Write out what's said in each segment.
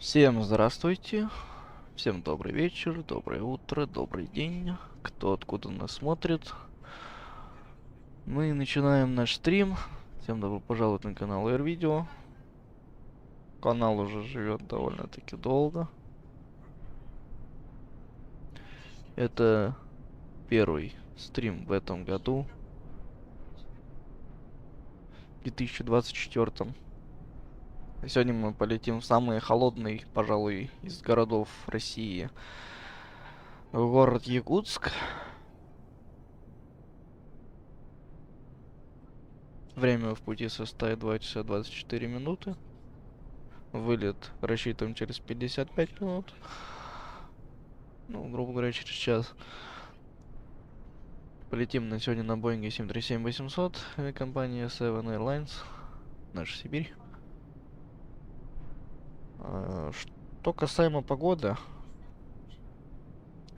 Всем здравствуйте, всем добрый вечер, доброе утро, добрый день, кто откуда нас смотрит. Мы начинаем наш стрим. Всем добро пожаловать на канал Air Video. Канал уже живет довольно-таки долго. Это первый стрим в этом году, в 2024. Сегодня мы полетим в самый холодный, пожалуй, из городов России, в город Якутск. Время в пути составит 2 часа 24 минуты. Вылет рассчитываем через 55 минут. Ну, грубо говоря, через час. Полетим на сегодня на Боинге 737-800 компании Seven Airlines, наша Сибирь. Что касаемо погоды,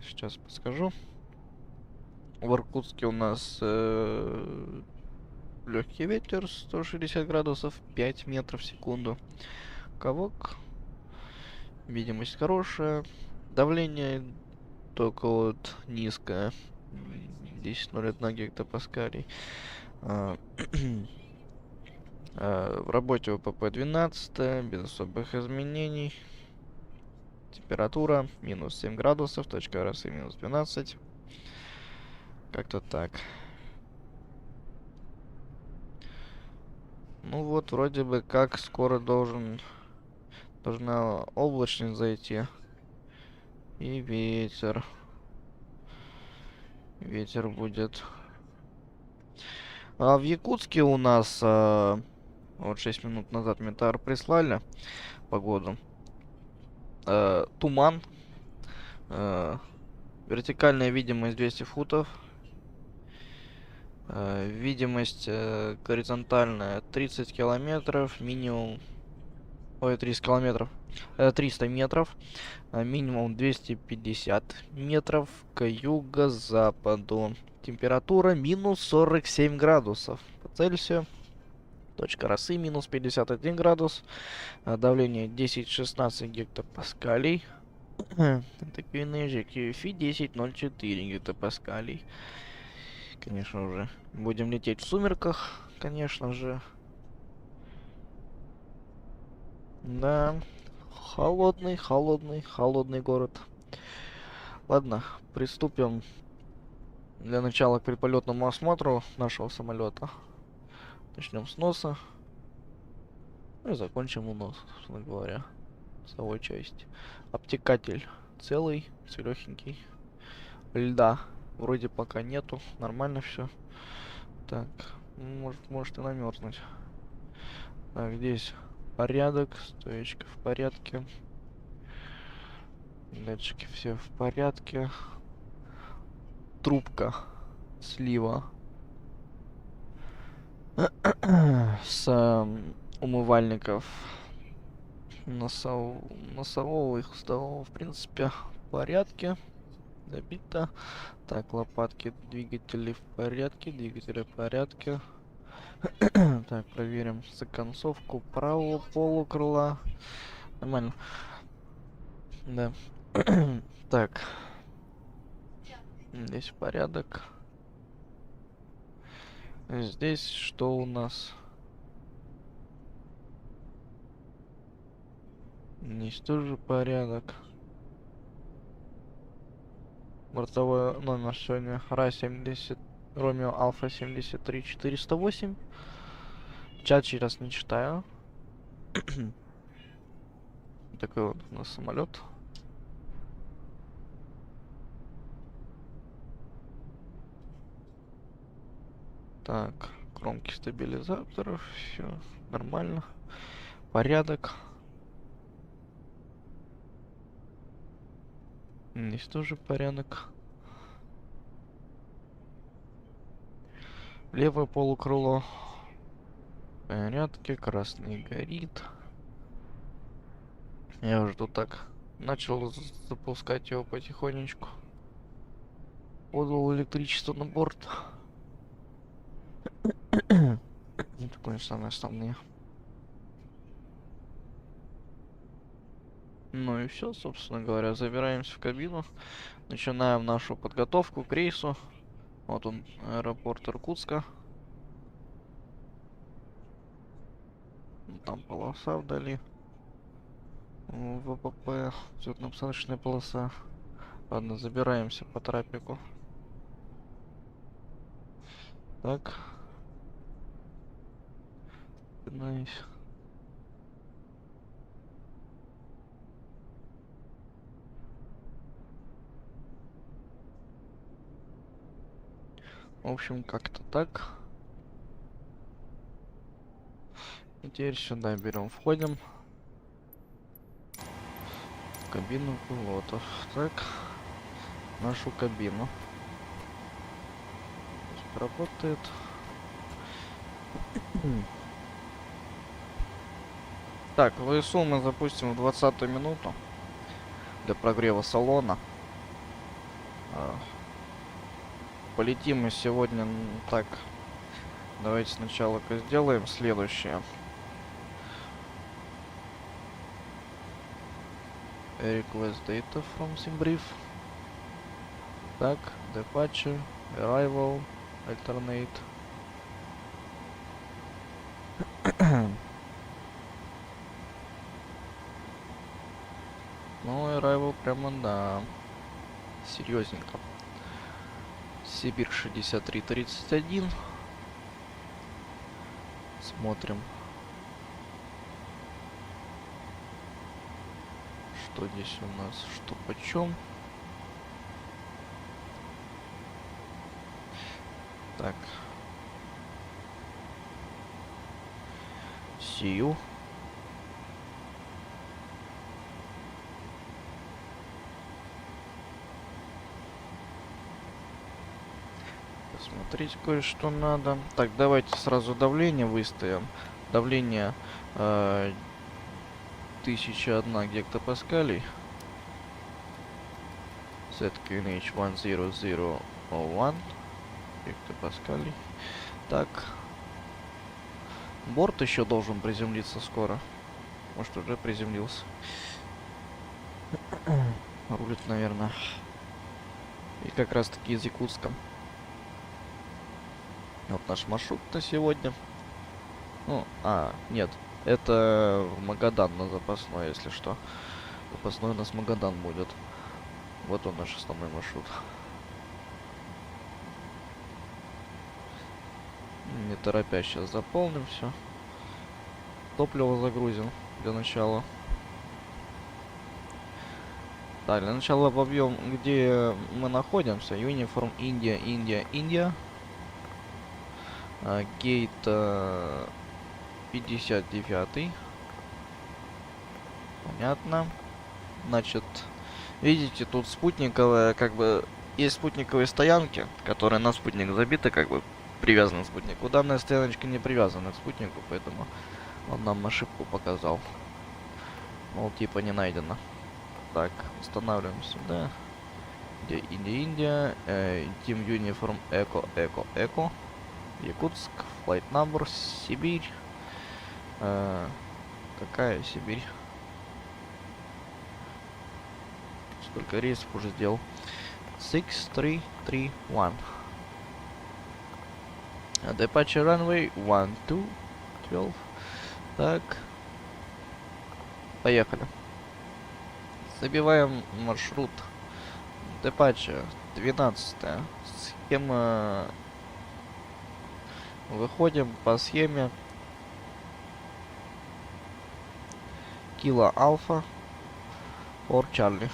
сейчас подскажу. В Иркутске у нас легкий ветер, 160 градусов, 5 метров в секунду. Ковок, видимость хорошая, давление только вот низкое, 10,01 гектопаскалей. В работе УПП 12, без особых изменений. Температура минус 7 градусов, точка росы минус 12. Как-то так. Ну вот, вроде бы как скоро должна облачность зайти. И ветер. Ветер будет. А в Якутске у нас вот 6 минут назад метеор прислали погоду. Туман. Вертикальная видимость 200 футов. Видимость горизонтальная 30 километров. Минимум... Ой, 30 километров. 300 метров. Минимум 250 метров к юго-западу. Температура минус 47 градусов по Цельсию. Точка росы минус 51 градус. Давление 10-16 гектопаскалей. Такие энергии QFI 10,04 гектопаскалей. Конечно уже. Будем лететь в сумерках, конечно же. Да. Холодный, холодный, холодный город. Ладно, приступим для начала к предполетному осмотру нашего самолета. Начнем с носа. Ну и закончим у носа, собственно говоря. Носовой части. Обтекатель целый, целехенький. Льда вроде пока нету. Нормально все. Так, может и намерзнуть. Так, здесь порядок. Стоечка в порядке. Датчики все в порядке. Трубка слива с умывальников носового и хвостового, в принципе, в порядке. Добито. Так, лопатки двигателей в порядке. Двигатели в порядке. Так, проверим законцовку правого полукрыла. Нормально. Да. Так. Здесь порядок. Здесь что у нас? Здесь тоже порядок. Бортовой номер сегодня РА-70, Ромео Альфа 73 408. Чат сейчас не читаю. Такой вот у нас самолет. Так, кромки стабилизаторов, все нормально. Порядок. Здесь тоже порядок. Левое полукрыло. В порядке, красный горит. Я уже тут так начал запускать его потихонечку. Подал электричество на борт. Это, конечно, самые основные. Ну и все, собственно говоря, забираемся в кабину. Начинаем нашу подготовку к рейсу. Вот он, аэропорт Иркутска. Там полоса вдали. ВПП, взлетно-посадочная полоса. Ладно, забираемся по трафику. Так. Nice. В общем, как-то так. И теперь сюда берем, входим в кабину пилотов. Так, нашу кабину. Пусть работает. Так, ВСУ мы запустим в 20-ю минуту для прогрева салона. Полетим мы сегодня так. Давайте сначала-ка сделаем следующее. Request data from SimBrief. Так, departure, arrival, alternate. Ну, arrival прямо, да, серьезненько. Сибирь 6331. Смотрим, что здесь у нас, что почем. Так. Сию. Посмотреть кое-что надо. Так, давайте сразу давление выставим. Давление 1001 гектопаскалей. ZQNH 10001 гектопаскалей. Так. Борт еще должен приземлиться скоро. Может, уже приземлился. Рулит, наверное. И как раз таки из Якутска. Вот наш маршрут на сегодня. Ну, нет. Это в Магадан на запасной, если что. Запасной у нас Магадан будет. Вот он наш основной маршрут. Не торопясь, сейчас заполним все. Топливо загрузим для начала. Так, для начала обобьем, где мы находимся. Uniform India, India, India. Гейт 59. Понятно. Значит, видите, тут спутниковая, как бы, есть спутниковые стоянки, которые на спутник забиты, как бы, привязаны к спутнику. Данная стояночка не привязана к спутнику, поэтому он нам ошибку показал. Мол, типа не найдено. Так, устанавливаем сюда. Где Индия, Team Uniform Echo, Echo, Echo. Якутск, flight number, Сибирь. Какая Сибирь? Сколько рейсов уже сделал? 6331. Departure runway 12. Так. Поехали. Забиваем маршрут. Departure 12. Схема. Выходим по схеме Kilo Alpha for Charlie.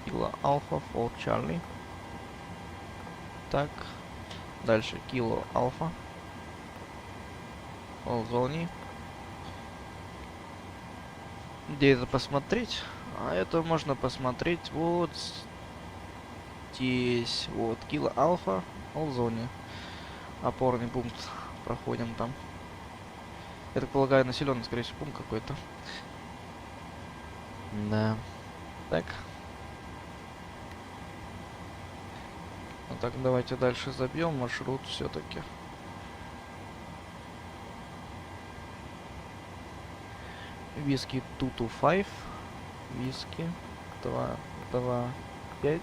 Kilo Alpha for Charlie. Так. Дальше Kilo Alpha. Зоне. Где это посмотреть? А это можно посмотреть вот здесь. Вот Kilo Alpha. Зоне. Опорный пункт. Проходим там. Я так полагаю, населенный, скорее всего, пункт какой-то. Да. Так. Ну так, давайте дальше забьем маршрут все-таки. Виски 225. Виски 225.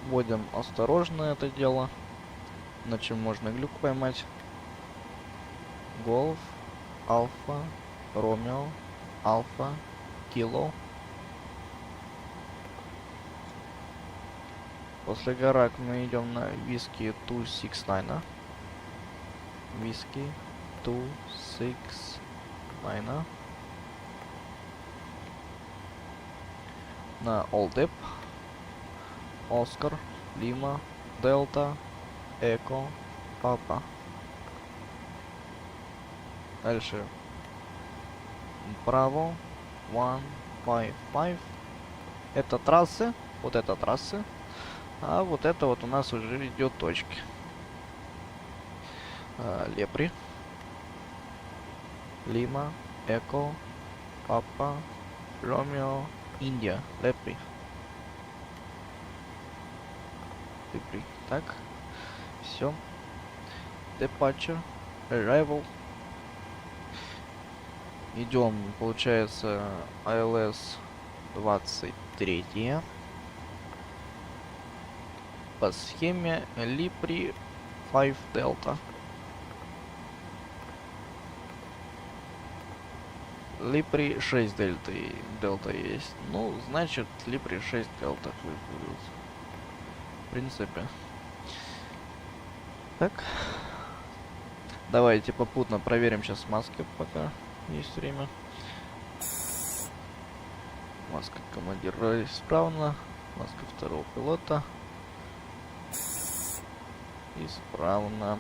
Вводим осторожно это дело, иначе можно глюк поймать. Голф, Альфа, Ромео, Альфа, Кило. После горак мы идем на виски 269. Виски 269. На All Dep. Оскар, Лима, Дельта, Эко, Папа. Дальше. Браво, 155. Это трассы. Вот это трассы. А вот это вот у нас уже идет точки. Лепри. Лима, Эко, Папа, Ромео, Индия. Лепри. Лепри. Так. Все. Departure. Arrival. Идем, получается, ILS 23. По схеме Липри 5 Delta. Липри 6 Delta есть. Ну, значит, Липри 6 Delta будет. В принципе. Так. Давайте попутно проверим сейчас маски, пока есть время. Маска командира исправна. Маска второго пилота исправно.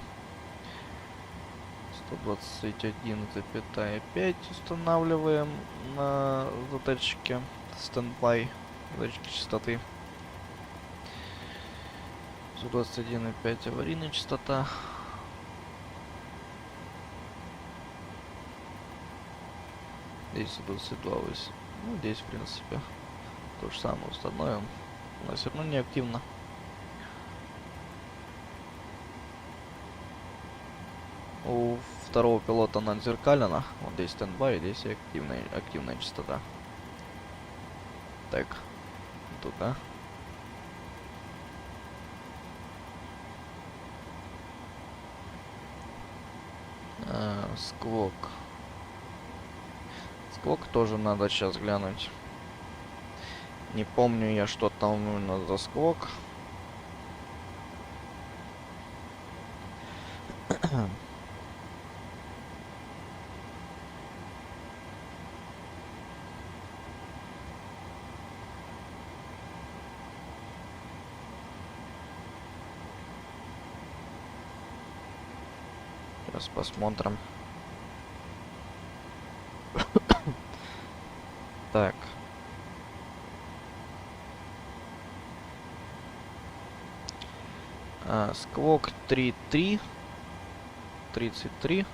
121,5 устанавливаем на заточке стендбай, заточки частоты. 121,5 аварийная частота. Здесь 122,8. Ну, здесь, в принципе, то же самое установим. Но все равно не активно. У второго пилота она отзеркалена. Вот здесь стендбай, здесь активная частота. Так, туда. Сквок. Сквок тоже надо сейчас глянуть. Не помню я, что там именно за сквок. Сейчас посмотрим. Так. Сквок 3.3. 33.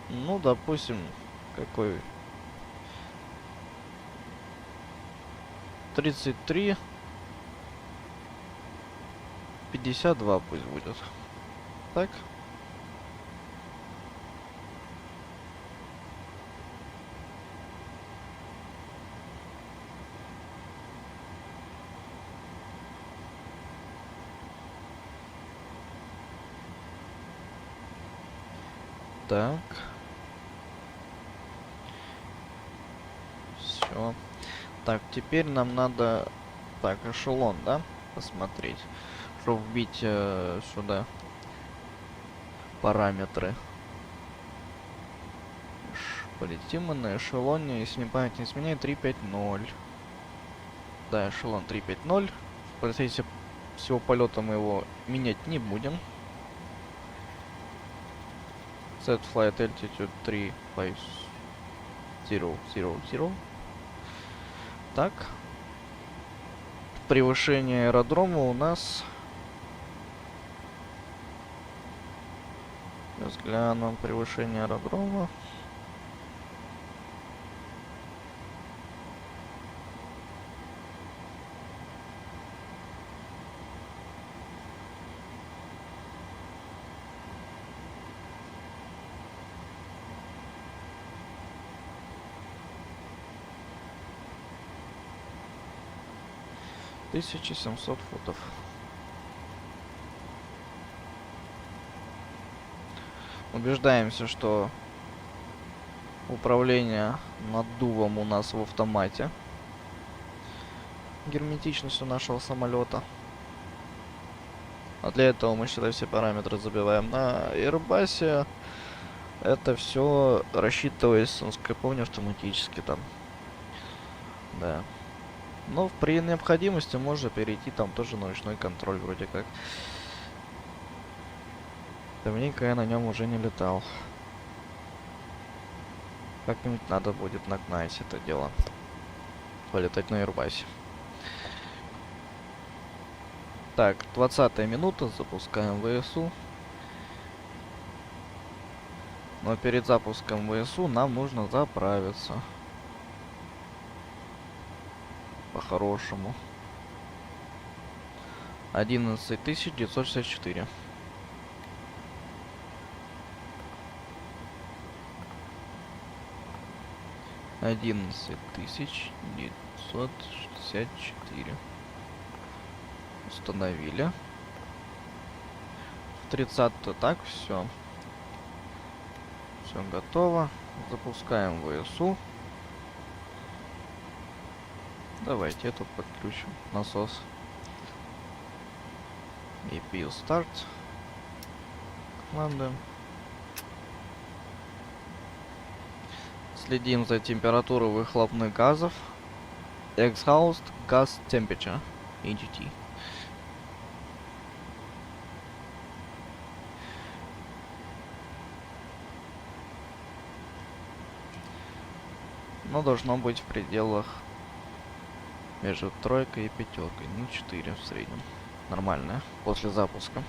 Ну, допустим, какой? 33. 52 пусть будет. Так. Так. Все. Так, теперь нам надо... Так, эшелон, да? Посмотреть. Чтобы вбить сюда параметры. Полетим мы на эшелоне, если не память не изменяет, 3.5.0. Да, эшелон 3.5.0. В процессе всего полета мы его менять не будем. Set flight altitude 35000. Так. Превышение аэродрома у нас... Сейчас гляну. Превышение аэродрома. 1700 футов. Убеждаемся, что управление наддувом у нас в автомате. Герметичность у нашего самолета. А для этого мы, считай, все параметры забиваем. На Airbus это все рассчитывается, насколько я помню, автоматически там. Да. Но при необходимости можно перейти там тоже на ручной контроль вроде как. Давненько я на нем уже не летал. Как-нибудь надо будет нагнать это дело. Полетать на Airbus. Так, 20-я минута, запускаем ВСУ. Но перед запуском ВСУ нам нужно заправиться. По-хорошему. 11964. Одиннадцать тысяч 964. Установили. В 30-то так, все. Все готово. Запускаем ВСУ. Давайте эту подключим. Насос. EPU старт. Команда. Следим за температурой выхлопных газов. Exhaust gas temperature. EGT. Но должно быть в пределах между тройкой и пятеркой. Ну, 4 в среднем. Нормально. После запуска.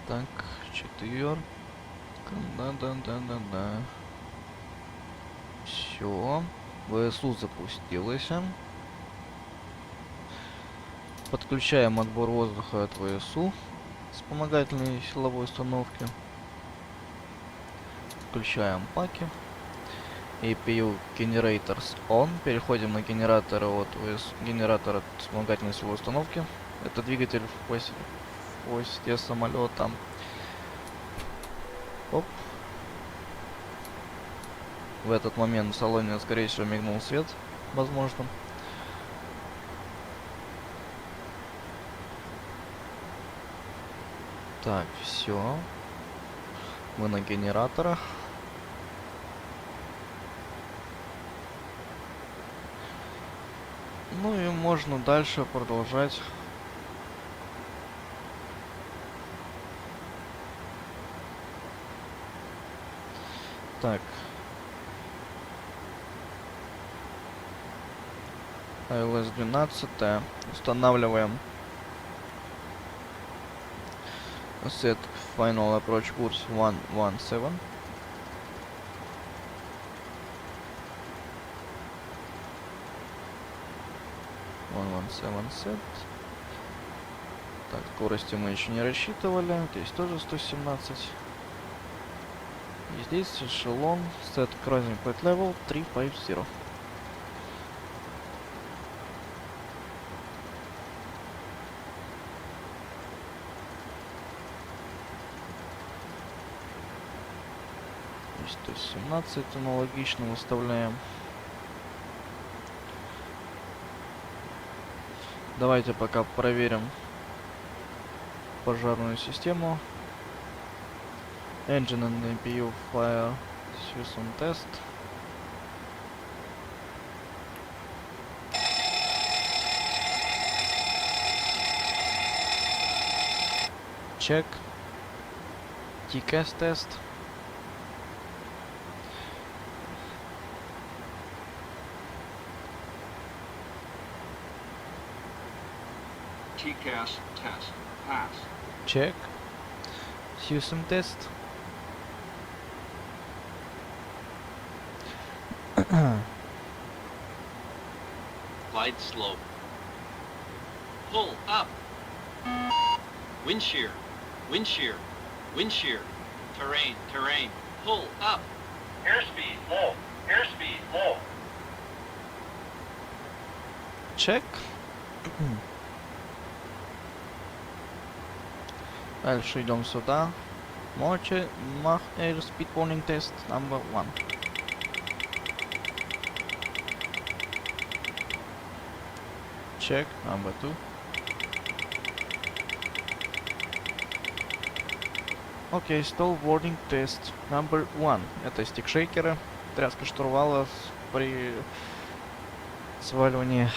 Так, 4. Да. Все. ВСУ запустилось. Подключаем отбор воздуха от ВСУ. Вспомогательной силовой установки. Включаем паки. EPU Generators On. Переходим на генераторы от генератора вспомогательной силовой установки. Это двигатель в хвосте самолета. Оп. В этот момент в салоне, скорее всего, мигнул свет. Возможно. Так, все. Мы на генераторах. Ну и можно дальше продолжать. Так. ILS 12. Устанавливаем. Set final approach course 117. Set. Так, скорости мы еще не рассчитывали. Здесь тоже 117. И здесь эшелон set cruising flight level 350. Здесь 117 аналогично выставляем. Давайте пока проверим пожарную систему. Engine and EPU fire system test. Check. TCAS test. TCAS test. Pass. Check. System test. Glide slope. Pull up. Wind shear. Wind shear. Wind shear. Terrain. Terrain. Pull up. Airspeed low. Airspeed low. Check. Дальше идем сюда. Мочи, Mach Airspeed Warning Test number 1. Check number 2. Окей, Stall Warning Test number 1. Это стикшейкеры, тряска штурвала при сваливании.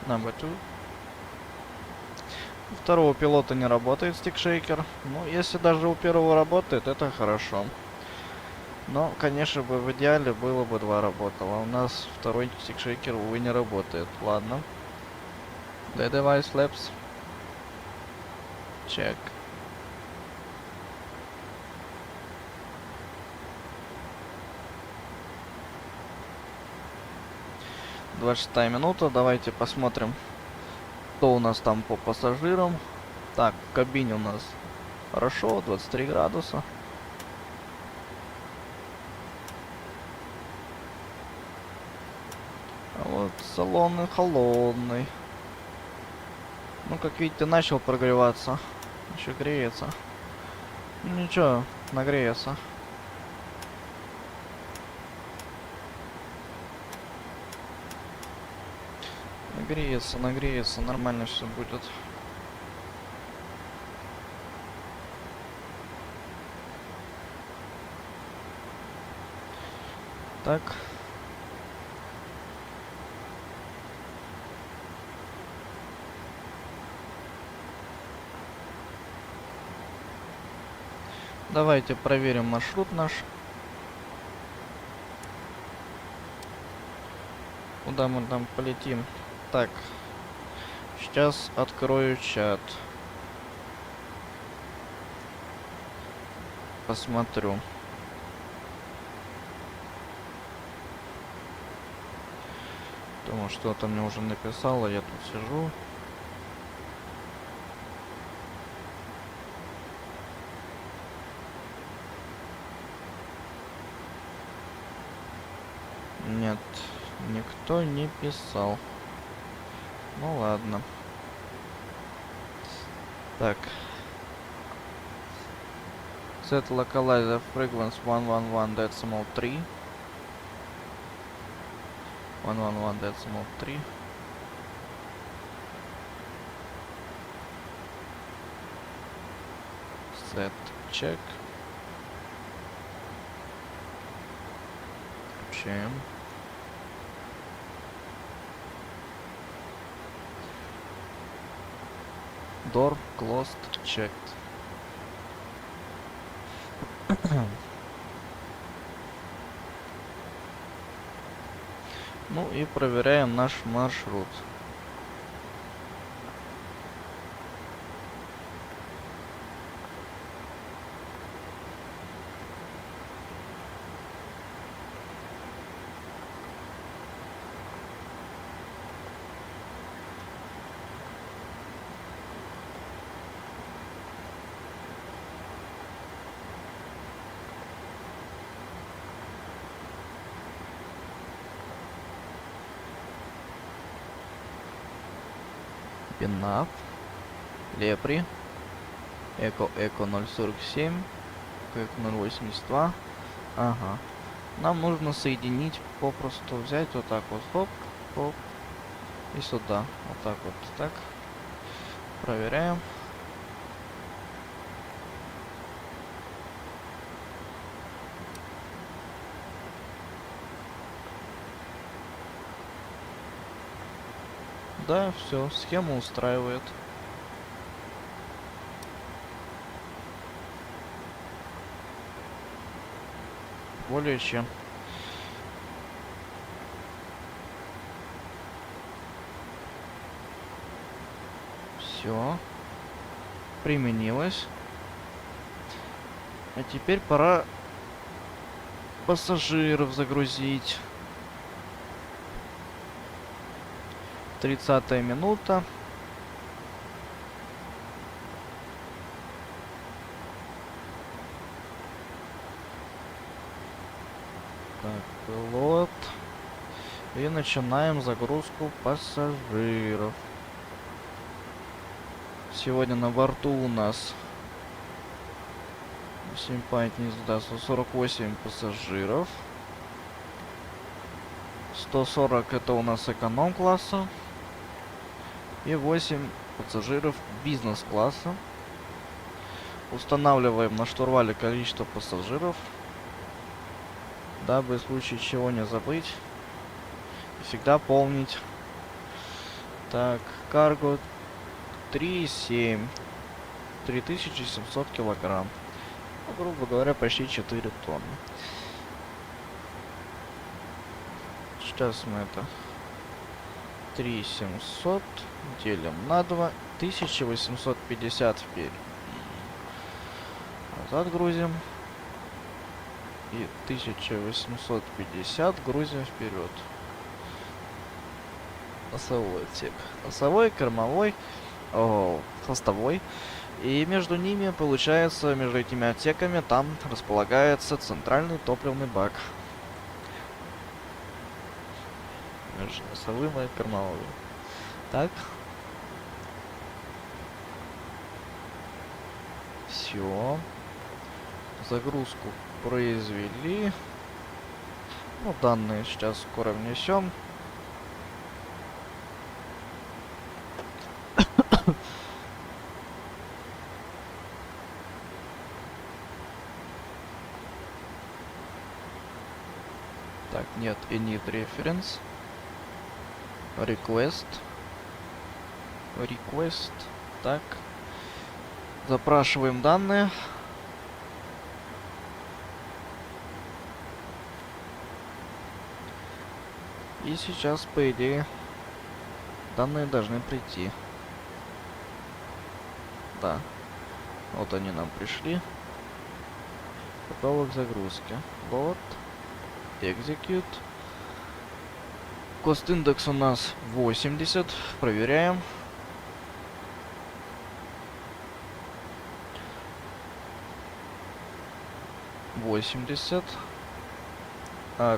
Number 2. У второго пилота не работает стикшейкер. Ну, если даже у первого работает, это хорошо. Но, конечно бы, в идеале было бы 2 работало. У нас второй стикшейкер, увы, не работает. Ладно. The device labs. Check. «26-я минута». Давайте посмотрим, что у нас там по пассажирам. Так, в кабине у нас хорошо, 23 градуса. А вот салон холодный. Ну, как видите, начал прогреваться. Еще греется. Ну, ничего, нагреется. Нагреется, нормально все будет. Так. Давайте проверим маршрут наш. Куда мы там полетим? Так. Сейчас открою чат. Посмотрю. Потому что что-то мне уже написала, я тут сижу. Нет, никто не писал. Ну ладно. Так. Set localizer frequency 111.3. 111.3. Set check. Включаем. Door closed checked. Ну и проверяем наш маршрут. Пинап, Лепри, Эко 047, Эко 082. Ага. Нам нужно соединить, попросту взять вот так вот, хоп, хоп, и сюда. Вот так вот, так. Проверяем. Да, все, схема устраивает. Более чем. Все. Применилось. А теперь пора пассажиров загрузить. 30-я минута. Так, пилот. И начинаем загрузку пассажиров. Сегодня на борту у нас симпатия, 148 пассажиров. 140 это у нас эконом-класса. И 8 пассажиров бизнес-класса. Устанавливаем на штурвале количество пассажиров, дабы в случае чего не забыть. Всегда помнить. Так, карго 3,7. 3700 килограмм. Ну, грубо говоря, почти 4 тонны. Сейчас мы это 3700 делим на 2. 1850 вперед. Назад грузим. И 1850 грузим вперед. Носовой отсек. Носовой, кормовой, хвостовой. И между ними, получается, между этими отсеками, там располагается центральный топливный бак. Между носовым и кормовым. Так. Все. Загрузку произвели. Ну, данные сейчас скоро внесем. Так, нет, init reference. Request. Так. Запрашиваем данные. И сейчас, по идее, данные должны прийти. Да. Вот они нам пришли. Готовы к загрузке. Load. Execute. Cost индекс у нас 80. Проверяем.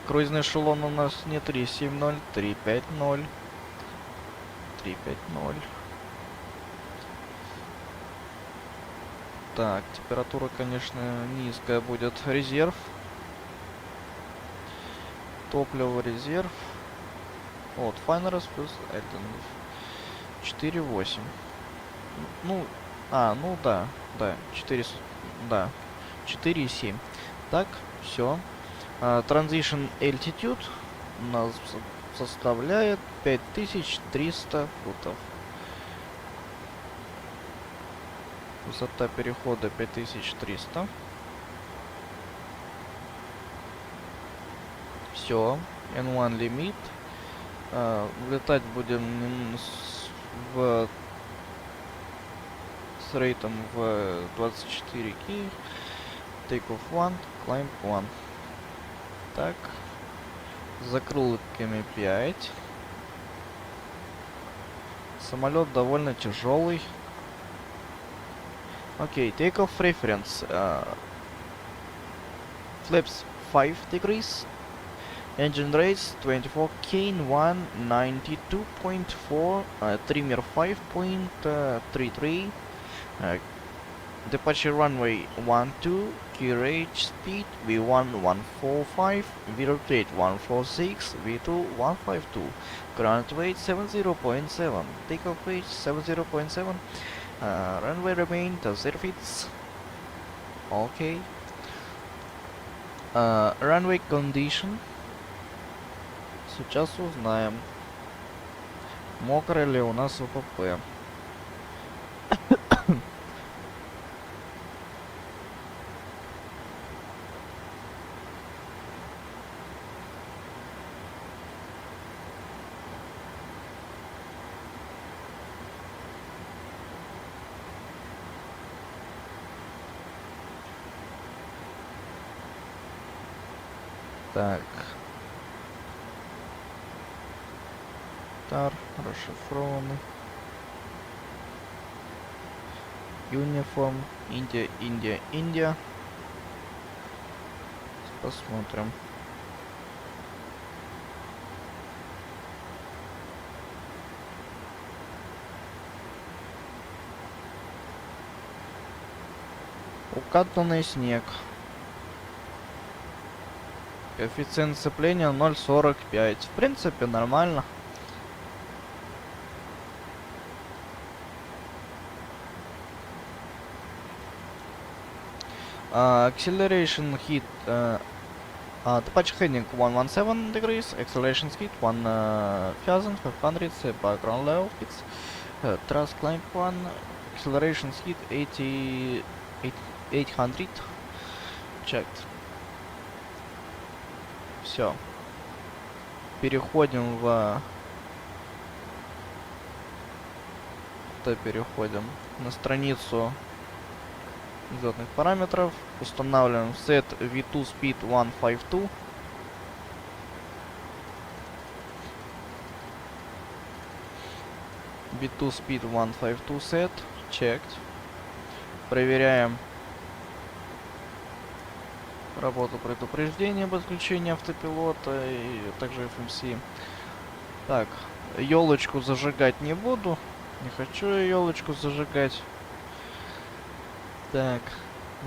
Круизный эшелон у нас не 3.7.0, 3.5.0. 3.5.0. Так, температура, конечно, низкая будет. Резерв. Топливо, резерв. Вот, Finance плюс это 4.8. Ну, ну да, 4, да, 4.7. Так, все. Transition Altitude у нас составляет 5300 футов. Высота перехода 5300. Все. N1 лимит. Летать будем с рейтом в 24 кей. Take off 1, climb 1. Так. С закрылками 5. Самолет довольно тяжелый. Окей, take off reference. Flaps 5 degrees. Engine rates 24 Kane 192.4, trimmer 5.33, departure runway 12, key rate speed V1 145, V-rotate 146, V2 152, ground weight 70.7, takeoff weight 70.7, runway remain 0 feet. Okay. Runway condition. Сейчас узнаем, мокрый ли у нас УПП. Так. Тар расшифрованный. Uniform. Индия, Индия, Индия. Посмотрим. Укатанный снег. Коэффициент сцепления 0,45. В принципе, нормально. Acceleration heat. Departure heading 117 degrees. Acceleration speed 1500. Background level. It's thrust climb 1. Acceleration speed 800. Checked. Все. Переходим в... Переходим на страницу изотных параметров. Устанавливаем set V2 speed 152. V2 speed 152 set. Checked. Проверяем работу предупреждения об отключении автопилота и также FMC. Так, елочку зажигать не буду. Не хочу я елочку зажигать. Так,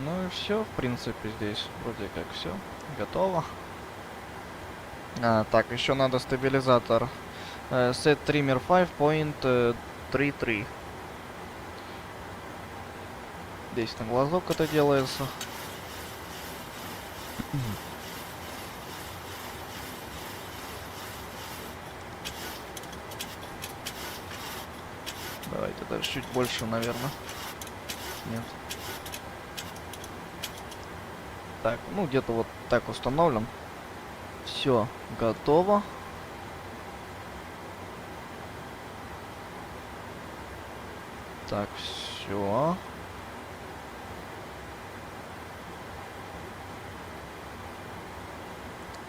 ну и все, в принципе, здесь вроде как все готово. Так, еще надо стабилизатор. Set trimmer 5.33. Здесь на глазок это делается. Давайте даже чуть больше, наверное. Нет. Так, ну где-то вот так установлен. Все, готово. Так, все.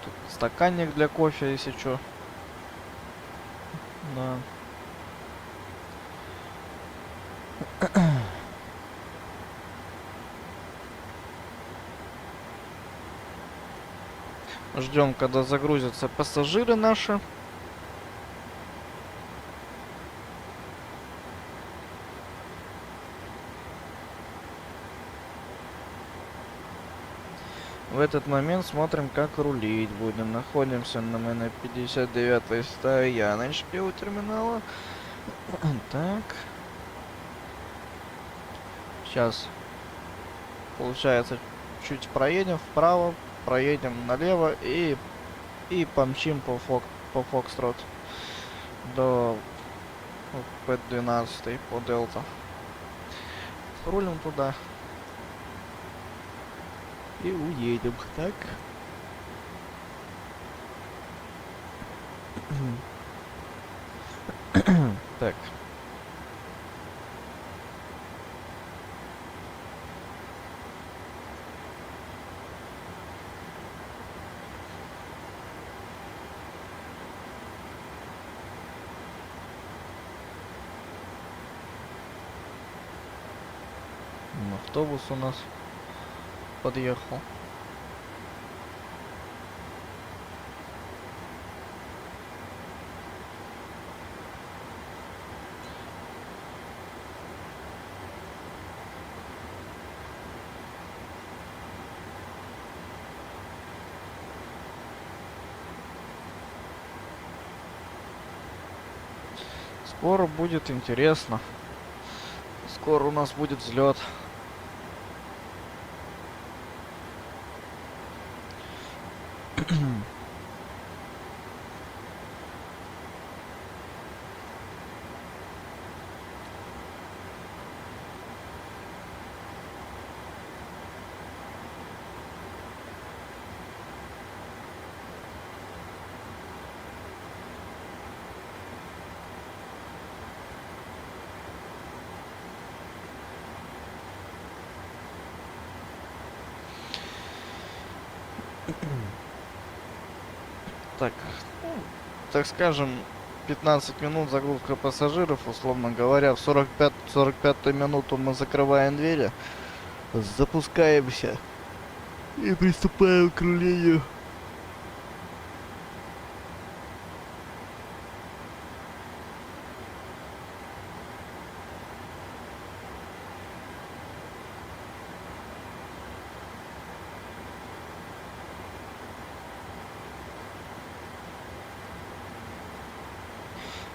Тут стаканник для кофе, если что. Да. Ждем, когда загрузятся пассажиры наши. В этот момент смотрим, как рулить будем. Находимся мы на 59-й стояночке у терминала. Так. Сейчас, получается, чуть проедем вправо, проедем налево и помчим по Фокстрот до П-12 по Дельта. Рулим туда и уедем. Так. Так. Автобус у нас подъехал. Скоро будет интересно. Скоро у нас будет взлет. Так, ну, так скажем, 15 минут загрузка пассажиров, условно говоря. В 45-ю минуту мы закрываем двери, запускаемся и приступаем к рулению.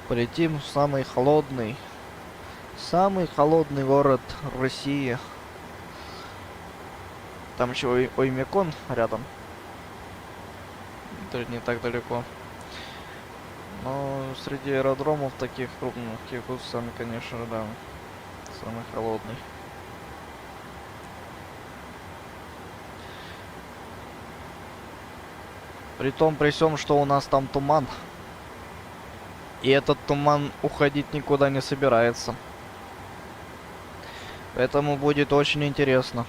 Полетим в самый холодный город России. Там еще Оймекон рядом. Это не так далеко. Но среди аэродромов таких крупных, Якутск самый, конечно, да, самый холодный. При всем, что у нас там туман. И этот туман уходить никуда не собирается. Поэтому будет очень интересно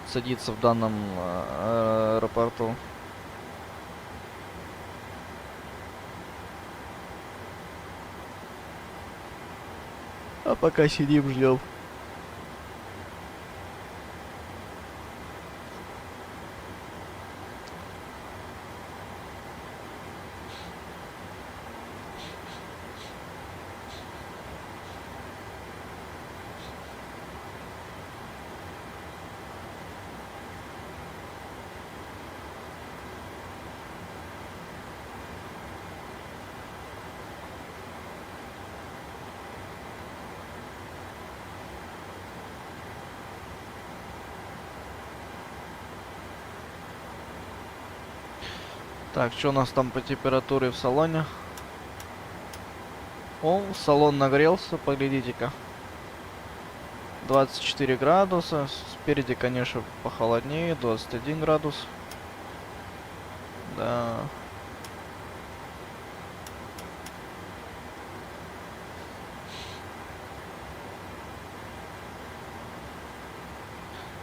садиться в данном аэропорту. А пока сидим, ждем. Так, что у нас там по температуре в салоне? О, салон нагрелся, поглядите-ка. 24 градуса. Спереди, конечно, похолоднее, 21 градус. Да.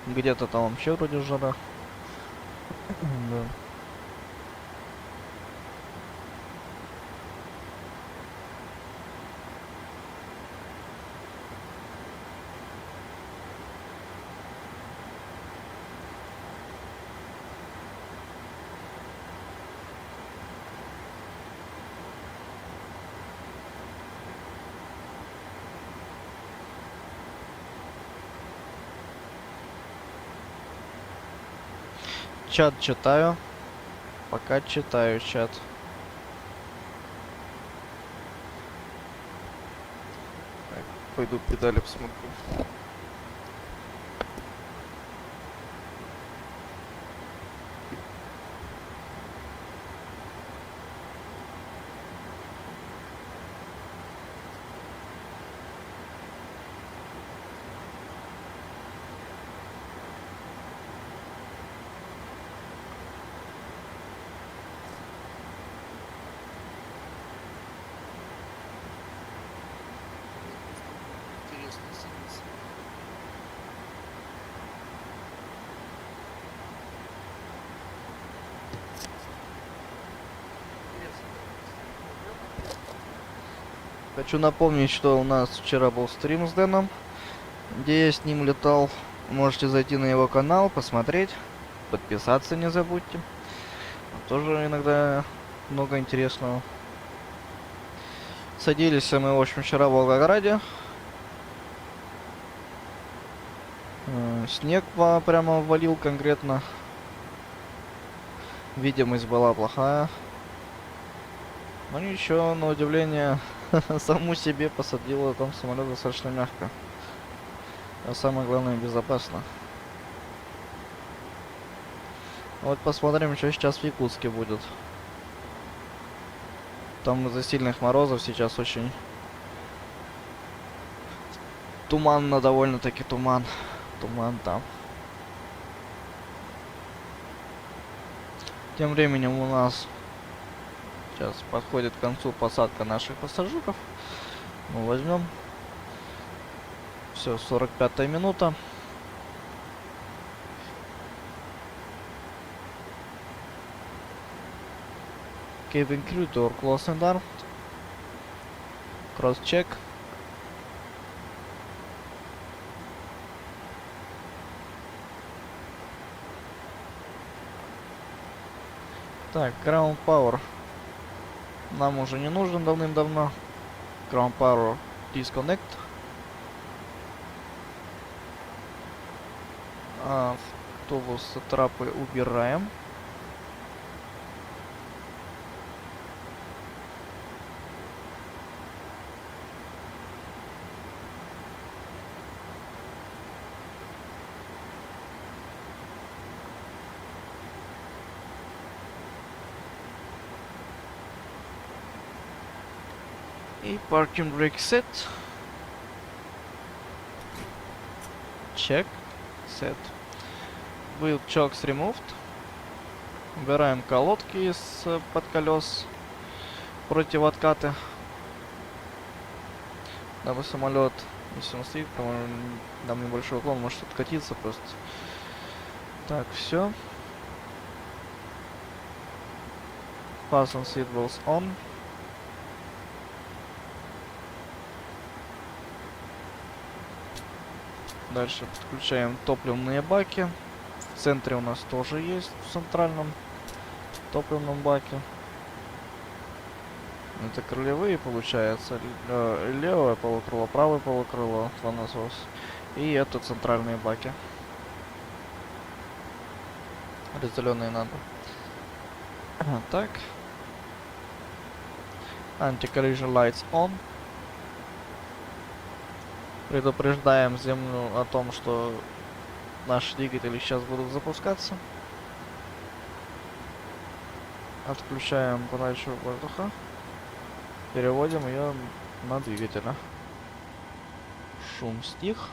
Где-то там вообще вроде жара. Да. Чат читаю. Пока читаю чат. Так, пойду педали посмотрю. Хочу напомнить, что у нас вчера был стрим с Дэном, где я с ним летал. Можете зайти на его канал, посмотреть, подписаться не забудьте. Тоже иногда много интересного. Садились мы, в общем, вчера в Волгограде. Снег прямо валил конкретно. Видимость была плохая. Но ничего, на удивление, саму себе посадила там самолет достаточно мягко. А самое главное, безопасно. Вот посмотрим, что сейчас в Якутске будет. Там из-за сильных морозов сейчас очень туманно, довольно-таки туман там. Тем временем у нас сейчас подходит к концу посадка наших пассажиров. Мы возьмем. Все, 45-я минута. Cabin crew door closed and armed. Cross check. Так, Ground Power нам уже не нужен давным-давно. Ground Power disconnect. Автобусы, трапы убираем. И parking brake set. Check. Set. Wheel chocks removed. Убираем колодки из-под колес. Противооткаты. Дабы самолет, если он стоит, по-моему, там небольшой уклон, может откатиться просто. Так, все. Fasten seatbelts on. Дальше подключаем топливные баки. В центре у нас тоже есть, в центральном топливном баке. Это крылевые, получается. Левое полукрыло, правое полукрыло, насос. И это центральные баки. Разделенные надо. Так. Anti-collision lights on. Предупреждаем Землю о том, что наши двигатели сейчас будут запускаться. Отключаем подачу воздуха. Переводим ее на двигателя. Шум стих.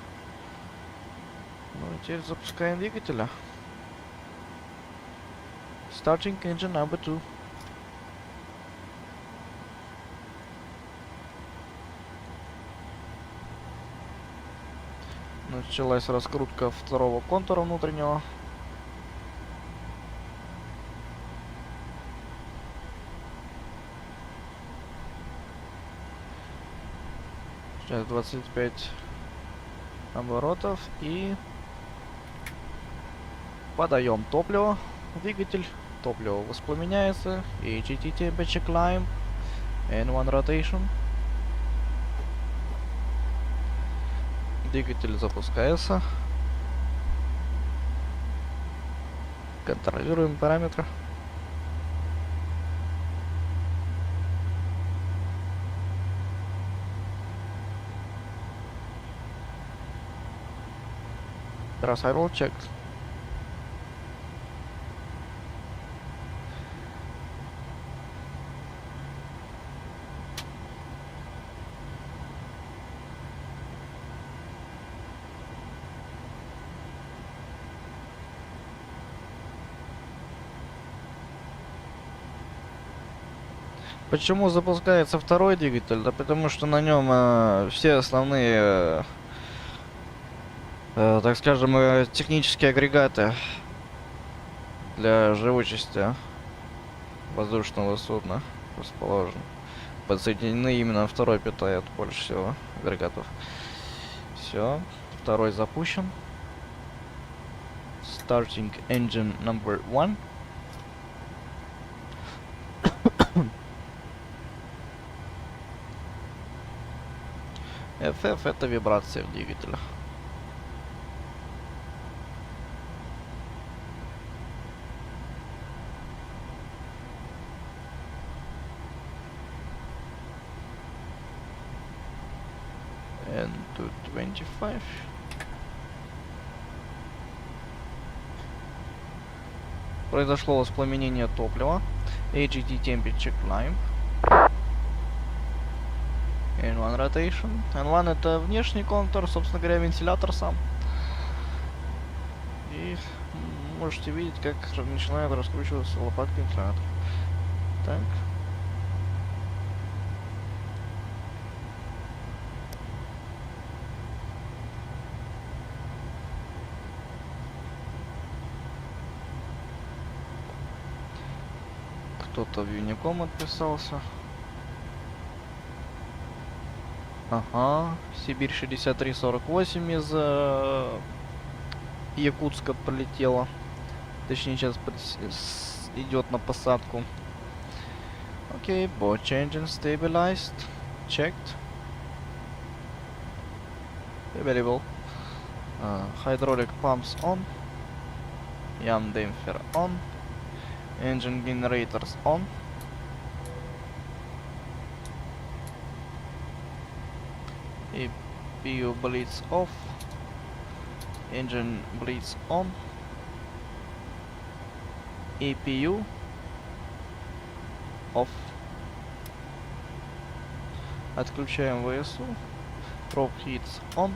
Ну и теперь запускаем двигателя. Starting engine number 2. Началась раскрутка второго контура внутреннего. Сейчас 25 оборотов и подаем топливо в двигатель. Топливо воспламеняется. HET temperature climb. N1 rotation. Двигатель запускается. Контролируем параметры. Throttle check. Почему запускается второй двигатель? Да потому что на нем все основные, так скажем, технические агрегаты для живучести воздушного судна расположены. Подсоединены именно второй питает больше всего агрегатов. Все, второй запущен. Starting engine number 1. FF это вибрация в двигателе. N225. Произошло воспламенение топлива. HET temperature climb. N1 rotation. N1 это внешний контур, собственно говоря, вентилятор сам. И можете видеть, как начинает раскручиваться лопатка вентилятора. Так. Кто-то в Unicom отписался. Ага, Сибирь 6348 из Якутска прилетела. Точнее, сейчас идет на посадку. Окей, boat engine stabilized. Checked. Available. Hydraulic pumps on. Yam damper on. Engine generators on. EPU bleeds off. Engine bleeds on. EPU off. Отключаем ВСУ. Prop heats on.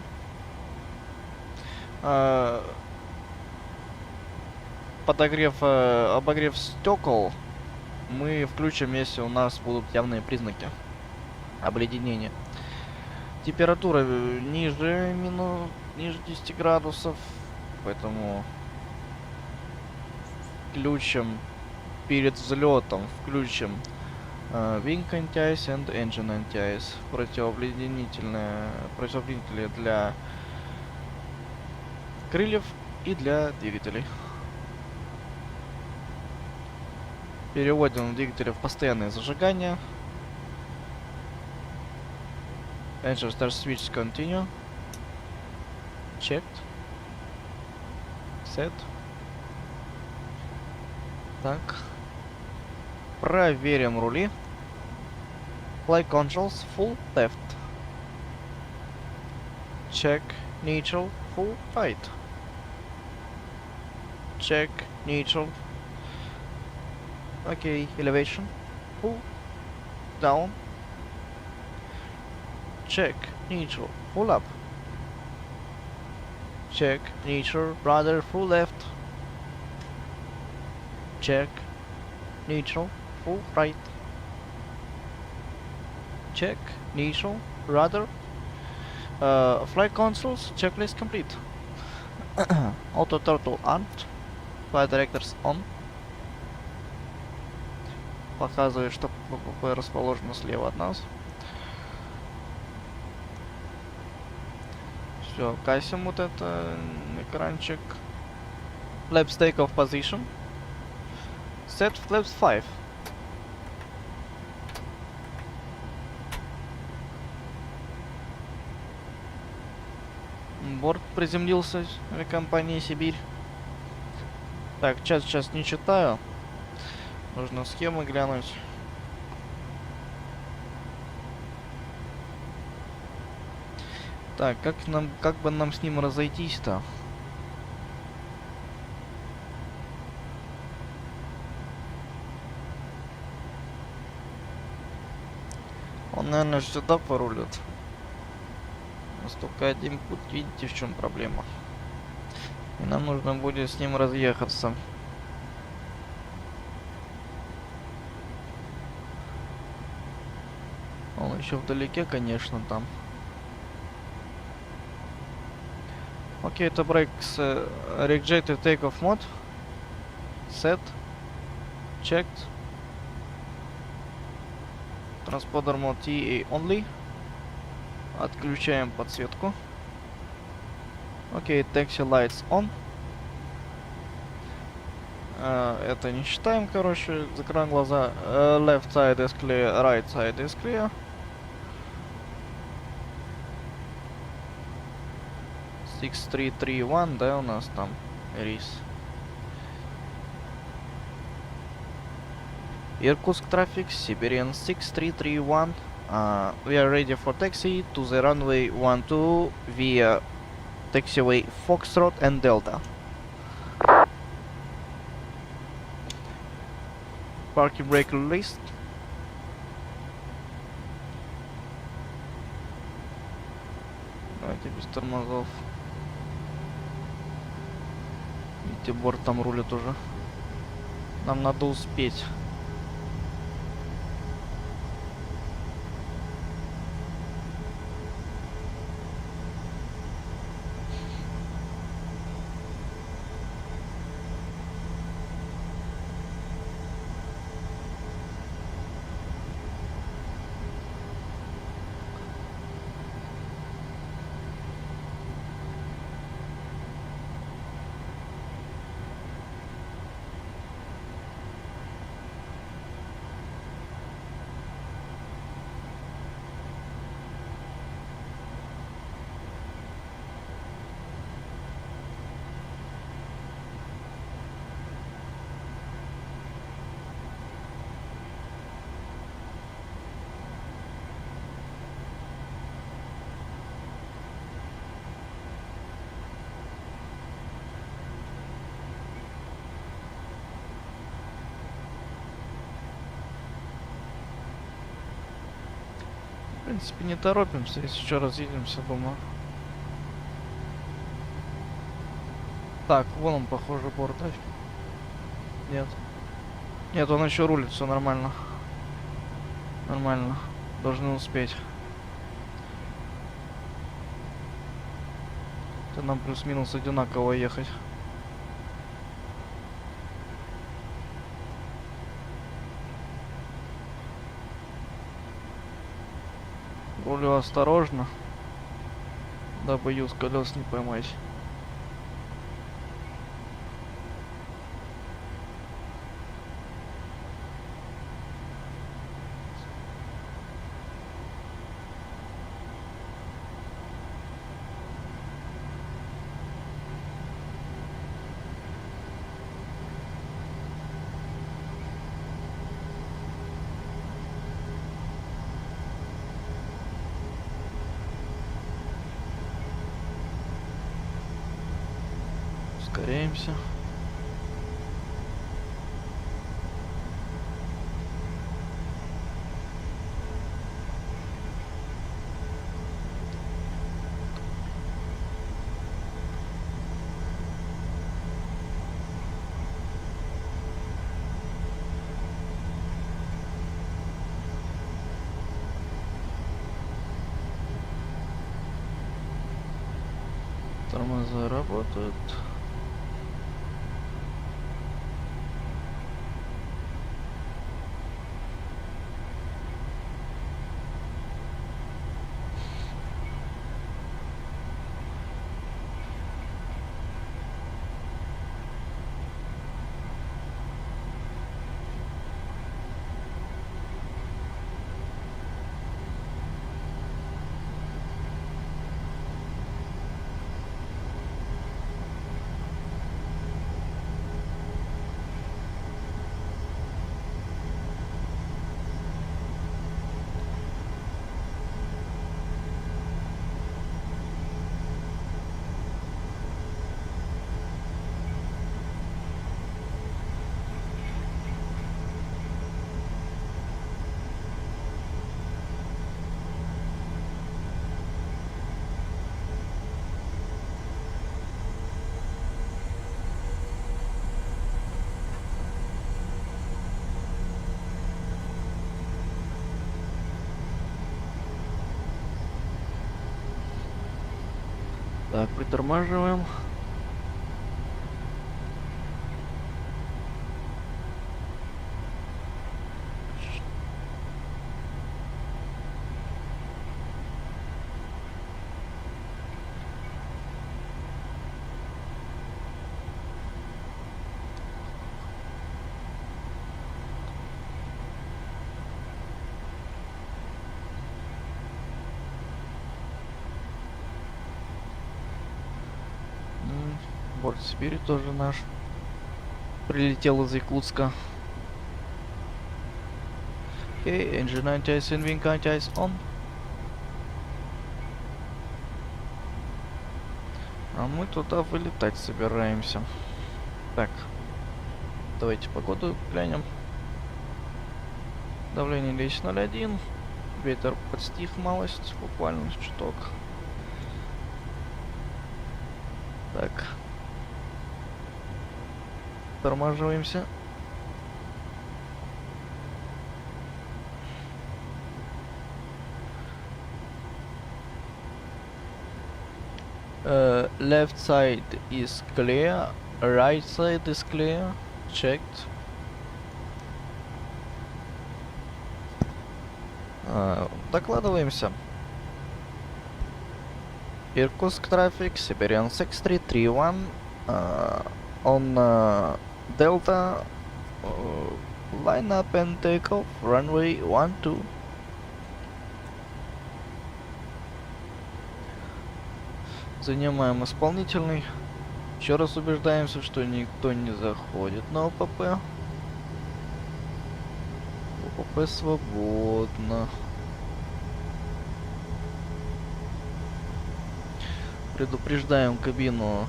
Обогрев стекол мы включим, если у нас будут явные признаки обледенения. Температура ниже 10 градусов, поэтому включим перед взлетом, включим Wing Anti-Ice and Engine Anti-Ice, противообледенители для крыльев и для двигателей. Переводим двигатели в постоянное зажигание. Engine start switch continue. Checked. Set. Так. Проверим рули. Flight controls full left. Check neutral full right. Check neutral. Okay, elevation full down. Check neutral full up. Check neutral rudder full left. Check neutral full right. Check neutral rudder. Flight consoles checklist complete. Auto throttle armed. Flight directors on. Показывает, что ППП расположено слева от нас. Все, касим вот это экранчик. Flaps take off position. Set flaps 5. Борт приземлился авиакомпании Сибирь. Так, сейчас не читаю. Нужно схемы глянуть. Так, как бы нам с ним разойтись-то? Он, наверное, сюда порулит. У нас только один путь, видите, в чем проблема. И нам нужно будет с ним разъехаться. Он еще вдалеке, конечно, там. Окей, это brakes rejected takeoff mode. Set. Checked. Transponder mode TA only. Отключаем подсветку. Окей, taxi lights on. Это не считаем, короче. Закроем глаза. Left side is clear, right side is clear. Six 6331, да, у нас там рейс. Irkutsk traffic, Siberian 6331. We are ready for taxi to the runway 12 via taxiway Foxtrot and Delta. Parking brake released. Давайте без тормозов. Видите, борт там рулит уже. Нам надо успеть. принципе, не торопимся, если еще разъедемся, думаю. Так, вон он, похоже, борт. Нет. Нет, он еще рулит, все нормально. Нормально. Должны успеть. Это нам плюс-минус одинаково ехать. Рулю осторожно, дабы ее с колес не поймать. Ускоряемся. Тормоза работают. Так, притормаживаем. Борт Спирит тоже наш. Прилетел из Якутска. Окей, engine anti-ice and wing anti-ice on. А мы туда вылетать собираемся. Так, давайте погоду глянем. Давление лечь 0,1. Ветер подстих малость, буквально чуток. Так. Тормаживаемся. Left side is clear, right side is clear. Checked. Докладываемся. Иркутск трафик, Siberian 6331 on Delta, line up and take off, runway 12. Занимаем исполнительный. Еще раз убеждаемся, что никто не заходит на ОПП. ОПП свободно. Предупреждаем кабину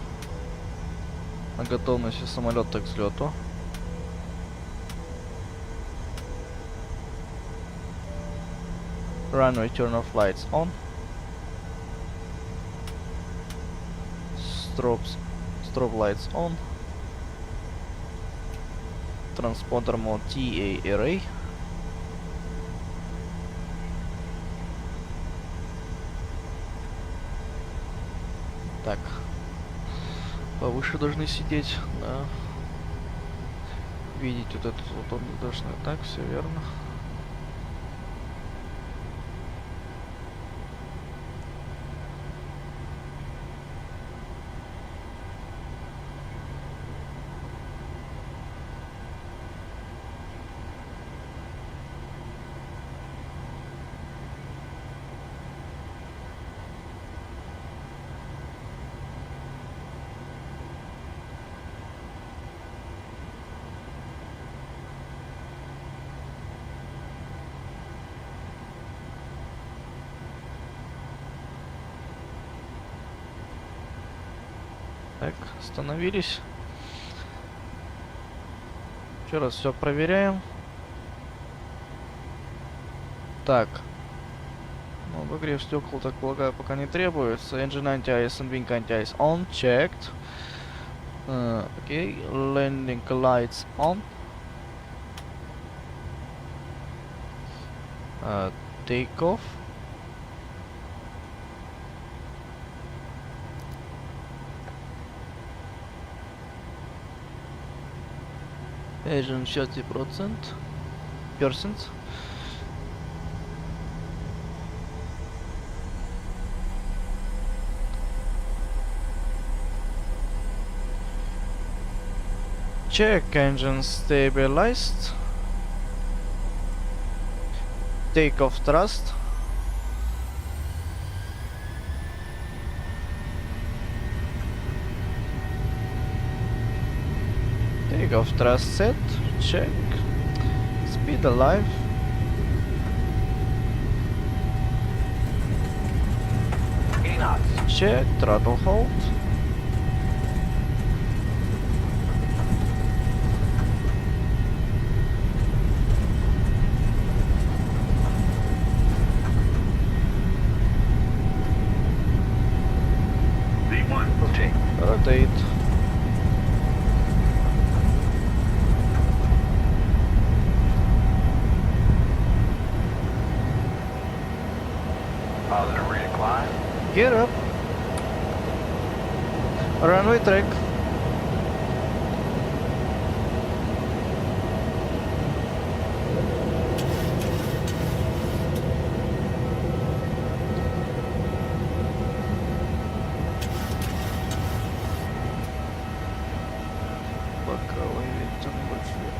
о готовности самолета к взлету. Runway turn off lights on. Strobe lights on. Transponder mode TA array. Так. Повыше должны сидеть, да. Видеть вот этот вот он должны. Так, все верно. Так, остановились. Еще раз все проверяем. Так. Ну, обогрев стекол, так полагаю, пока не требуется. Engine anti-ice and wing anti-ice on. Checked. Okay. Landing lights on. Take off. Engine 30%. Check engine stabilized. Take off thrust. Take off thrust set. Check. Speed alive. Check. Throttle hold. V1, rotate. Rotate. Positive rate of climb. Gear up. Runway track. Боковой ветер небольшой.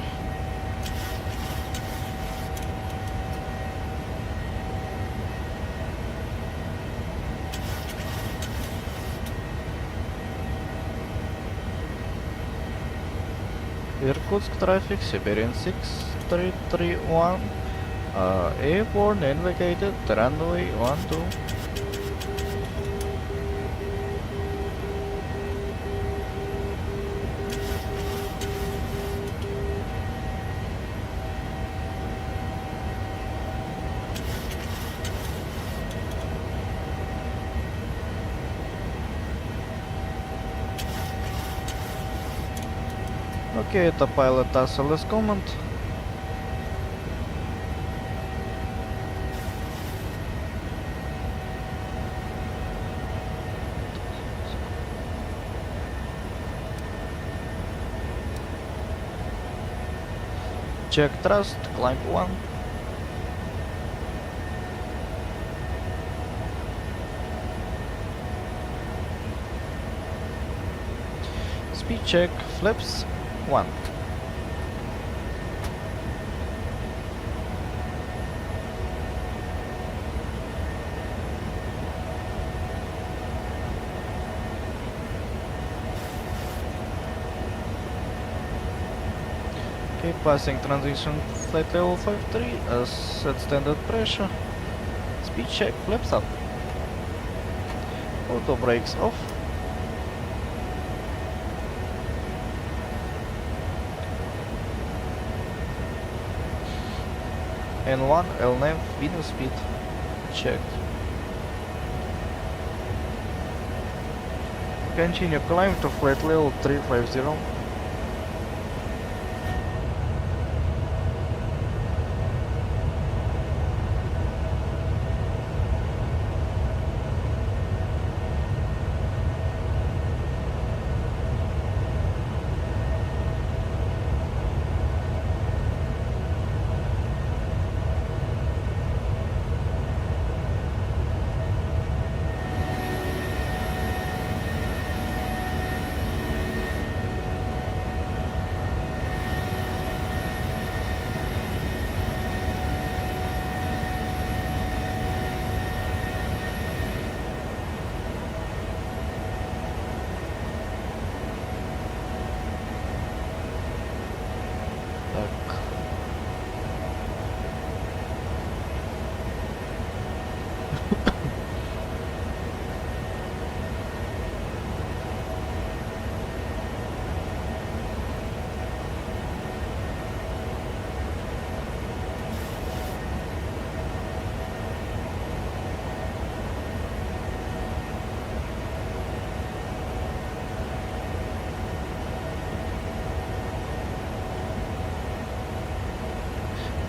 Irkutsk traffic, Siberian 6331, airborne navigated, runway 12. Окей, это pilot SLS command. Check thrust, climb 1. Speed check, flaps 1. Okay, passing transition flight level 53 as set standard pressure. Speed check, flaps up. Auto brakes off. N1 LNAV window speed. checked. Continue climb to flight level 350. Так.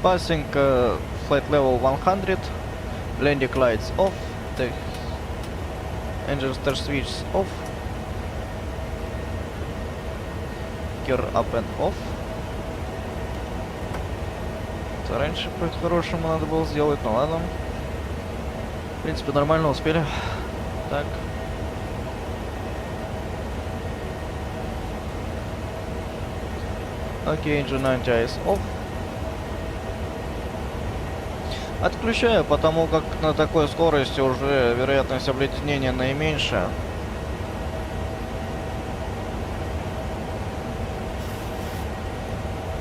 Passing flight level 100, landing lights off, the engine start switch off, gear up and off. Это раньше по-хорошему надо было сделать, но ладно. В принципе, нормально успели. Так. Окей, engine anti-ice off. Отключаю, потому как на такой скорости уже вероятность обледенения наименьшая.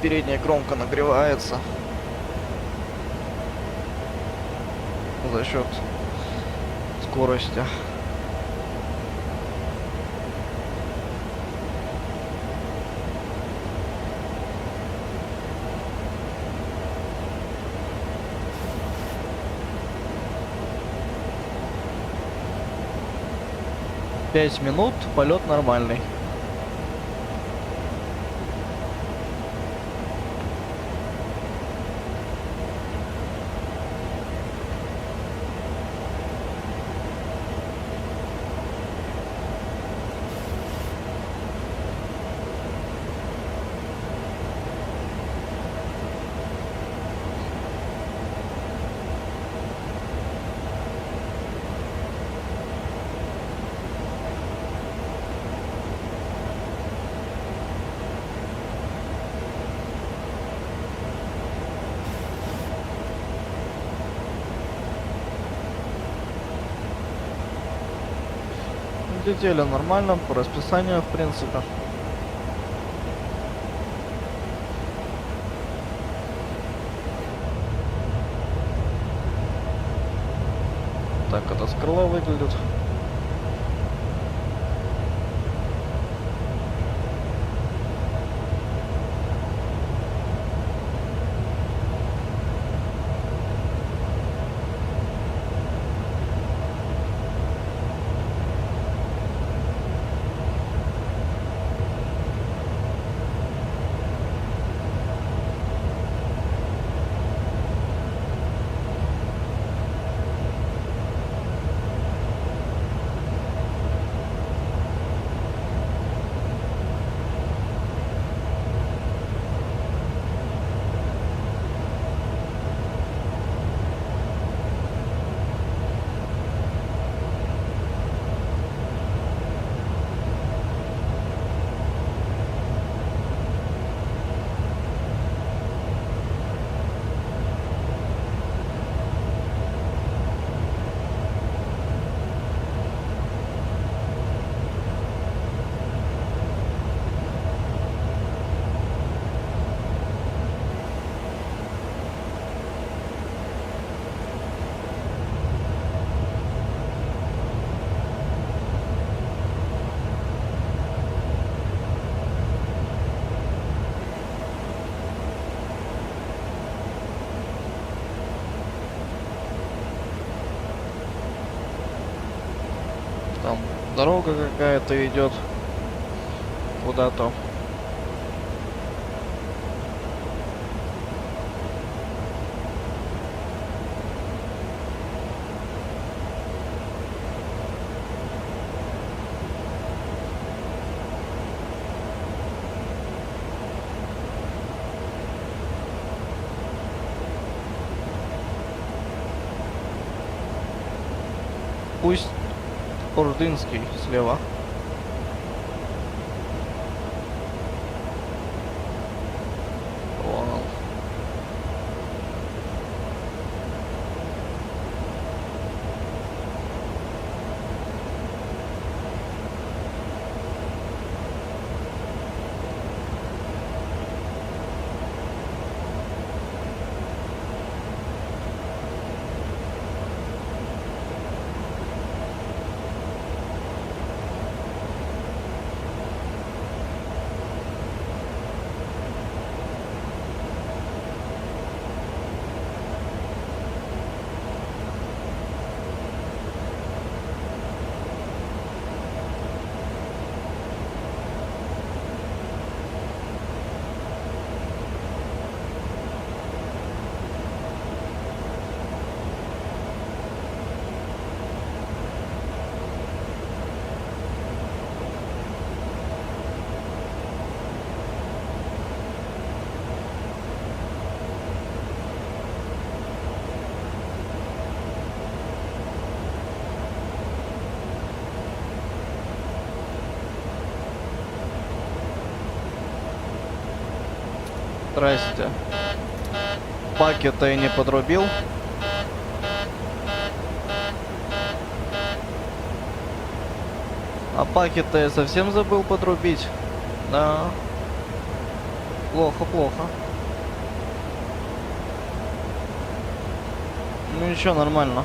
Передняя кромка нагревается за счет скорости. Пять минут, полет нормальный. Летели нормально, по расписанию, в принципе. Так, это с крыла выглядит. дорога какая-то идет куда-то. Пусть Ордынский слева. Понял. Здрасте. Пакета я не подрубил. А пакета я совсем забыл подрубить. Да. Плохо, плохо. Ну ничего, нормально.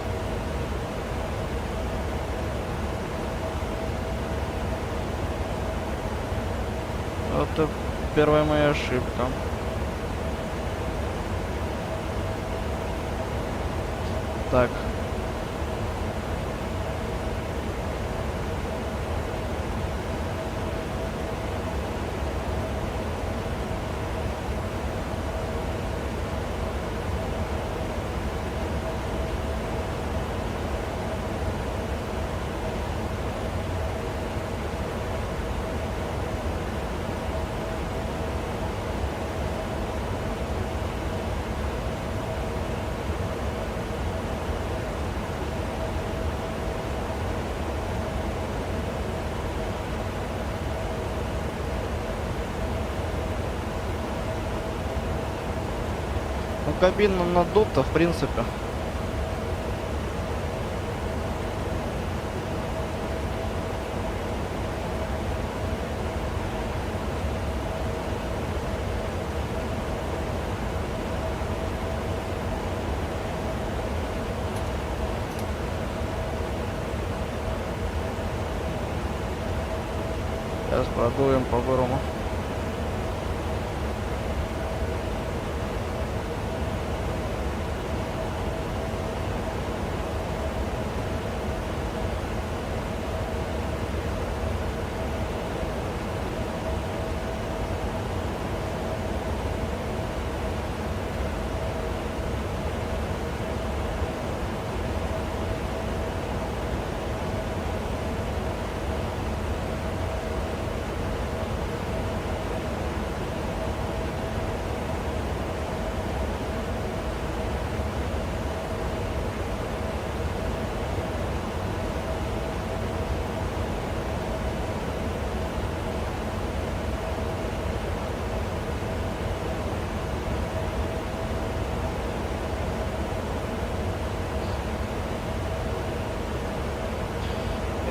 Это первая моя ошибка. Так. Ну, кабина надута, в принципе. Сейчас продуем по-бурому.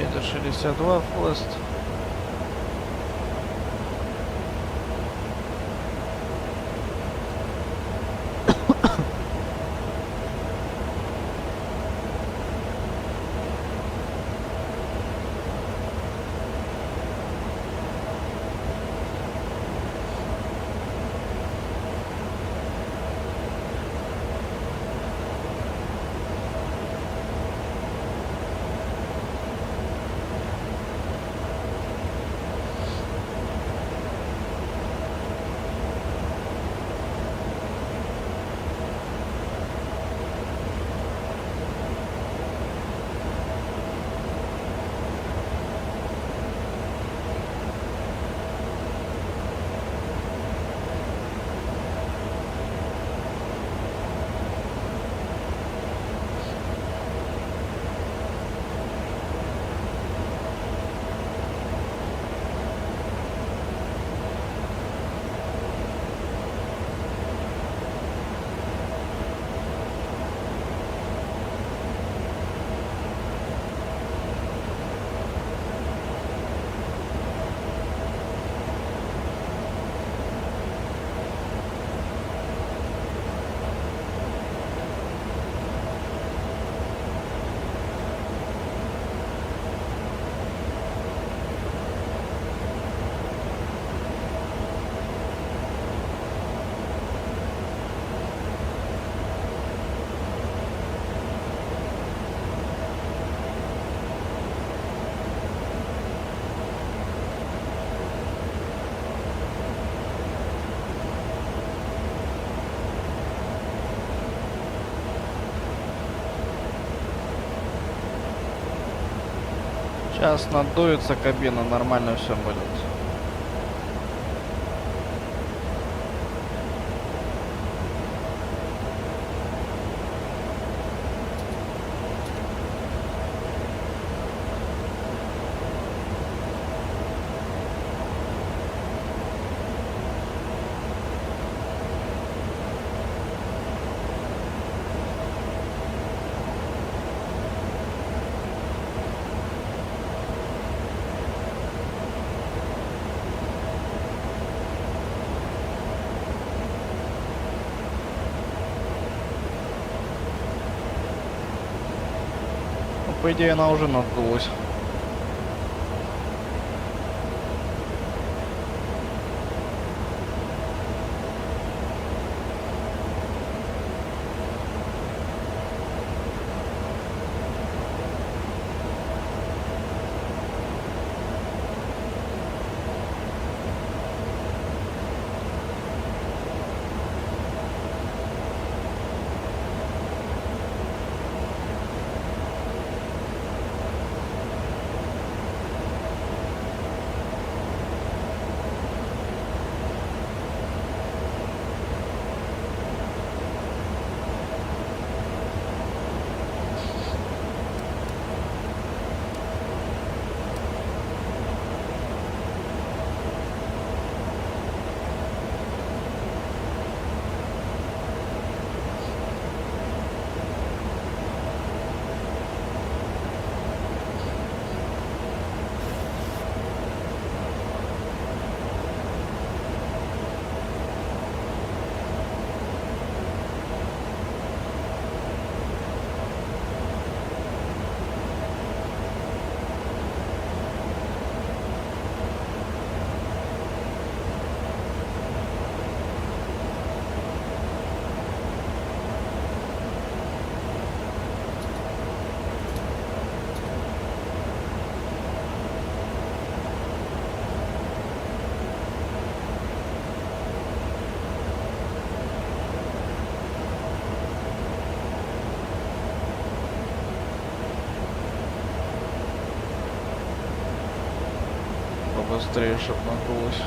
Это 62 фост. Сейчас надуется кабина, нормально все будет. Ну, по идее, она уже надулась. Побыстрее, чтоб надулась.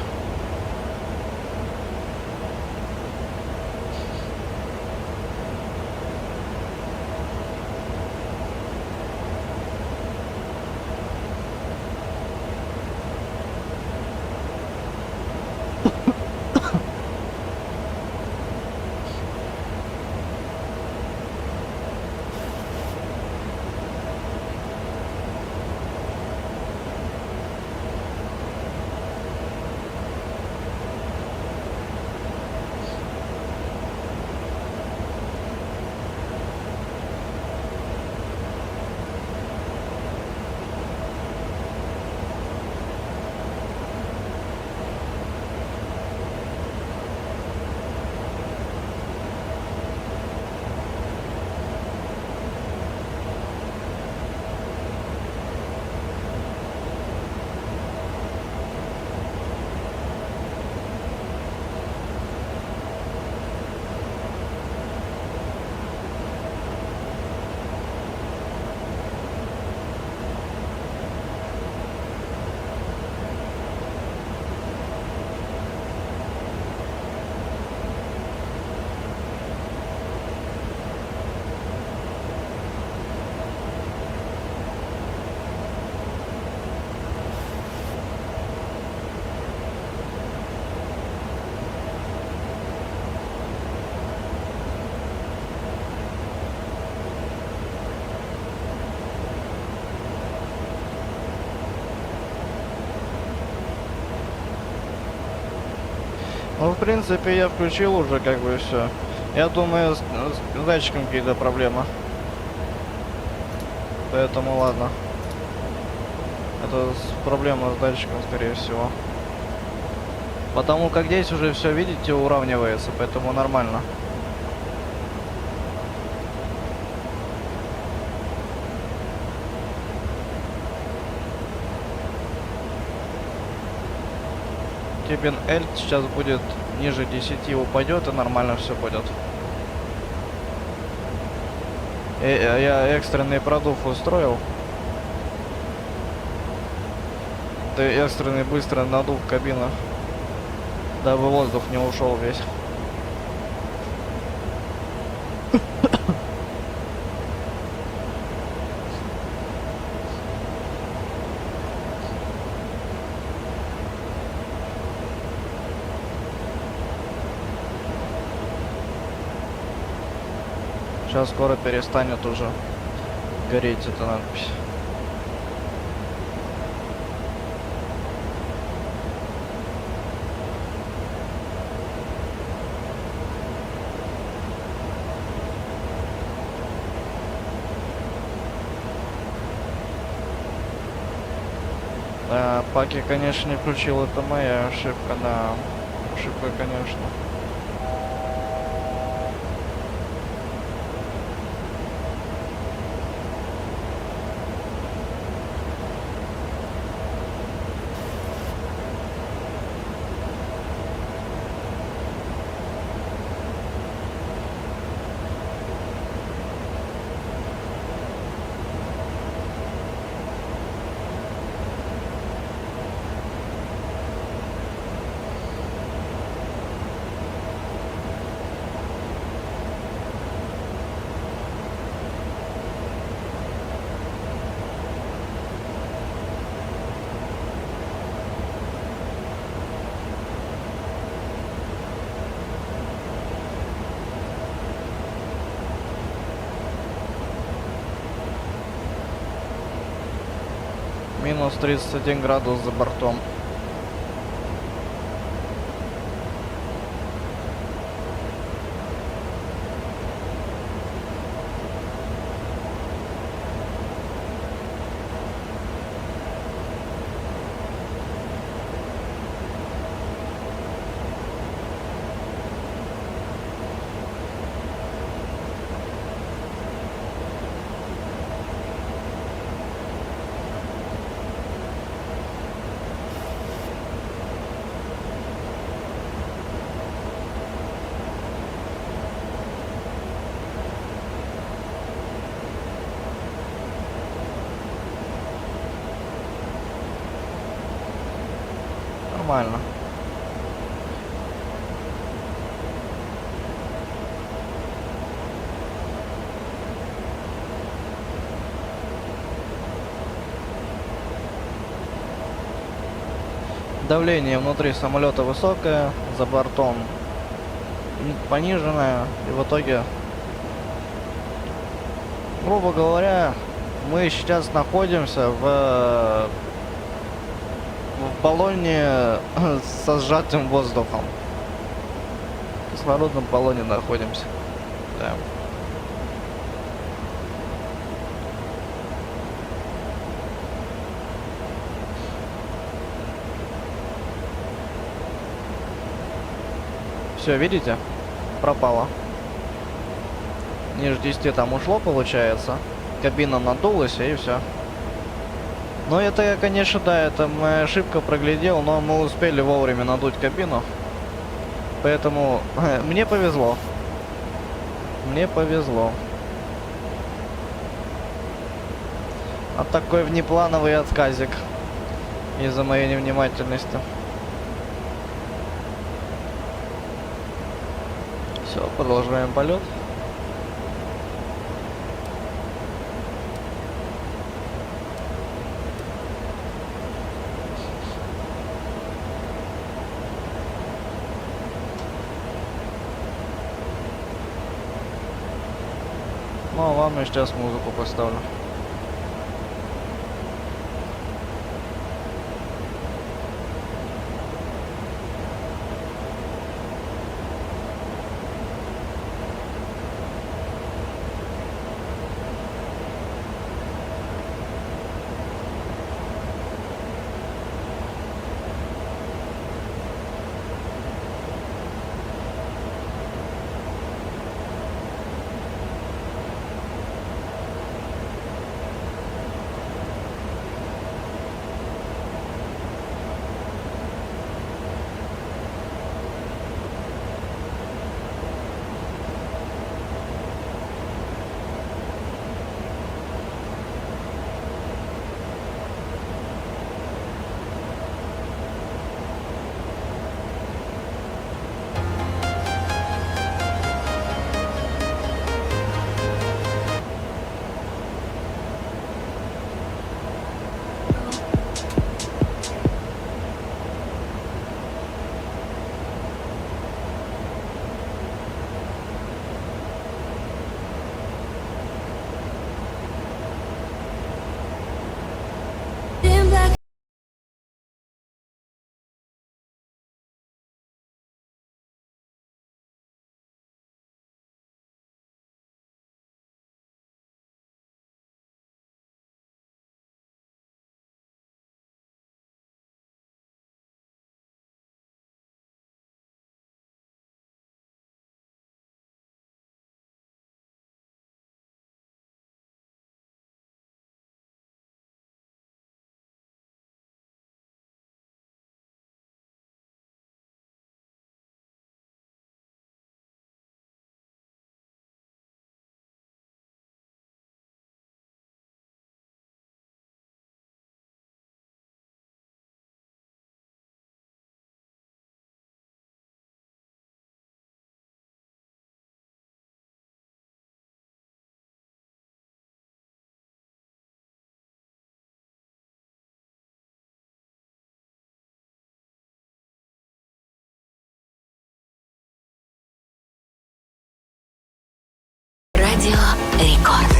Ну, в принципе, я включил уже как бы все. Я думаю, с датчиком какие-то проблемы. Поэтому ладно. Это проблема с датчиком, скорее всего. Потому как здесь уже все, видите, уравнивается, поэтому нормально. Степень L сейчас будет ниже 10, упадет и нормально все будет. Я экстренный продув устроил. Ты экстренный быстро надув кабину, дабы воздух не ушел весь. Сейчас скоро перестанет уже гореть эта надпись. Да, Паки, конечно, не включил, это моя ошибка, да. Ошибка, конечно. Минус 31 градус за бортом. Нормально. Давление внутри самолета высокое, за бортом пониженное, и в итоге, грубо говоря, мы сейчас находимся в баллоне со сжатым воздухом. В кислородном баллоне находимся. Да. Все, видите? Пропало. Ниже 10 там ушло, получается. Кабина надулась, и все. Ну, это я, конечно, да, это моя ошибка, проглядел, но мы успели вовремя надуть кабину. Поэтому мне повезло. Мне повезло. А такой внеплановый отказик из-за моей невнимательности. Все, продолжаем полет. Ну, а вам я сейчас музыку поставлю. Радио Рекорд.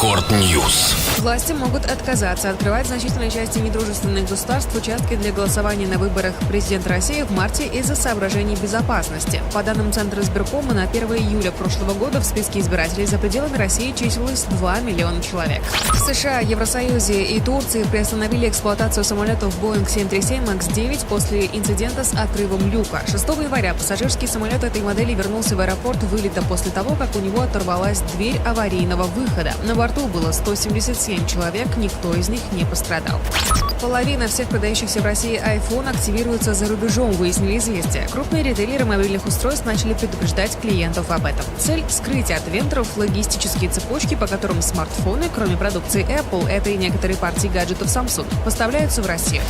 Рекорд Ньюс. Власти могут отказаться открывать значительной части недружественных государств участки для голосования на выборах президента России в марте из-за соображений безопасности. По данным Центра избиркома, на 1 июля прошлого года в списке избирателей за пределами России числилось 2 миллиона человек. В США, Евросоюзе и Турции приостановили эксплуатацию самолетов Boeing 737 MAX 9 после инцидента с отрывом люка. 6 января пассажирский самолет этой модели вернулся в аэропорт вылета после того, как у него оторвалась дверь аварийного выхода. На борту было 177 человек, никто из них не пострадал. Половина всех продающихся в России iPhone активируется за рубежом, выяснили «Известия». Крупные ритейлеры мобильных устройств начали предупреждать клиентов об этом. Цель – скрыть от вендоров логистические цепочки, по которым смартфоны, кроме продукции Apple, это и некоторые партии гаджетов Samsung, поставляются в Россию.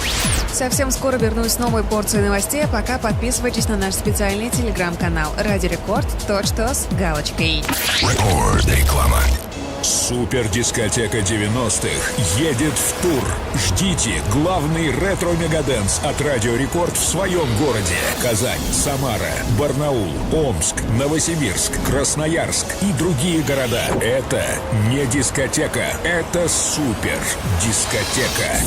Совсем скоро вернусь с новой порцией новостей, а пока подписывайтесь на наш специальный телеграм-канал «Радио Рекорд», точка с галочкой. Рекорд. Реклама. Супер-дискотека 90-х едет в тур. Ждите главный ретро-мегадэнс от Радио Рекорд в своем городе. Казань, Самара, Барнаул, Омск, Новосибирск, Красноярск и другие города. Это не дискотека, это супер-дискотека.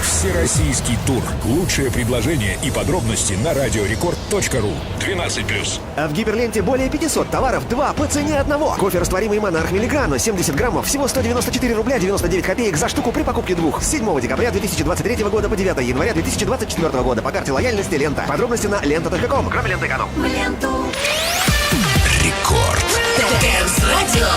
Всероссийский тур. Лучшее предложение и подробности на радиорекорд.ру. 12+. А в Гиперленте более 500 товаров, 2 по цене одного. Кофе растворимый Монарх Миллиграно, 70 граммов, всего 194 рубля 99 копеек за штуку при покупке 2. С 7 декабря 2023 года по 9 января 2024 года по карте лояльности «Лента». Подробности на лента.ком, кроме ленты эконом. Рекорд. Радио.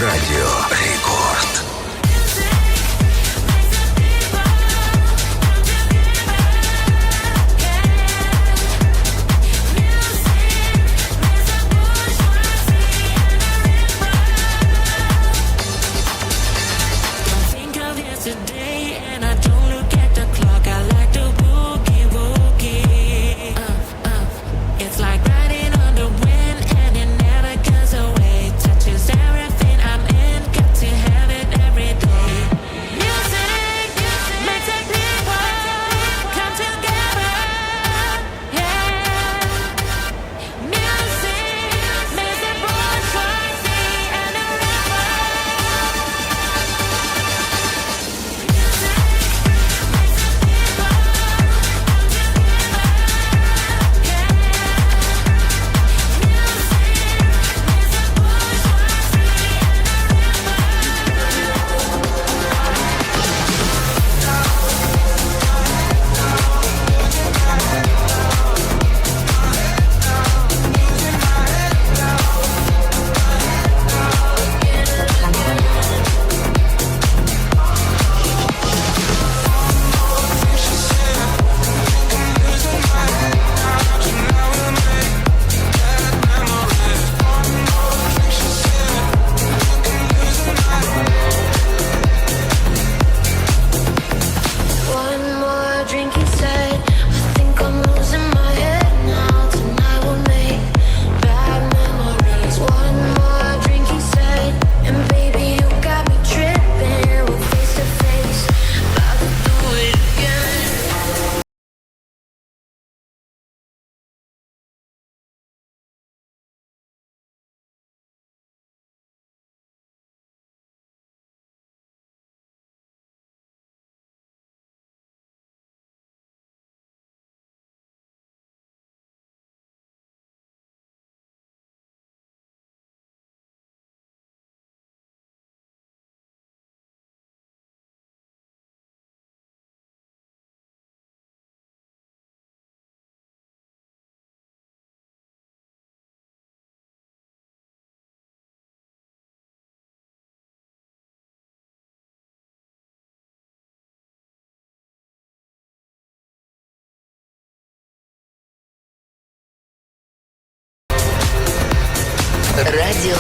Радио Рекорд. Think of yesterday and I don't look at the clock. I like to boogie woogie. It's like riding on the wind and it never goes away. Touches everything I'm in, got to have it every day. Music makes the people come together. Yeah. Music makes the bourgeoisie and the river. One more drink, he said. I think I'm losing my head now. Tonight we'll make bad memories. One more drink, he said. And baby, you got me tripping. We're face to face, about to do it again. Радио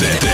ТТ.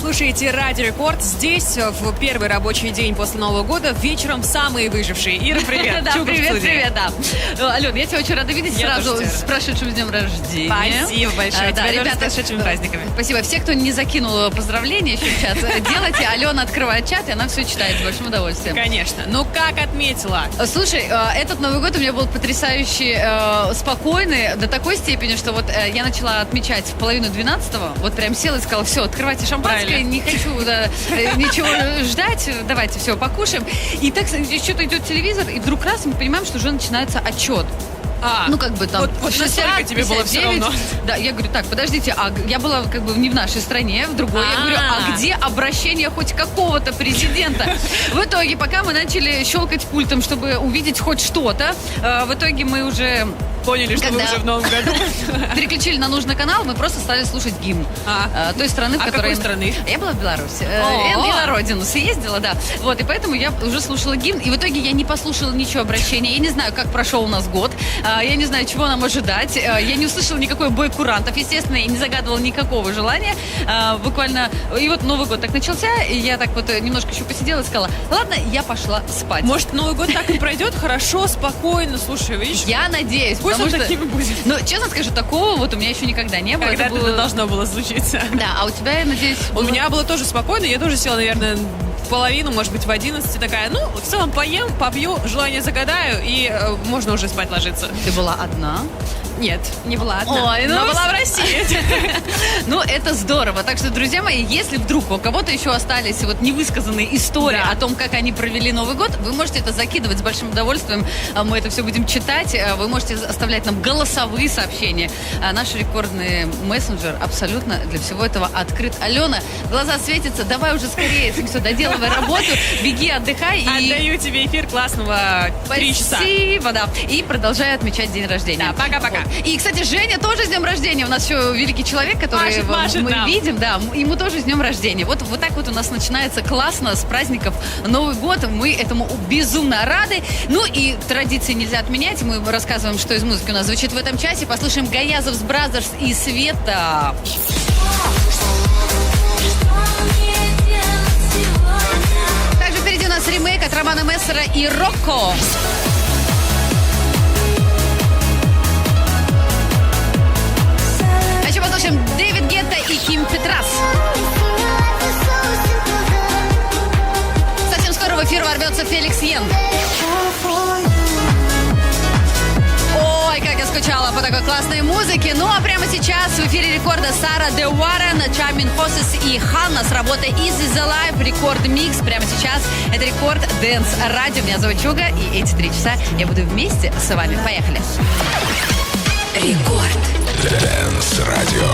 слушаете Радио Рекорд. Здесь в первый рабочий день после Нового года вечером самые выжившие. Ира, привет. Да, Чуга в привет, студии. привет, да. Ален, я тебя очень рада видеть Я сразу тоже тебя с рада. прошедшим днем рождения. Спасибо большое. Да, Тебя тоже с ребята, прошедшими праздниками. Спасибо. Все, кто не закинул поздравления еще в чат, делайте. Алена открывает чат, и она все читает с большим удовольствием. Конечно. Ну, как отметила? Слушай, этот Новый год у меня был потрясающе спокойный, до такой степени, что вот я начала отмечать в половину 12-го, вот прям села и сказала, все, открывайте шампанское, Правильно. не хочу ничего ждать, давайте все, покушаем. И так что-то идет телевизор, и вдруг раз мы понимаем, что уже начинается отчет. Ну, как бы там... Вот настолько тебе было все 59. равно. Да, я говорю, так, подождите, я была как бы не в нашей стране, в другой. Я говорю, а где обращение хоть какого-то президента? В итоге, пока мы начали щелкать пультом, чтобы увидеть хоть что-то, в итоге мы уже... Поняли, что вы Когда уже в Новом году. переключили на нужный канал, мы просто стали слушать гимн той страны, в А которой... какой страны? Я была в Беларуси. О-о-о. Я на родину съездила, да. Вот, и поэтому я уже слушала гимн, и в итоге я не послушала ничего обращения. Я не знаю, как прошел у нас год. Я не знаю, чего нам ожидать. Я не услышала никакой бой курантов, естественно, и не загадывала никакого желания. Буквально... И вот Новый год так начался, и я так вот немножко еще посидела и сказала, ладно, я пошла спать. Может, Новый год так и пройдет хорошо, спокойно. Слушай, видишь? Я надеюсь, Пусть потому он что... таким и будет. Ну, честно скажу, такого вот у меня еще никогда не было. Это Когда-то было- это должно было случиться. Да, а у тебя, я надеюсь... У было- меня было тоже спокойно, я тоже села, наверное, в половину, может быть, в 11, такая, ну, в целом поем, попью, желание загадаю, и можно уже спать ложиться. Ты была одна? Нет, не была одна, Ой, ну но вы была в России. Ну, это здорово. Так что, друзья мои, если вдруг у кого-то еще остались вот невысказанные истории Да. о том, как они провели Новый год, вы можете это закидывать с большим удовольствием. Мы это все будем читать. Вы можете оставлять нам голосовые сообщения. Наш рекордный мессенджер абсолютно для всего этого открыт. Алена, глаза светятся. Давай уже скорее все, доделывай работу. Беги, отдыхай. И... Отдаю тебе эфир классного 3 часа. Спасибо, да. И продолжай отмечать день рождения. Да, пока-пока. Вот. И, кстати, Женя тоже с днем рождения. У нас еще великий человек, который Машет мы нам. видим, да, ему тоже с днем рождения. Вот так вот у нас начинается классно с праздников Новый год. Мы этому безумно рады. Ну и традиции нельзя отменять. Мы рассказываем, что из музыки у нас звучит в этом часе. Послушаем Гаязов с Бразерс и Света. Также впереди у нас ремейк от Романа Мессера и Рокко. А еще послушаем Дэвид Гетта и Ким Петрас. Совсем скоро в эфир ворвется Феликс Йен. Ой, как я скучала по такой классной музыке. Ну а прямо сейчас в эфире рекорда Сара Де Уоррен, Charming Horses и Ханна с работой Easy the Life. Рекорд Микс прямо сейчас. Это Рекорд Дэнс Радио. Меня зовут Чуга, и эти 3 часа я буду вместе с вами. Поехали. Рекорд. Дэнс Радио.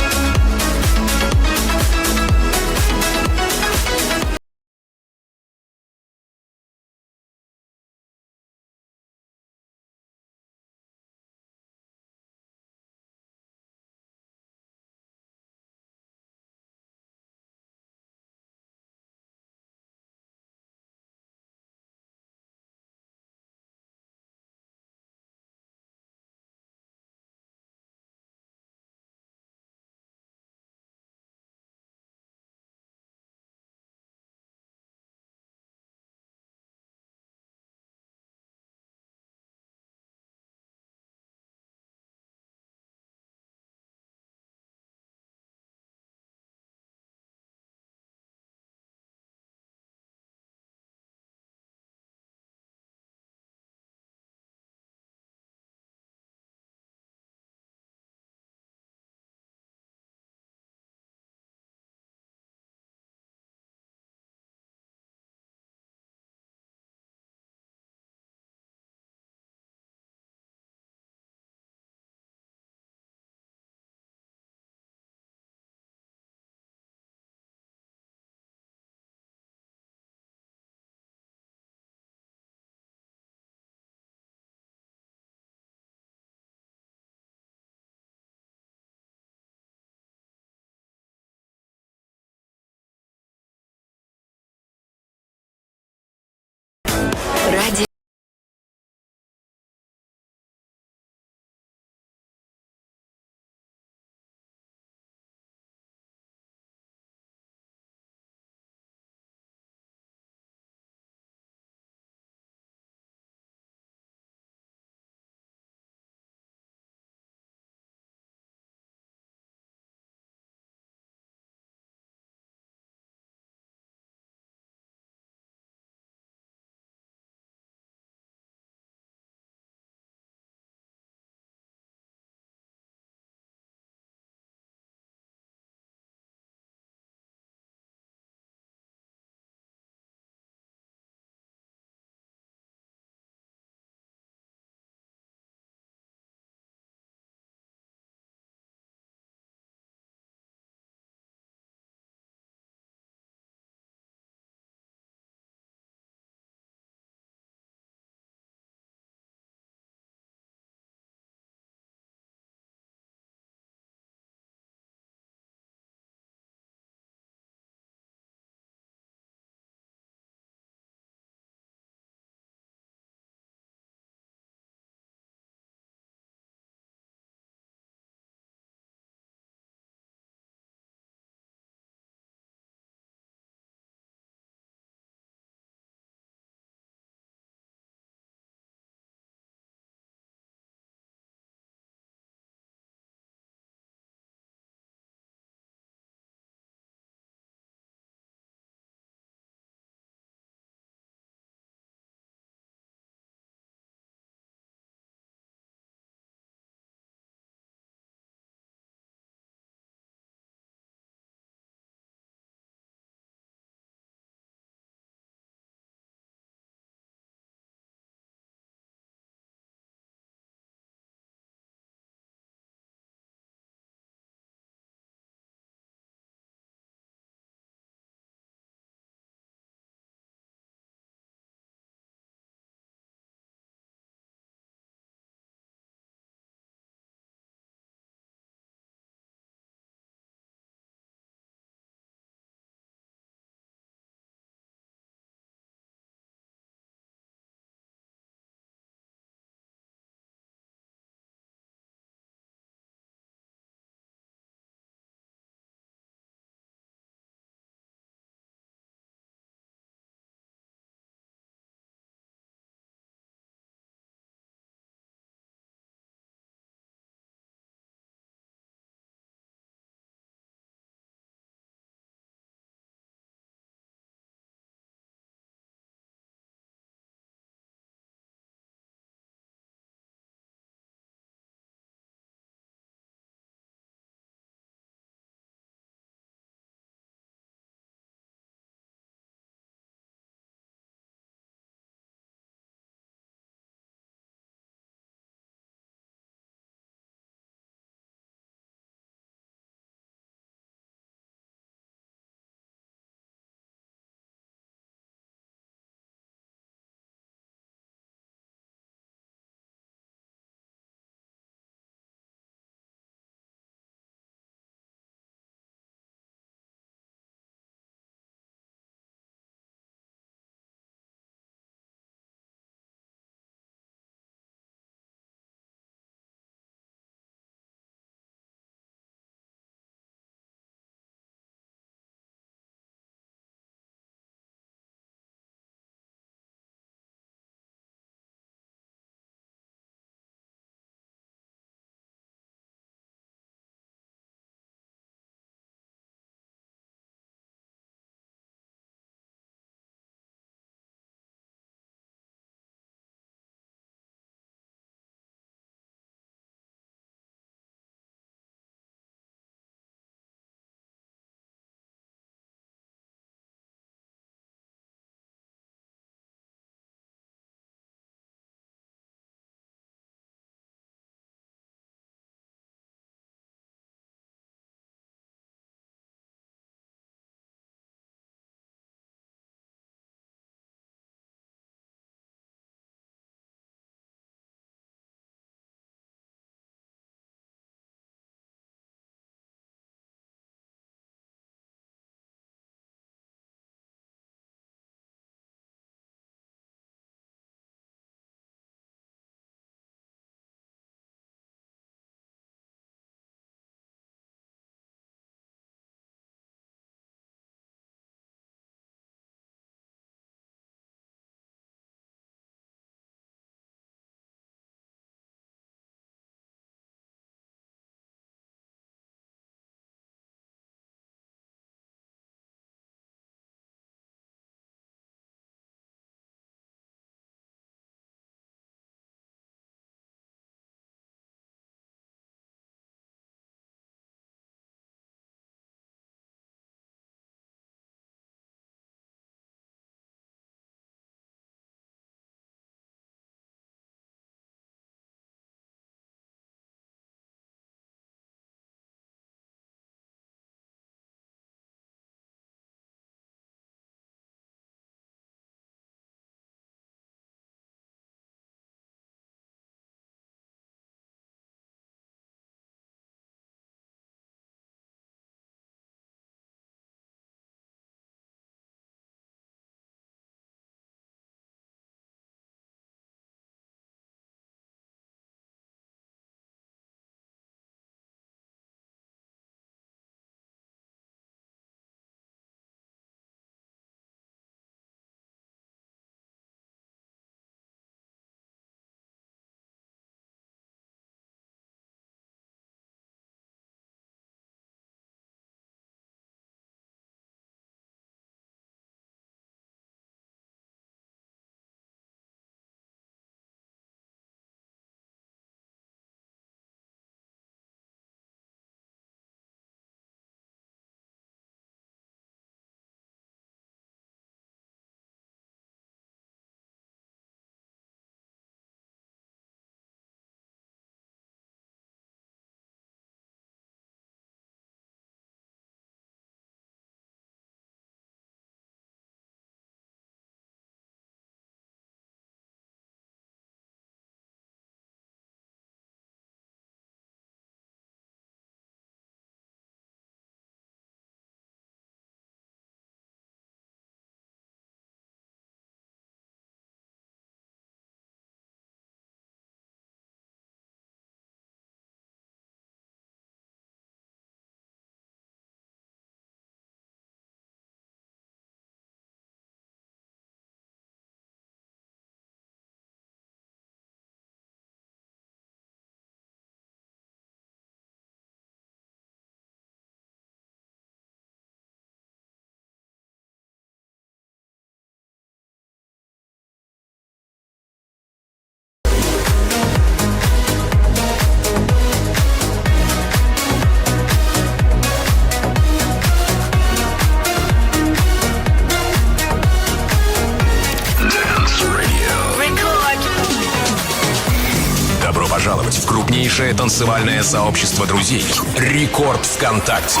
крупнейшее танцевальное сообщество друзей. Рекорд ВКонтакте.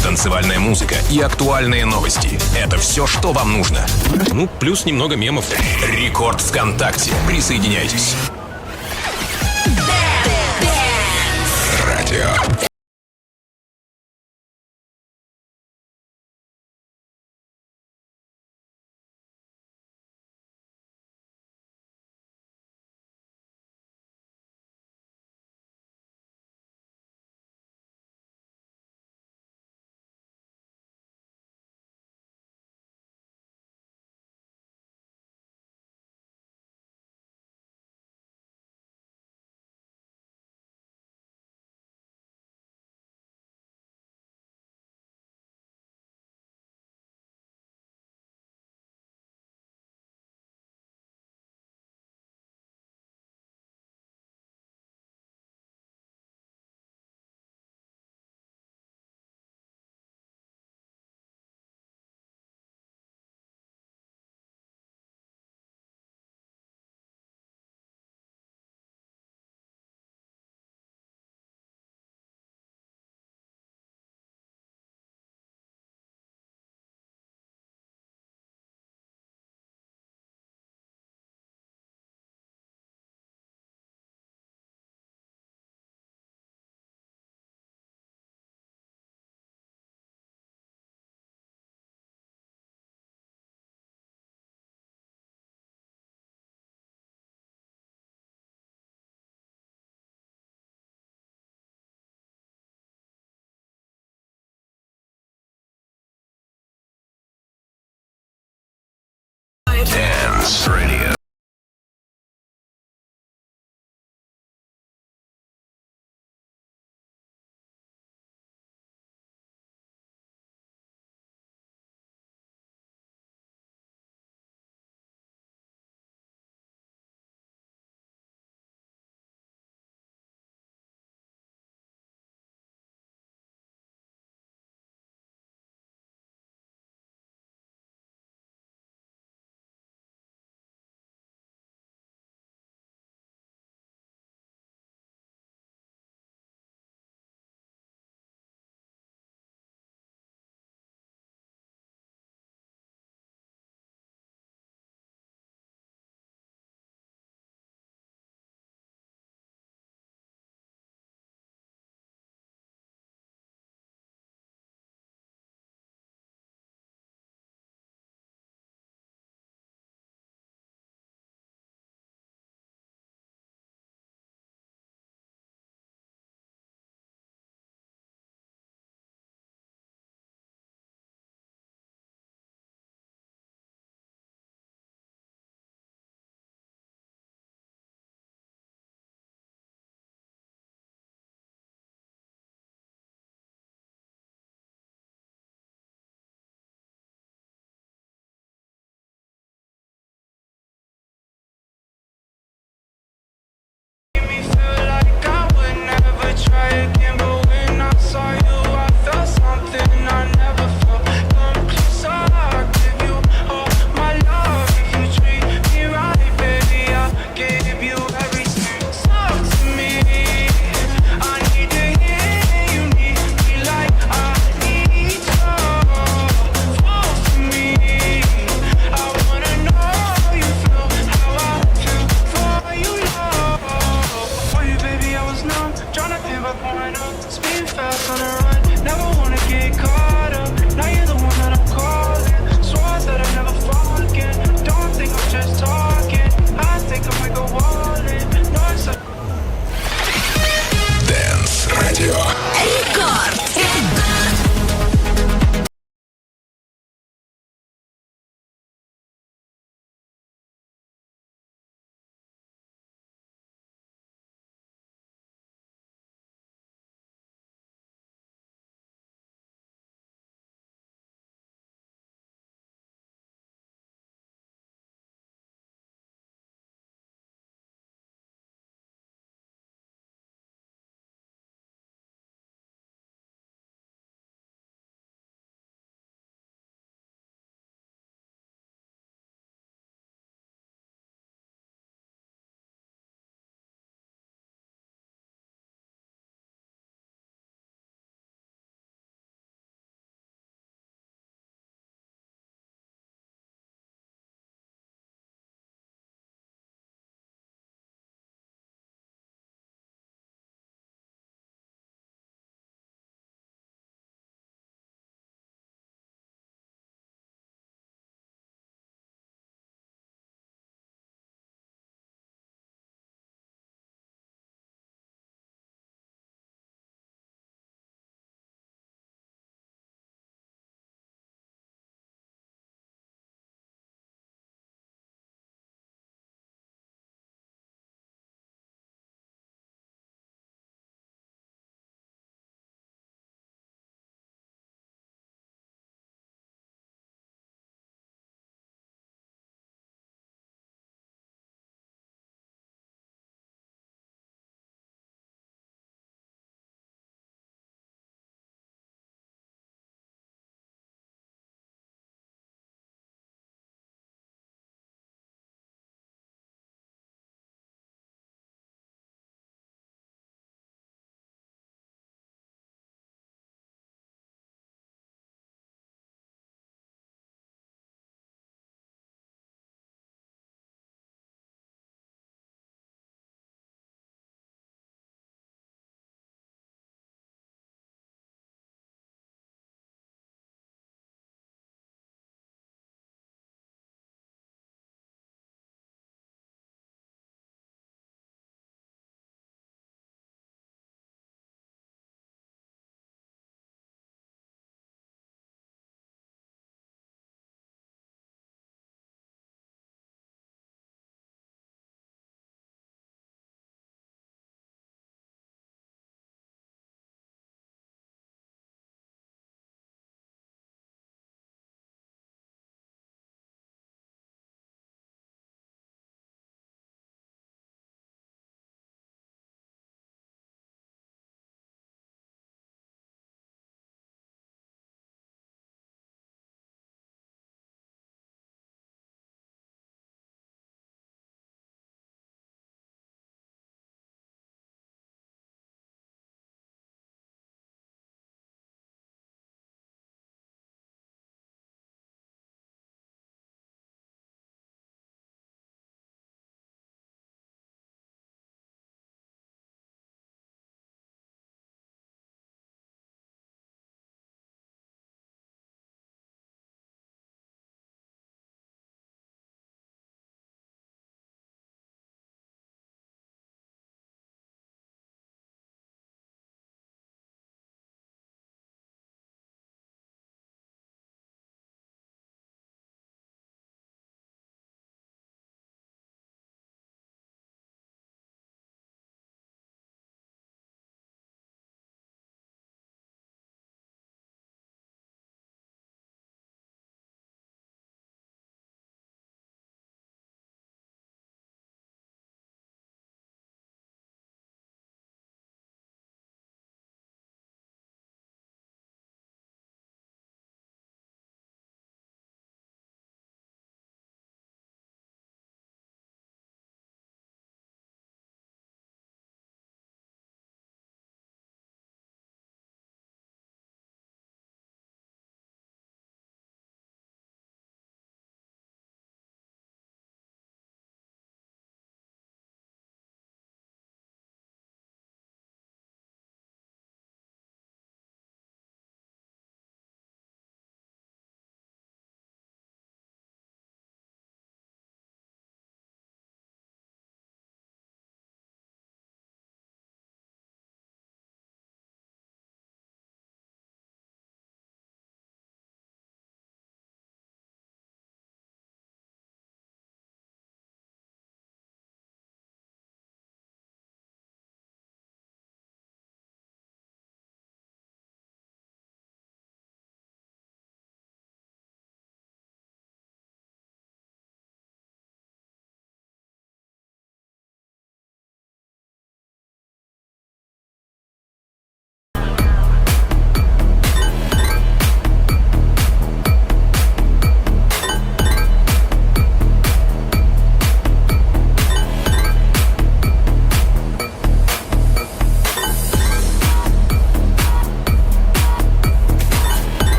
Танцевальная музыка и актуальные новости. Это все, что вам нужно. Ну, плюс немного мемов. Рекорд ВКонтакте. Присоединяйтесь. Радио. Dance Radio.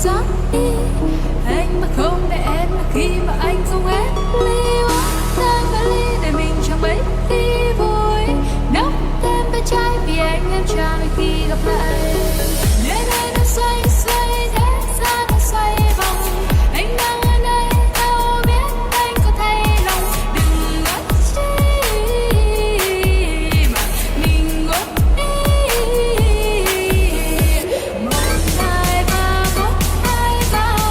gió đi. Anh mà không để em là khi mà anh không hết ly quá tan cả ly để mình chẳng mấy khi vui nắm thêm bên trái vì anh em chàng khi gặp lại nơi đây nó xoay xoay thế gian nó xoay vòng anh đang ở đây đâu biết anh có thay lòng đừng mất chi mà mình ngất đi 1, 2, 3, 4, 2, 3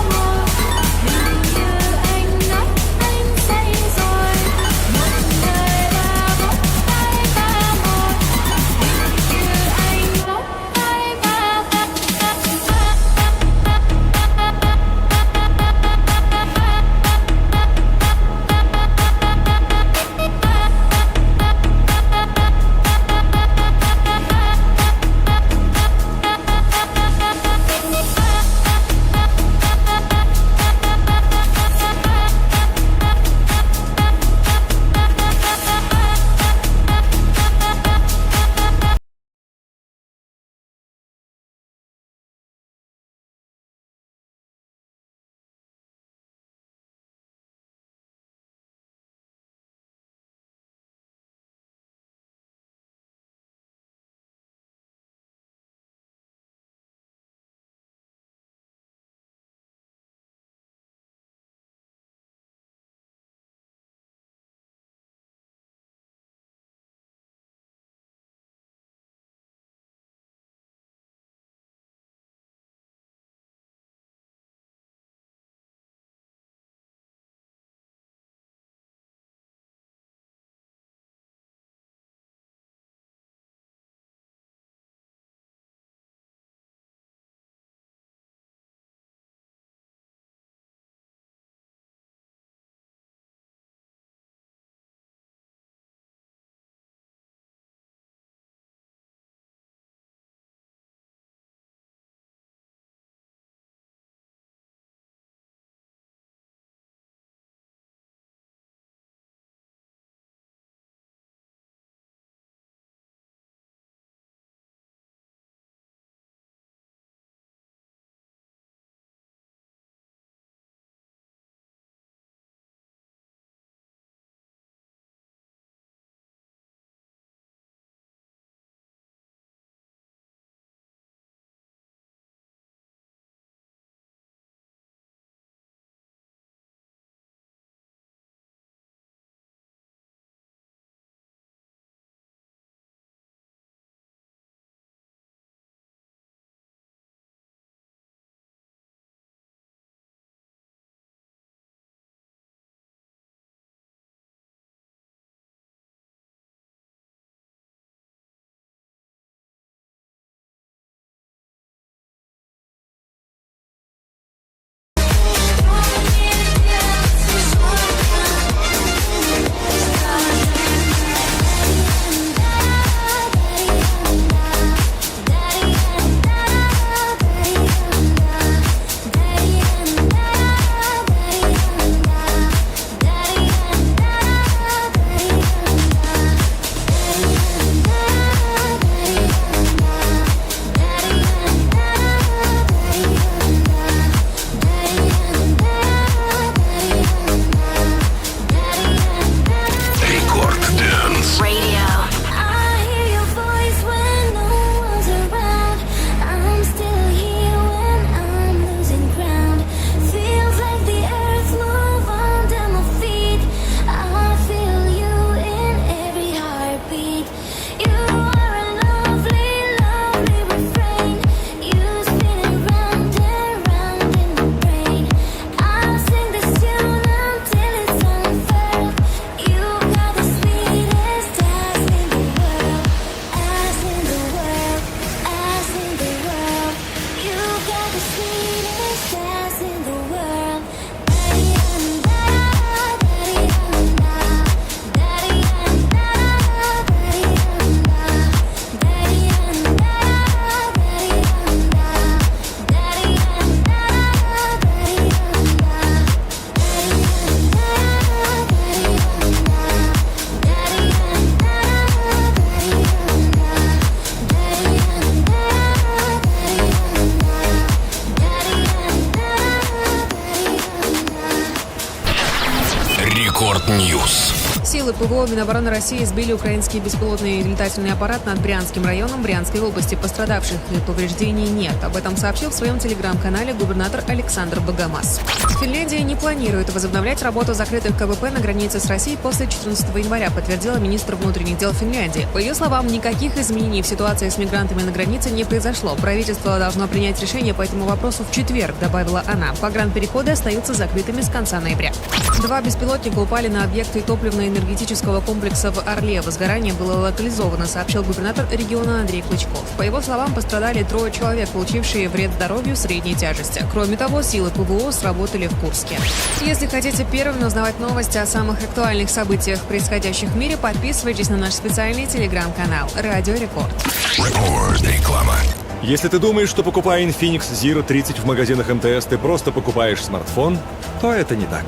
Рекорд Ньюс. Силы ПВО Минобороны России сбили украинский беспилотный летательный аппарат над Брянским районом Брянской области. Пострадавших и повреждений нет. Об этом сообщил в своем телеграм-канале губернатор Александр Богомаз. Финляндия не планирует возобновлять работу закрытых КВП на границе с Россией после 14 января, подтвердила министр внутренних дел Финляндии. По ее словам, никаких изменений в ситуации с мигрантами на границе не произошло. Правительство должно принять решение по этому вопросу в четверг, добавила она. Погранпереходы остаются закрытыми с конца ноября. 2 беспилотника упали на объекты топливно-энергетического комплекса в Орле. Возгорание было локализовано, сообщил губернатор региона Андрей Клычков. По его словам, пострадали 3 человек, получившие вред здоровью средней тяжести. Кроме того, силы ПВО сработали в Курске. Если хотите первыми узнавать новости о самых актуальных событиях, происходящих в мире, подписывайтесь на наш специальный телеграм-канал «Радио Рекорд». Рекорд. Реклама. Если ты думаешь, что покупая Infinix Zero 30 в магазинах МТС, ты просто покупаешь смартфон, то это не так.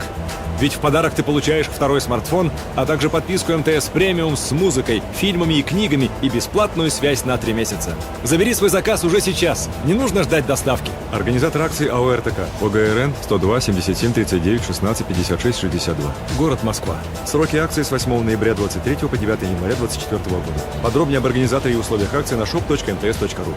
Ведь в подарок ты получаешь второй смартфон, а также подписку МТС Премиум с музыкой, фильмами и книгами и бесплатную связь на 3 месяца. Забери свой заказ уже сейчас. Не нужно ждать доставки. Организатор акции АО РТК. ОГРН 102 77 39 16 56 62. Город Москва. Сроки акции с 8 ноября 23 по 9 января 24 года. Подробнее об организаторе и условиях акции на shop.mts.ru.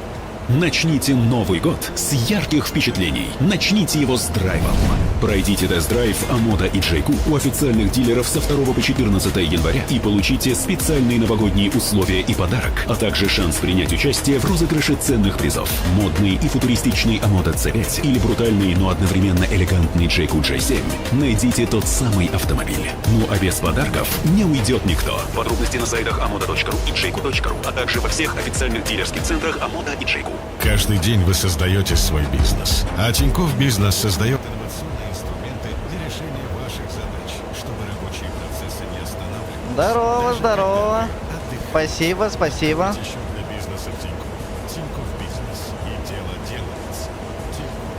Начните Новый год с ярких впечатлений. Начните его с драйвом. Пройдите тест-драйв Амода и Джейку у официальных дилеров со 2 по 14 января и получите специальные новогодние условия и подарок, а также шанс принять участие в розыгрыше ценных призов. Модный и футуристичный Амода C5 или брутальный, но одновременно элегантный Джейку J7. Найдите тот самый автомобиль. Ну а без подарков не уйдет никто. Подробности на сайтах amoda.ru и jayco.ru, а также во всех официальных дилерских центрах Амода и Джейку. Каждый день вы создаете свой бизнес, а Тинькофф Бизнес создает инновационные инструменты для решения ваших задач, чтобы рабочие процессы не останавливались. Здорово, здорово. Отдыхайте. Спасибо, спасибо. Счет для бизнеса в Тинькофф. Тинькофф Бизнес. И дело делается.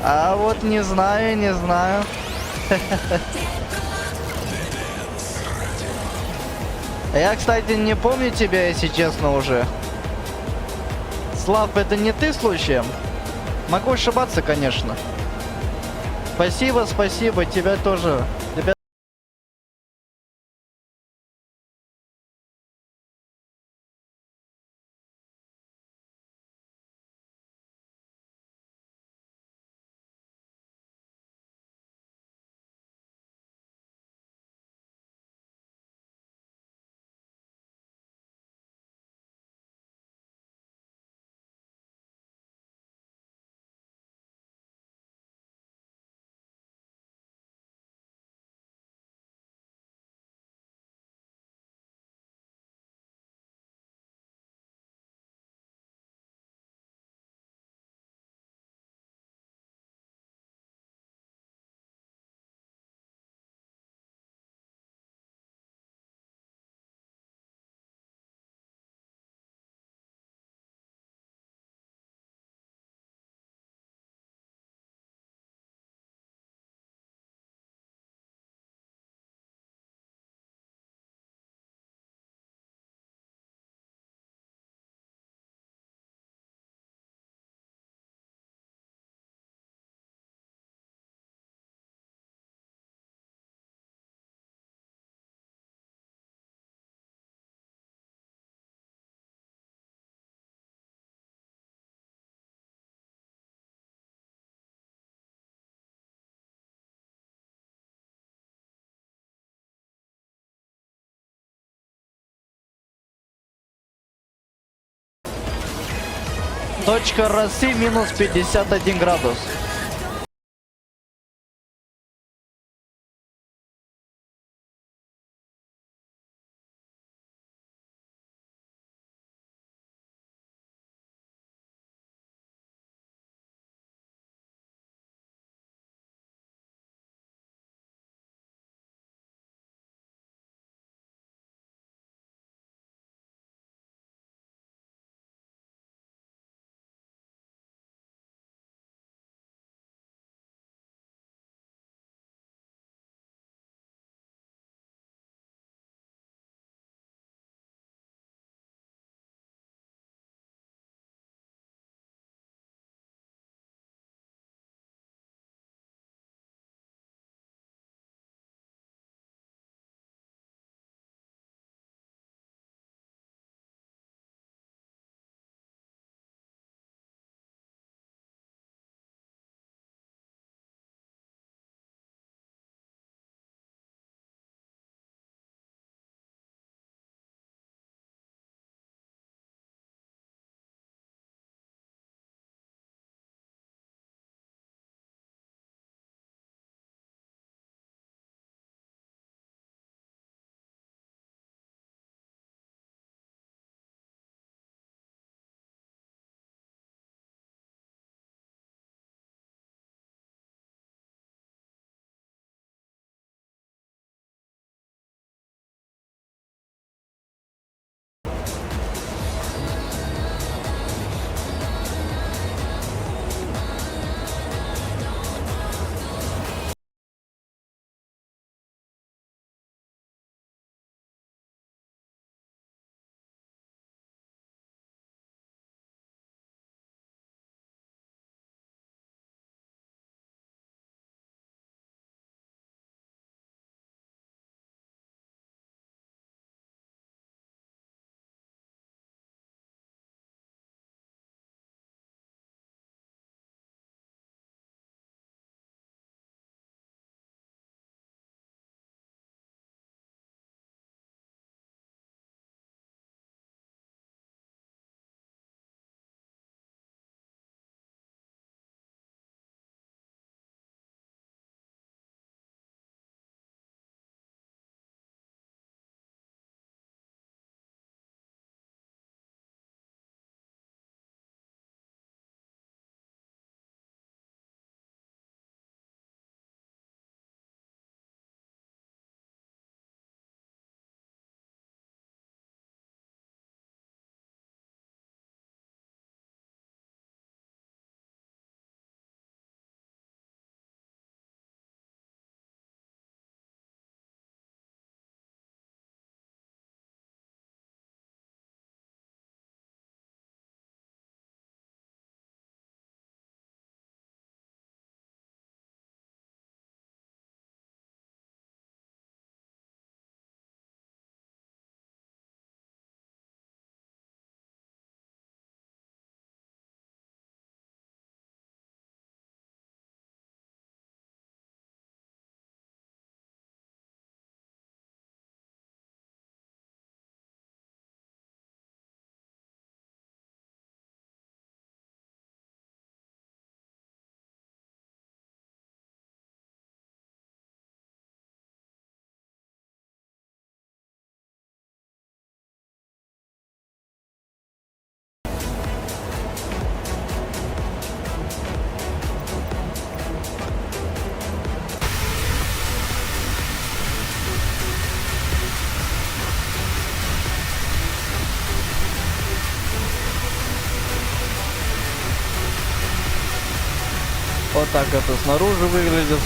А вот не знаю, не знаю. Я, кстати, не помню тебя, если честно, уже. Слав, это не ты случаем? Могу ошибаться, конечно. Спасибо, спасибо, тебя тоже. Тебя точка России минус 51 градус. Вот так это снаружи выглядит.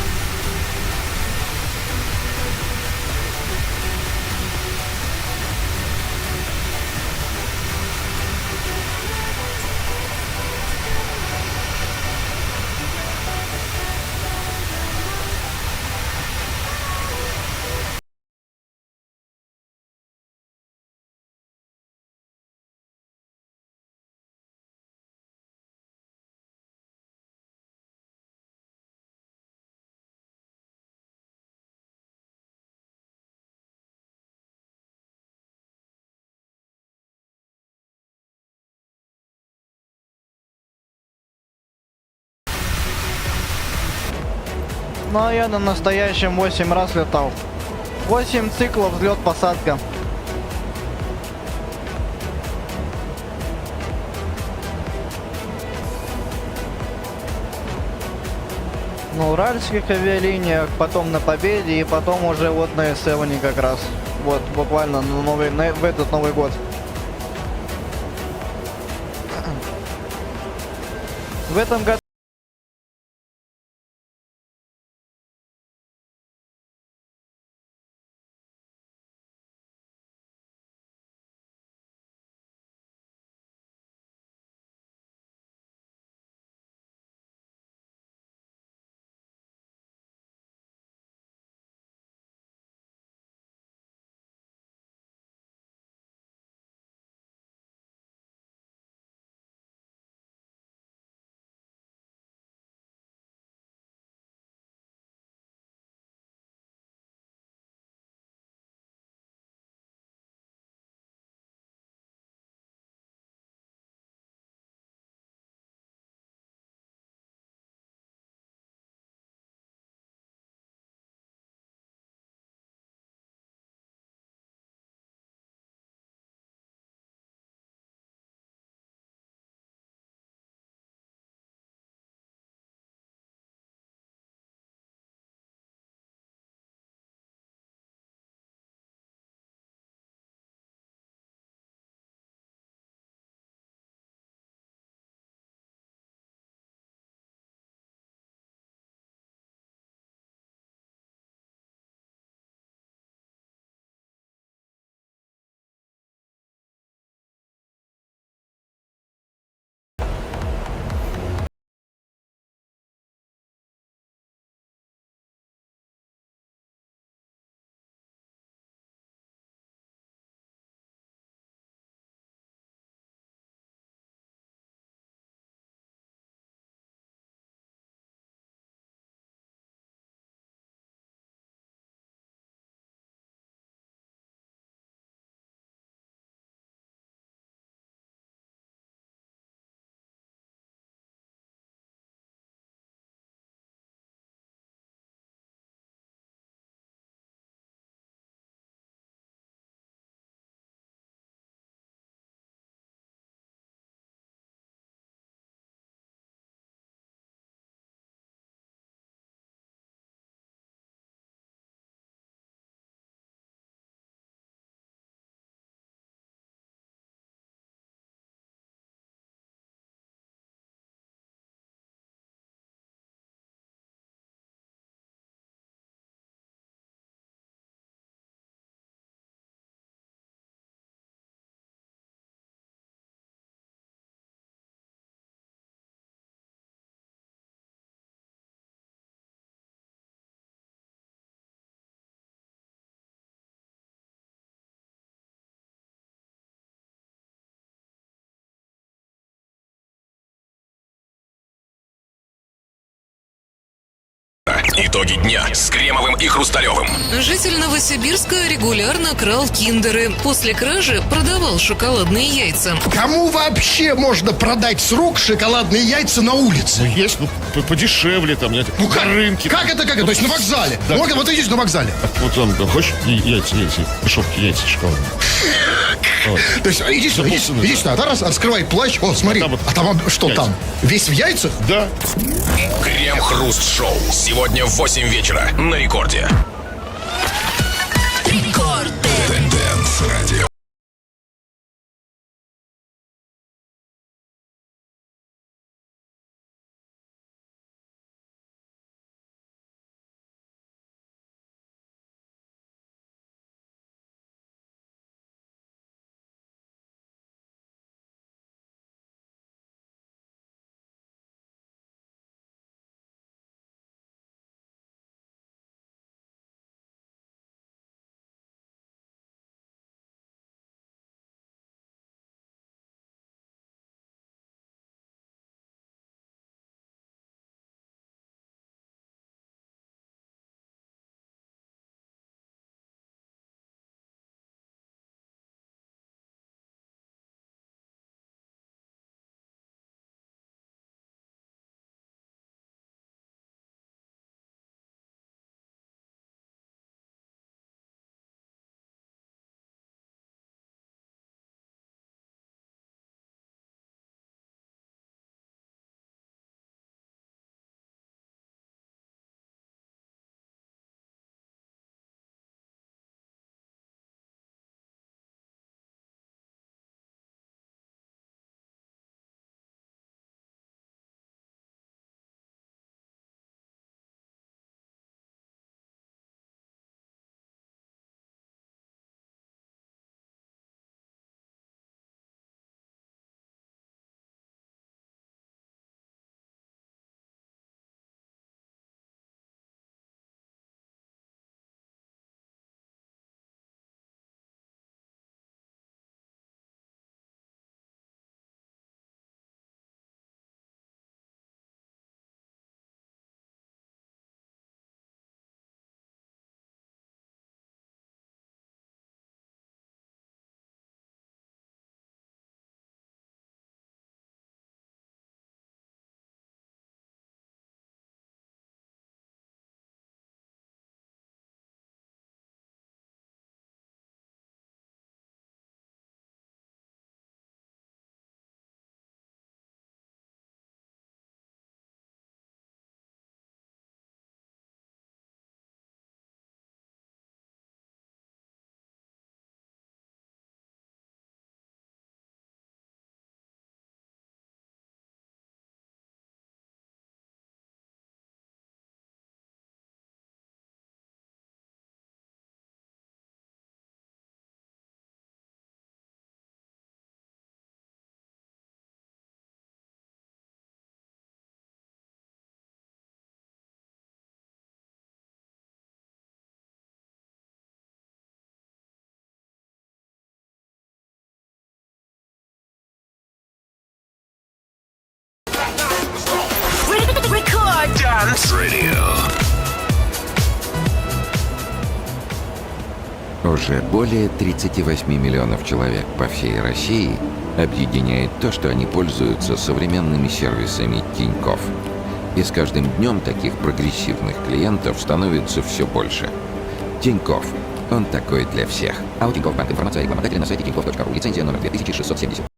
Ну, а я на настоящем 8 раз летал. 8 циклов взлет-посадка. На уральских авиалиниях, потом на Победе и потом уже вот на S7 как раз. Вот, буквально в этот Новый год. В этом году Итоги дня с Кремовым и Хрусталевым. Житель Новосибирска регулярно крал киндеры. После кражи продавал шоколадные яйца. Кому вообще можно продать с рук шоколадные яйца на улице? Есть, подешевле там, знаете, на рынке. Как это? То есть на вокзале? Да. Вот идите на вокзале. Вот там, хочешь яйца, дешевки, яйца шоколадные. То есть иди сюда, раскрывай плащ. О, смотри, а там что там? Весь в яйцах? Да. Крем-хруст-шоу. Сегодня в 8 вечера на Рекорде. Dance Radio. Уже более 38 миллионов человек по всей России объединяет то, что они пользуются современными сервисами Тинькофф. И с каждым днем таких прогрессивных клиентов становится все больше. Тинькофф. Он такой для всех. АО Тинькофф Банк. Информация о рекламодателе на сайте tinkoff.ru. Лицензия номер 2670.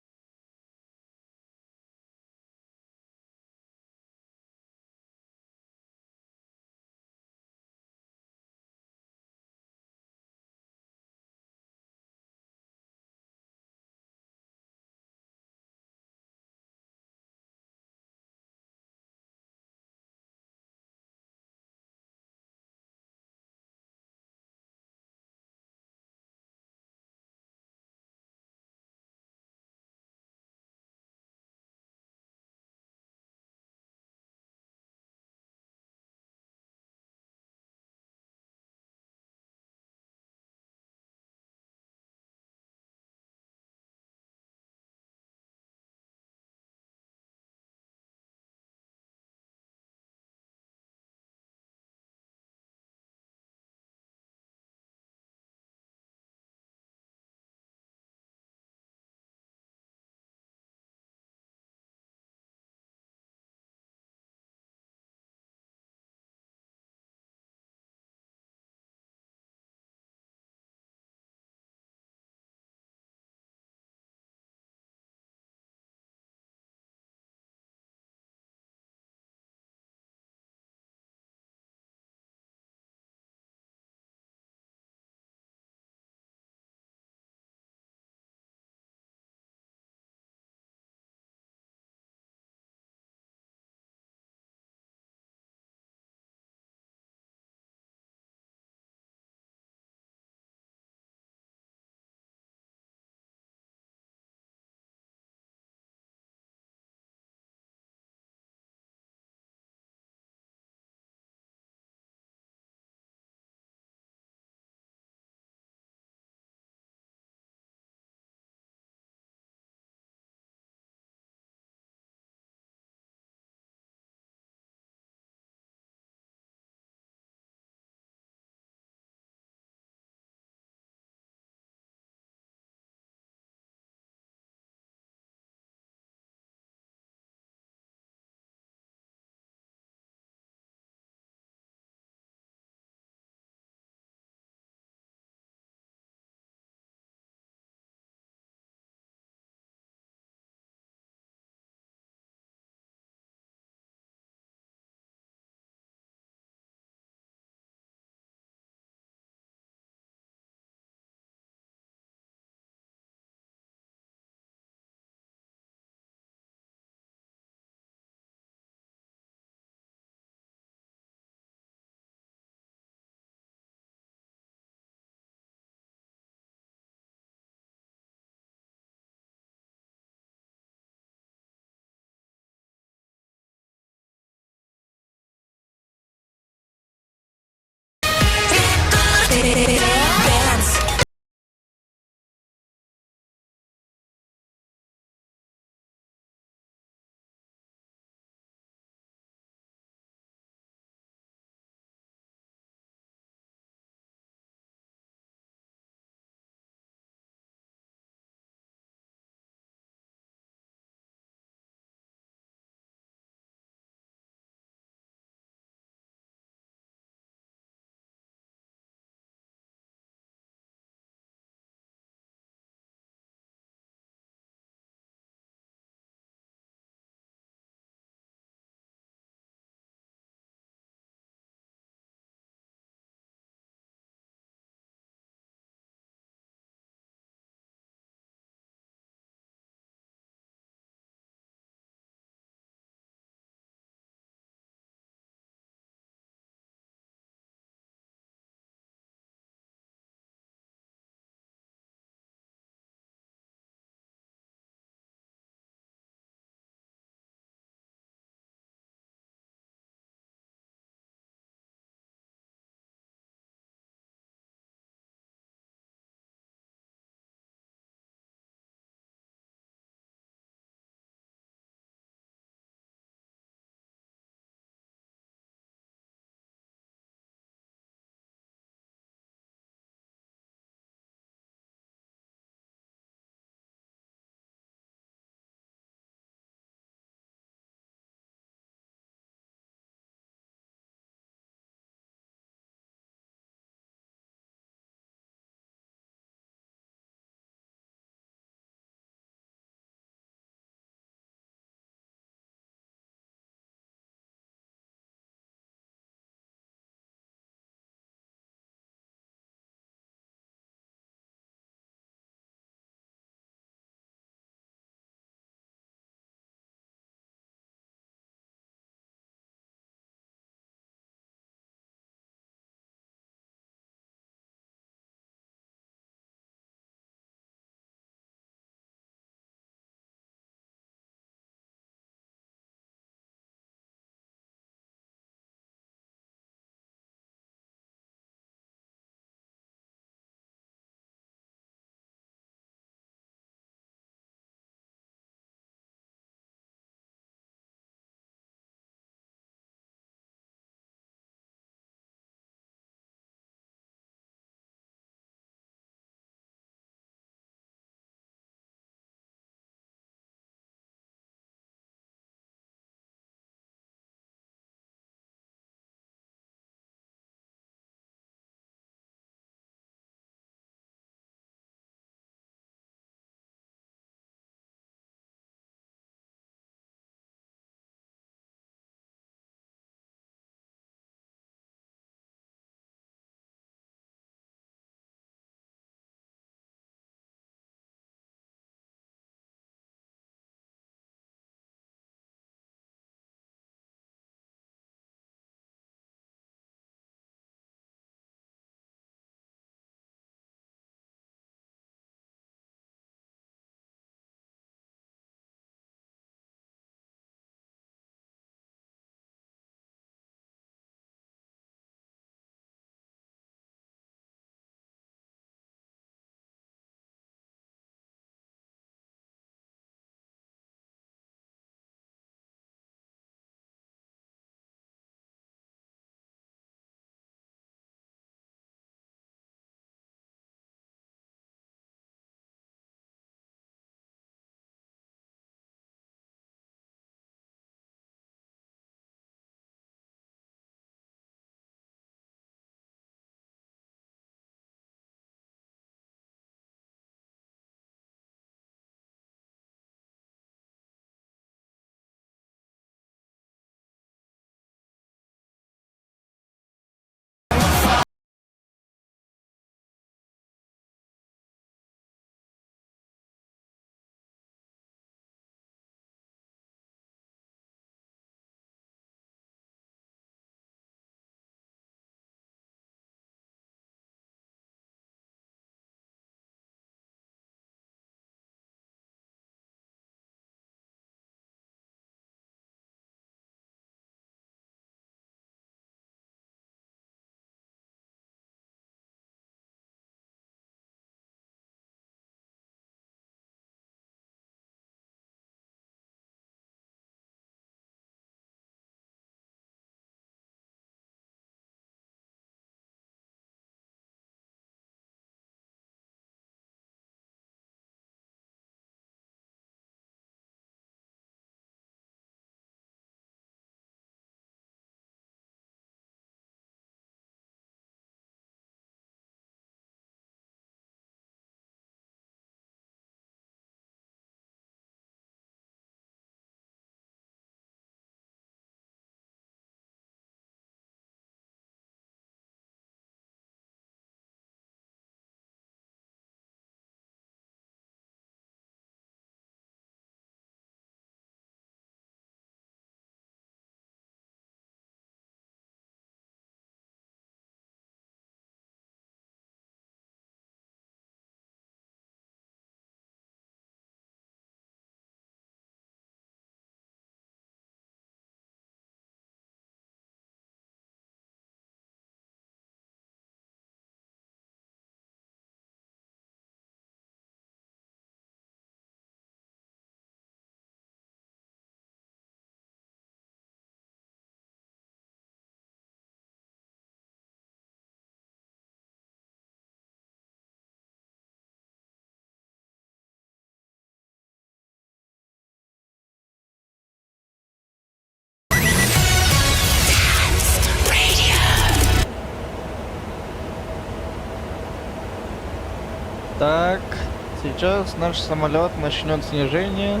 Сейчас наш самолет начнет снижение.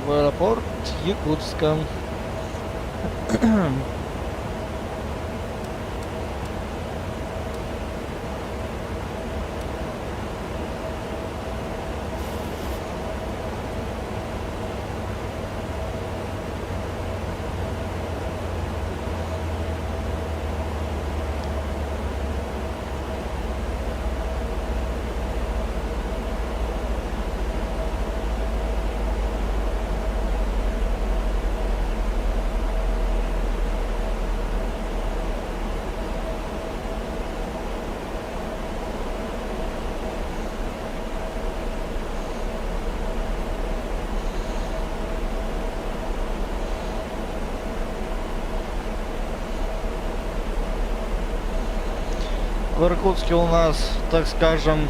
В аэропорт Якутска. В Иркутске у нас, так скажем,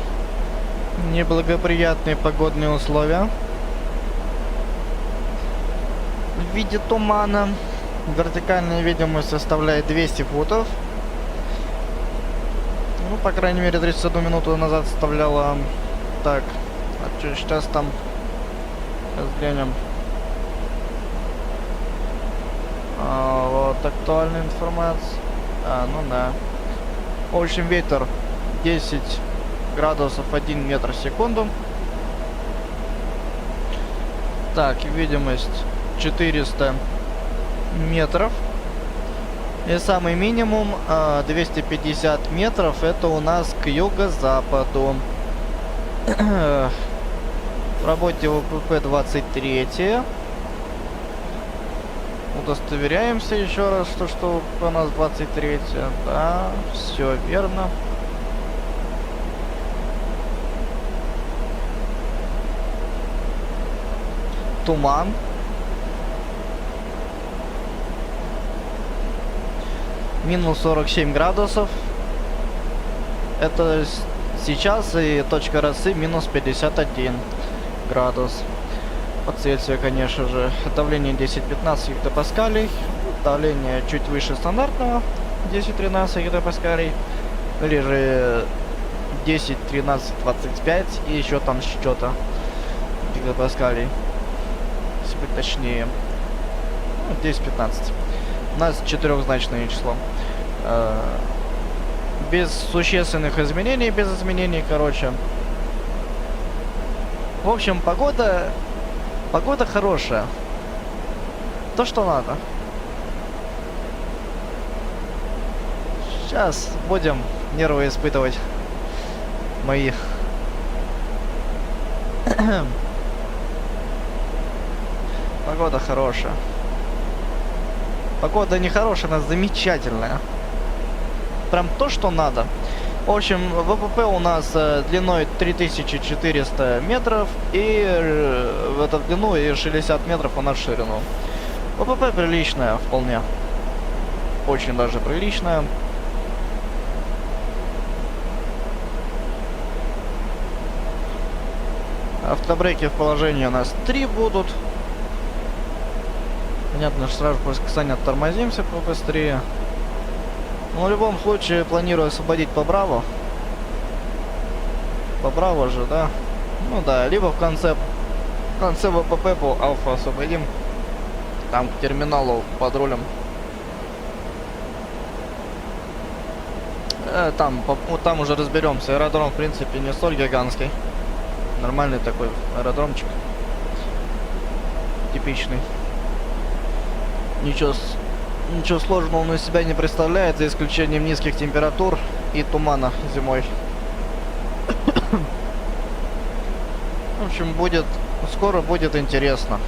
неблагоприятные погодные условия в виде тумана. Вертикальная видимость составляет 200 футов. Ну, по крайней мере, 31 минуту назад составляла. Так, а что сейчас там? Сейчас глянем. Вот актуальная информация. Ну да. В общем, ветер 10 градусов 1 метр в секунду. Так, видимость 400 метров. И самый минимум 250 метров, это у нас к юго-западу. В работе ВПП-23. Удостоверяемся еще раз, что у нас 23. Да, все верно. Туман. Минус 47 градусов. Это сейчас, и точка росы минус 51 градус. По Цельсию, конечно же. Давление 10-15 гектопаскалей. Давление чуть выше стандартного. 10-13 гектопаскалей. Или же 10, 13, 25. И еще там что-то гектопаскалей. Если быть точнее. 10-15. У нас четырехзначное число. Без существенных изменений. Без изменений, короче. В общем, погода хорошая. То, что надо. Сейчас будем нервы испытывать мои. Погода хорошая. Погода не хорошая, она замечательная. Прям то, что надо. В общем, ВПП у нас длиной 3400 метров, и в эту длину и 60 метров у нас в ширину. ВПП приличная вполне. Очень даже приличная. Автобреки в положении у нас 3 будут. Понятно, что сразу после касания оттормозимся побыстрее. Но в любом случае планирую освободить по Браво. По Браво же, да? Ну да, либо в конце ВПП по Алфа освободим. Там к терминалу под рулем. Там уже разберемся. Аэродром, в принципе, не столь гигантский. Нормальный такой аэродромчик. Типичный. Ничего сложного он из себя не представляет, за исключением низких температур и тумана зимой. В общем, скоро будет интересно.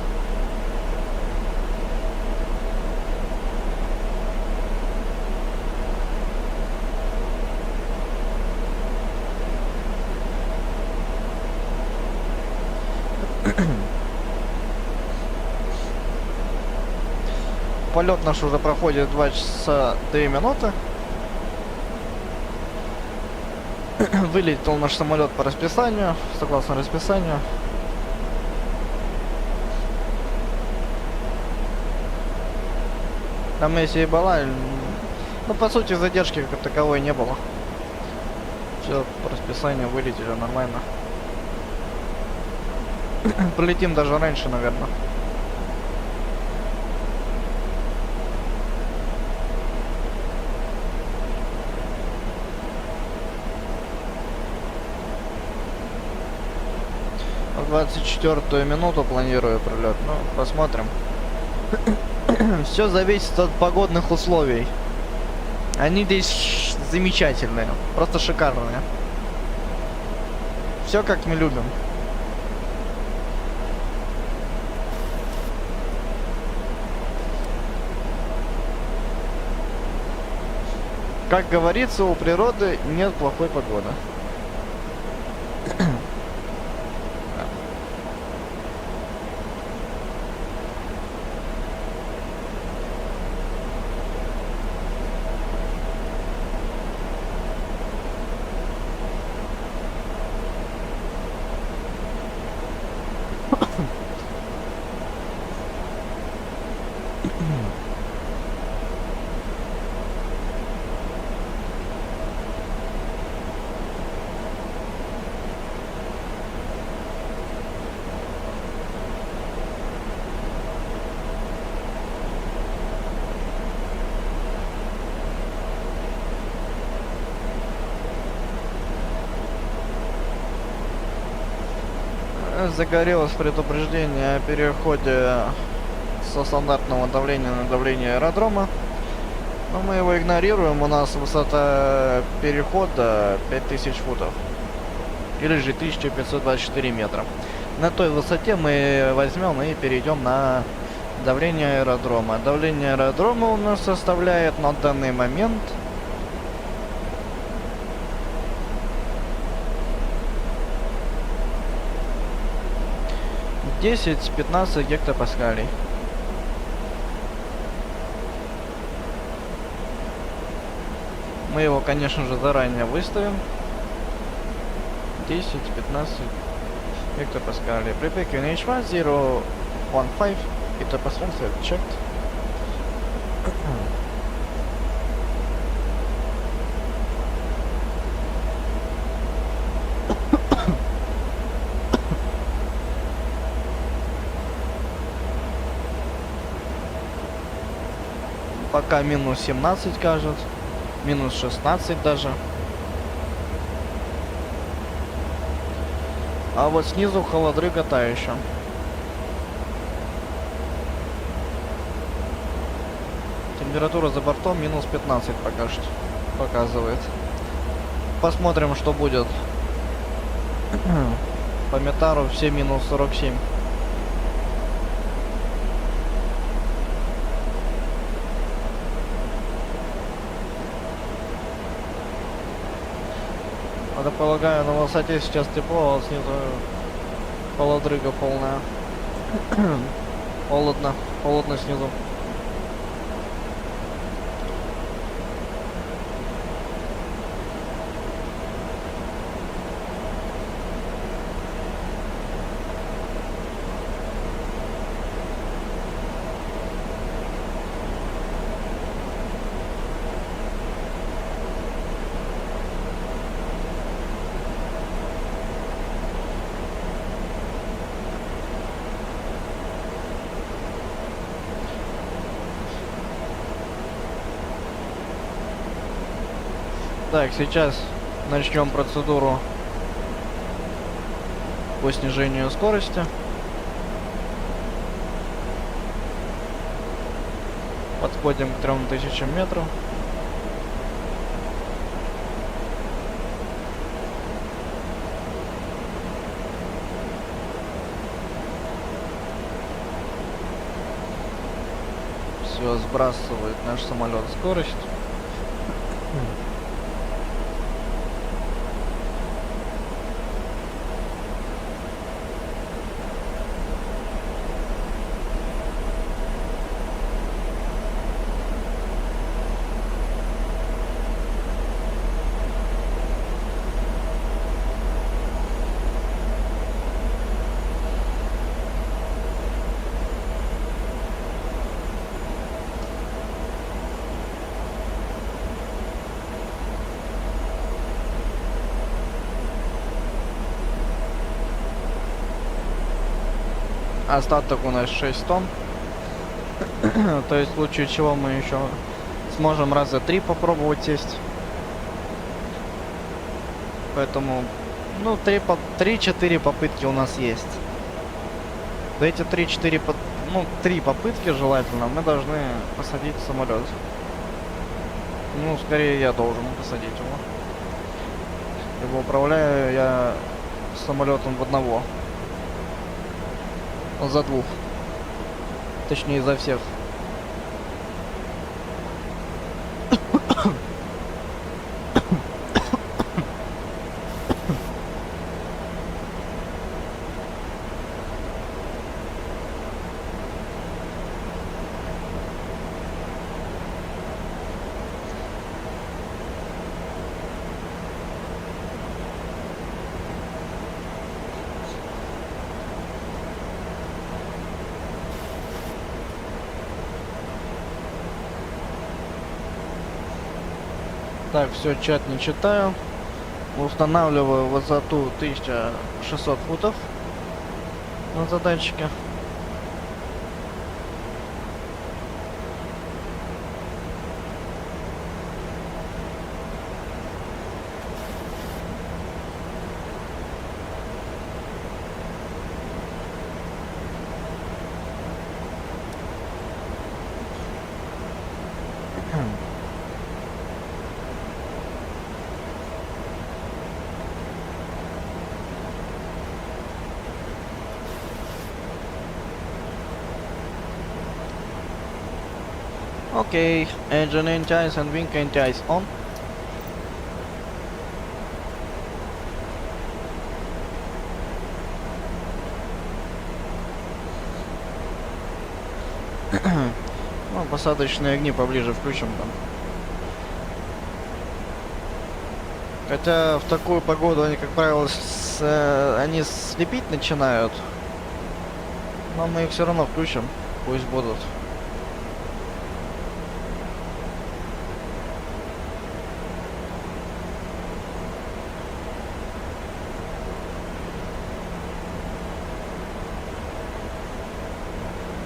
Полет наш уже проходит 2 часа 2 минуты. Вылетел наш самолет по расписанию, согласно расписанию. Там если и была, ну по сути задержки как таковой не было. Все по расписанию вылетели нормально. Полетим даже раньше, наверное. В 24-ю минуту планирую прилет. Ну, посмотрим. Все зависит от погодных условий. Они здесь замечательные, просто шикарные. Все как мы любим. Как говорится, у природы нет плохой погоды. Загорелось предупреждение о переходе со стандартного давления на давление аэродрома. Но мы его игнорируем. У нас высота перехода 5000 футов. Или же 1524 метра. На той высоте мы возьмем и перейдем на давление аэродрома. Давление аэродрома у нас составляет на данный момент 10-15 гектопаскалей. Мы его, конечно же, заранее выставим. 10-15 гектопаскалей. Prepare QNH1 015 гектопаскаль checked. Пока минус 17 кажется, минус 16 даже. А вот снизу холодрыга та еще. Температура за бортом минус 15 пока что показывает. Посмотрим, что будет. По метару все минус 47. Я полагаю, на высоте сейчас тепло, а снизу холодрыга полная. Холодно, холодно снизу. Так, сейчас начнем процедуру по снижению скорости. Подходим к 3000 метров. Все, сбрасывает наш самолет скорость. Остаток у нас 6 тонн. То есть в случае чего мы еще сможем раза 3 попробовать сесть. Поэтому, ну, 3-4 попытки у нас есть. За эти 3-4, ну, 3 попытки желательно мы должны посадить самолет. Ну, скорее я должен посадить его. Его управляю я самолетом в одного. За 2. Точнее, за всех. Так, все, чат не читаю. Устанавливаю высоту 1600 футов на задатчике. Okay, engine anti-ice and wing anti-ice on. Ну, посадочные огни поближе включим там. Хотя в такую погоду они, как правило, они слепить начинают. Но мы их все равно включим, пусть будут.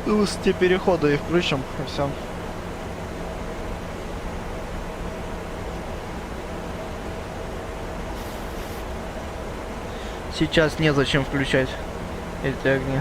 Высоте перехода и включим, и все. Сейчас незачем включать эти огни.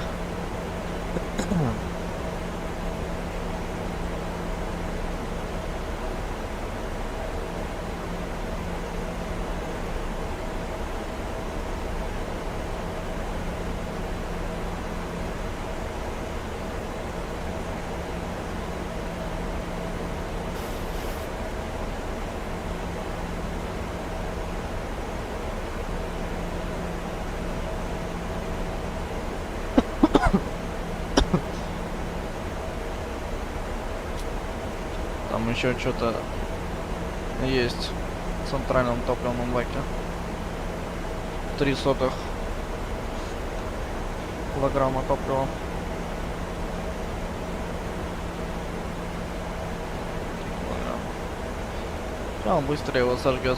Там еще что-то есть в центральном топливном баке. 0,03 килограмма топлива. Он быстро его сожгет.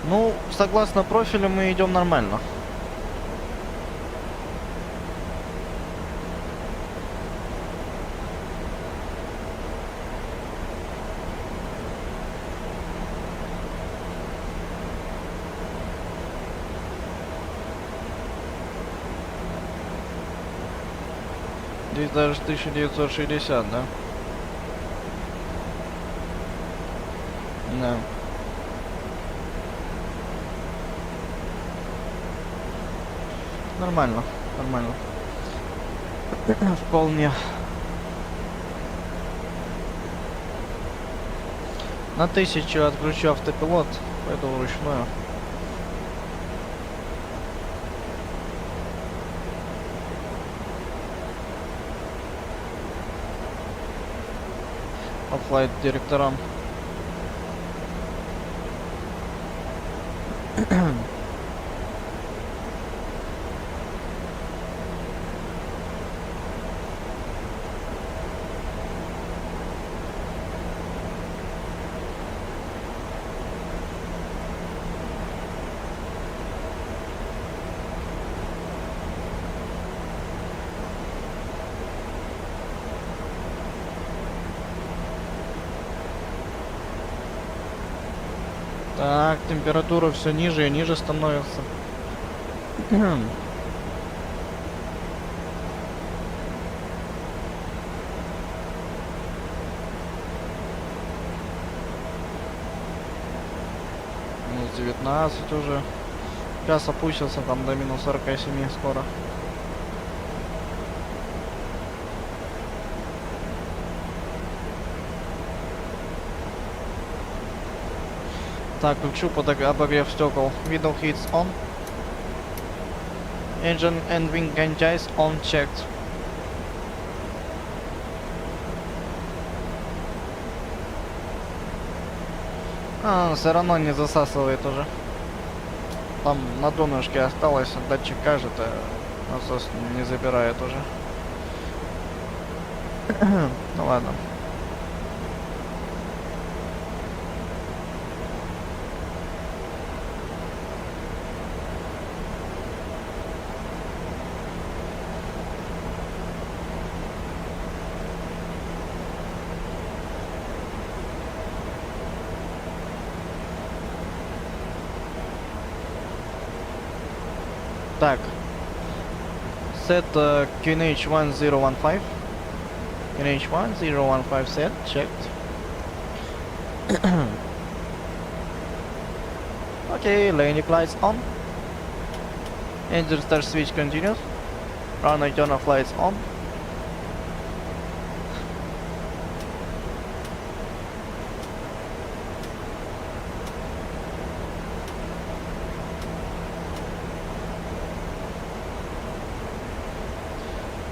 Ну, согласно профилю мы идем нормально. Здесь даже 1960, да? Да. Нормально, нормально. Вполне. На 1000 отключу автопилот, пойду вручную. По флайт директорам. Так, температура все ниже и ниже становится. Минус 19 уже. Сейчас опустился там до минус 47 скоро. Так, включу под обогрев стекол. Window heats on. Engine and wing engines on checked. Все равно не засасывает уже. Там на донышке осталось, датчик кажет, а насос не забирает уже. Ну ладно. Так. Set QNH 1015. QNH 1015 set. Checked. Okay, landing lights on. Engine start switch continues. Runway turn off lights on.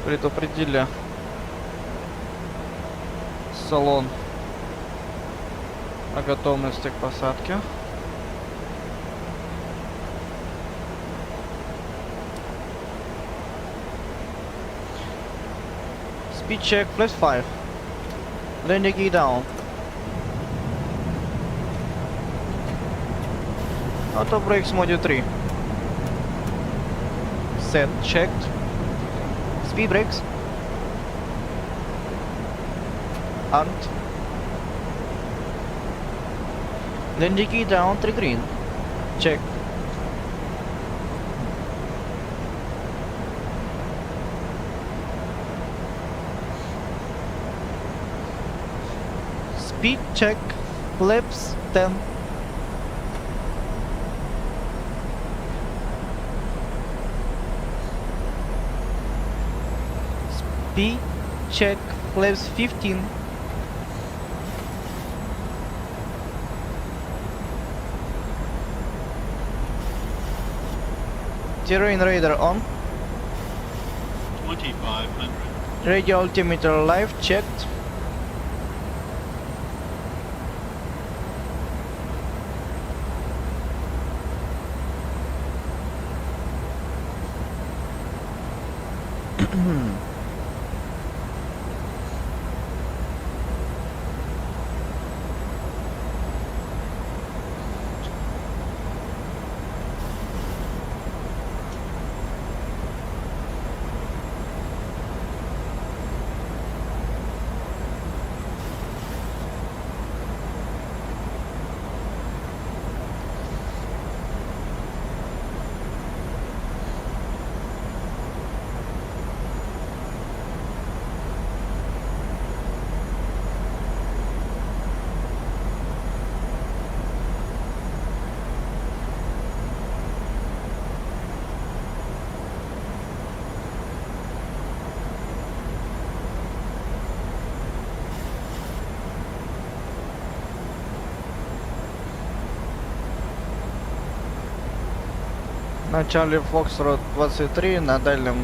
Предупредили салон о готовности к посадке. Speed check +5. Landing gear down. Auto brakes mode 3. Set checked. Speed brakes. Armed. Landing gear down 3 green. Check. Speed check. Flaps 10. Speed check. Flaps 15. Terrain radar on. 2500. Radio altimeter live checked. В начале Foxtrot 23 на дальнем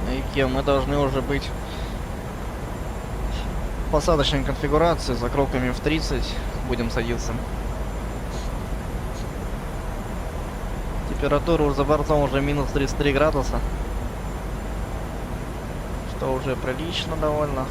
маяке мы должны уже быть в посадочной конфигурации за кроками в 30 будем садиться. Температура за бортом уже минус 33 градуса, что уже прилично довольно.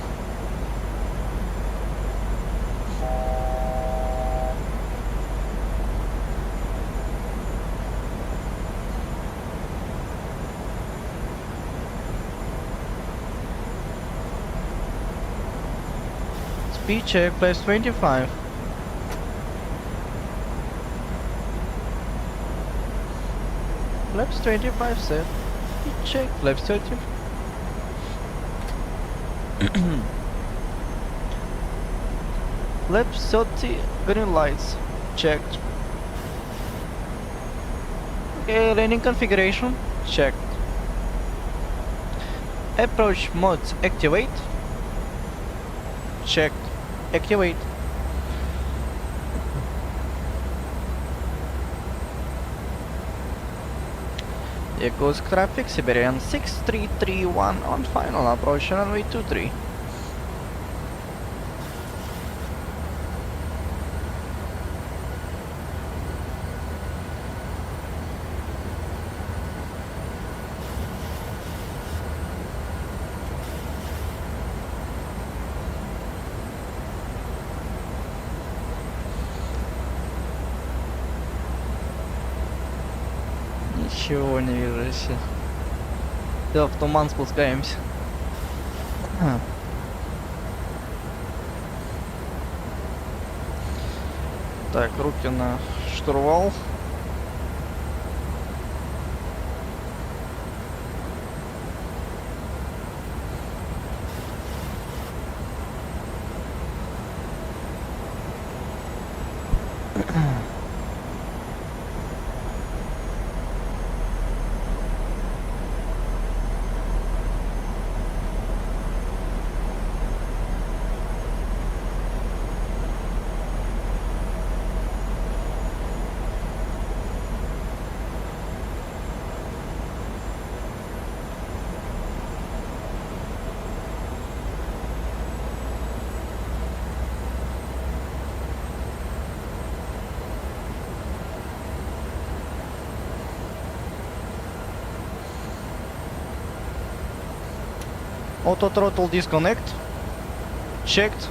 Speed check +25. Flaps 25 set. Check. Flaps 30. Flaps 30. Green lights. Checked. Okay, landing configuration. Checked. Approach modes activate. Checked. Activate. Yakutsk traffic, Siberian 6331 on final approach runway 23. Ничего не вижу еще. Все, в туман спускаемся. Так, руки на штурвал. Auto throttle disconnect. Checked.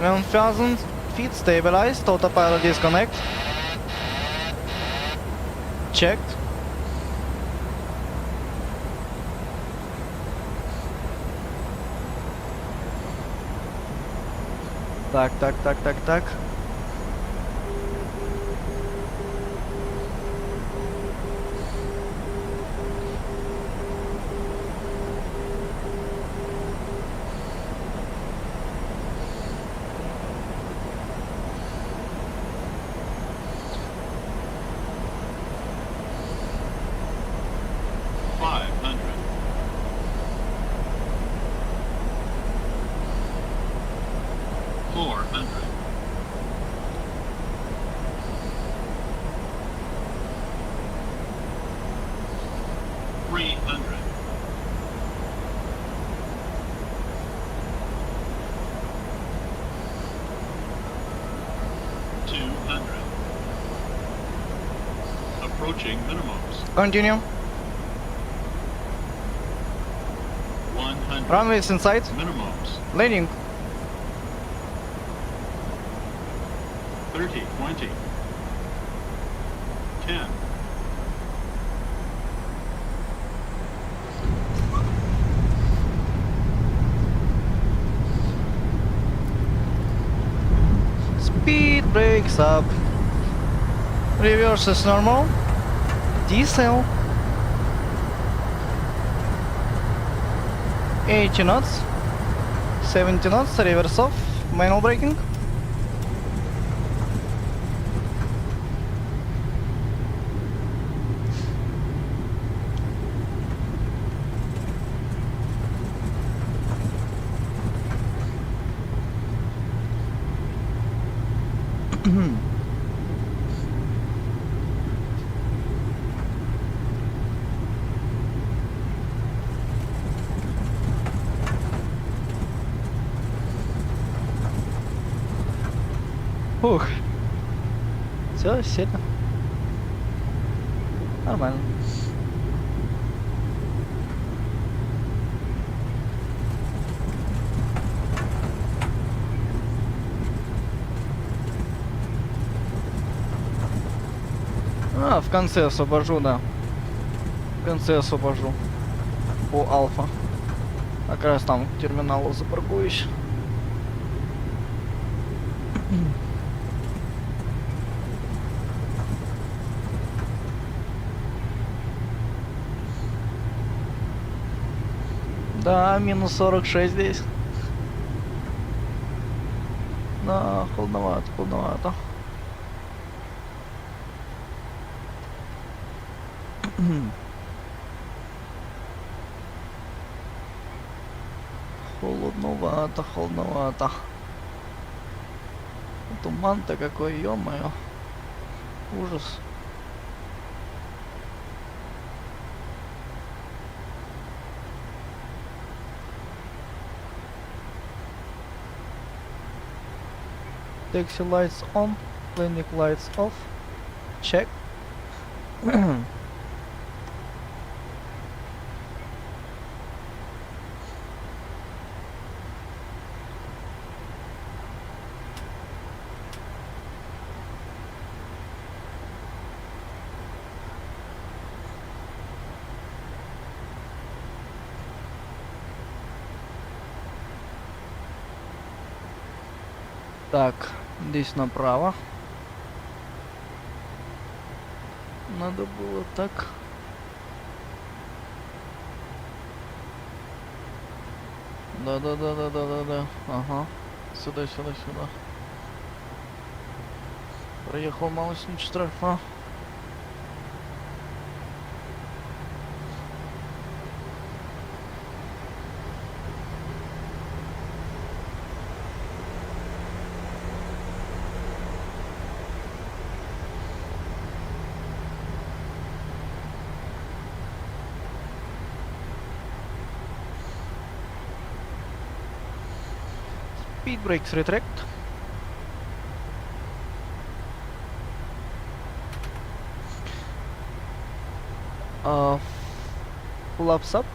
$1,000 feet stabilized. Autopilot disconnect. Checked. Так. Approaching minimums. Continue. 100. Runways inside. Minimums. Landing. 30, 20. 10. Speed brakes up. Reverse is normal. Diesel. 80 knots. 70 knots. Reverse off. Manual braking. Ух. Все, сильно. Нормально. А, в конце освобожу, да. В конце освобожу. По Альфа. Как раз там к терминалу запаркуюсь. Да, минус 46 здесь. Да, холодновато, холодновато. Холодновато, холодновато. Туман-то какой, ё-моё. Ужас. Taxi lights on, clinic lights off. Check. Так, здесь направо. Надо было так. Да. Ага. Сюда. Проехал малость, ничего страшного. Speed brakes retract. Flaps up.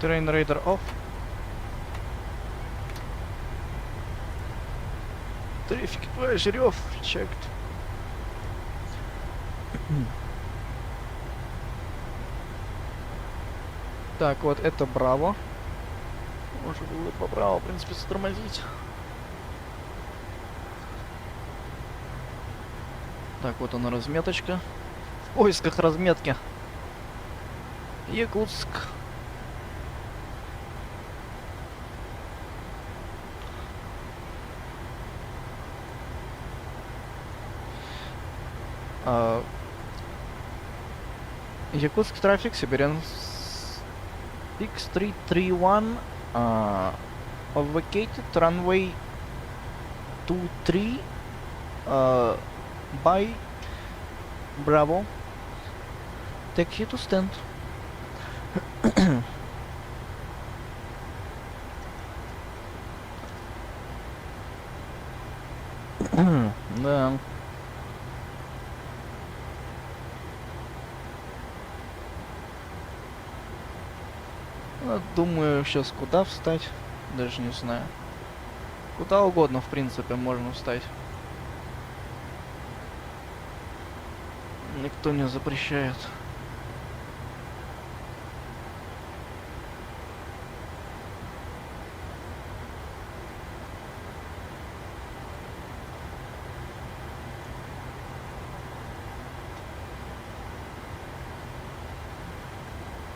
Terrain radar off. Traffic advisory off. Checked. Так, вот это Браво. Можно было по Браво, в принципе, затормозить. Так, вот она разметочка. В поисках разметки. Якутск. Якутск трафик, Сибирян 6331 vacated runway 23 by Bravo. Taxi to stand. Да. Думаю, сейчас куда встать, даже не знаю. Куда угодно, в принципе, можно встать. Никто не запрещает.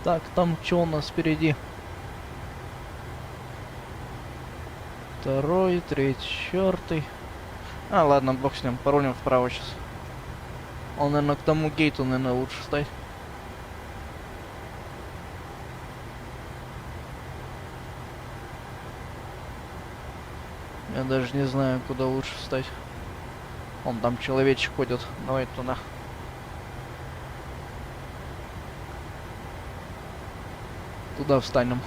Так, там что у нас впереди? Второй, третий, четвертый. А, ладно, бог с ним, порулим вправо сейчас. Он, наверное, к тому гейту, наверное, лучше встать. Я даже не знаю, куда лучше встать. Вон там человечек ходит. Давай туда. Туда встанем.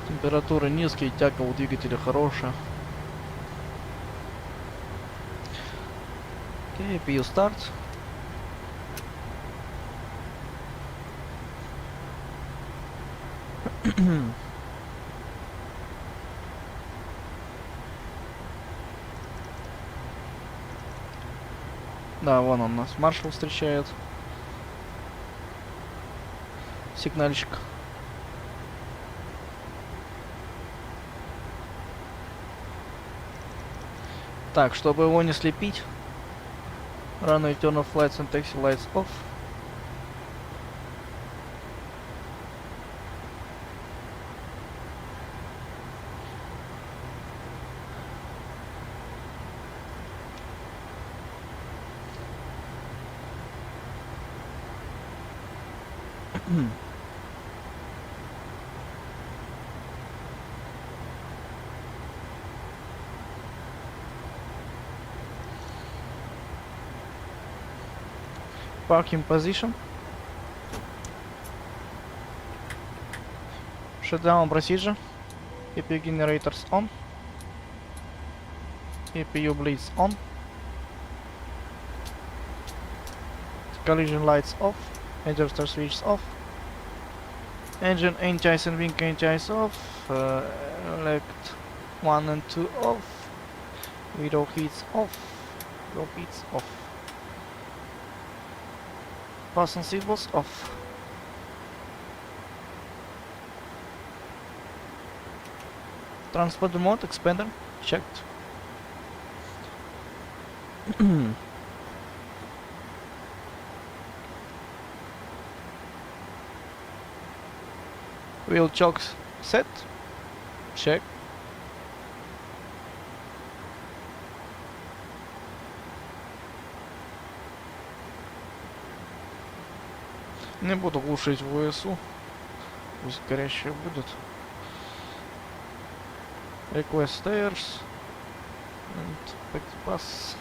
Температура низкая, тяга у двигателя хорошая. Окей, PU старт. Да, вон он нас, маршал встречает. Сигнальщик. Так, чтобы его не слепить. Runway turn off lights and taxi lights off. Parking position. Shutdown procedure. EPU generators on. EPU bleeds on. Collision lights off. Exhaust switches off. Engine anti-ice and wing anti-ice off. Elect 1 and 2 off. Window heats off. Door heats off. Fasten seatbelts off. Transponder mode expander checked. Wheel chocks set. Check. Не буду глушить ВСУ. Пусть горящее будет. Request stairs. And back to bus.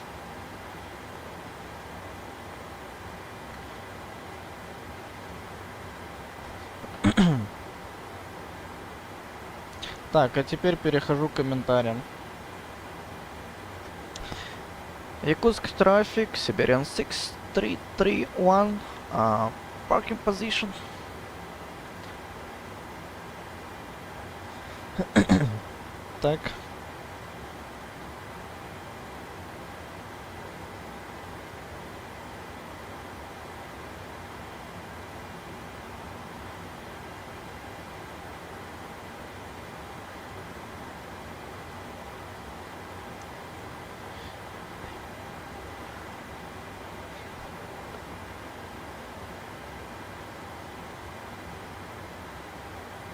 Так, а теперь перехожу к комментариям. Якутск трафик, Siberian 6331, parking position. Так.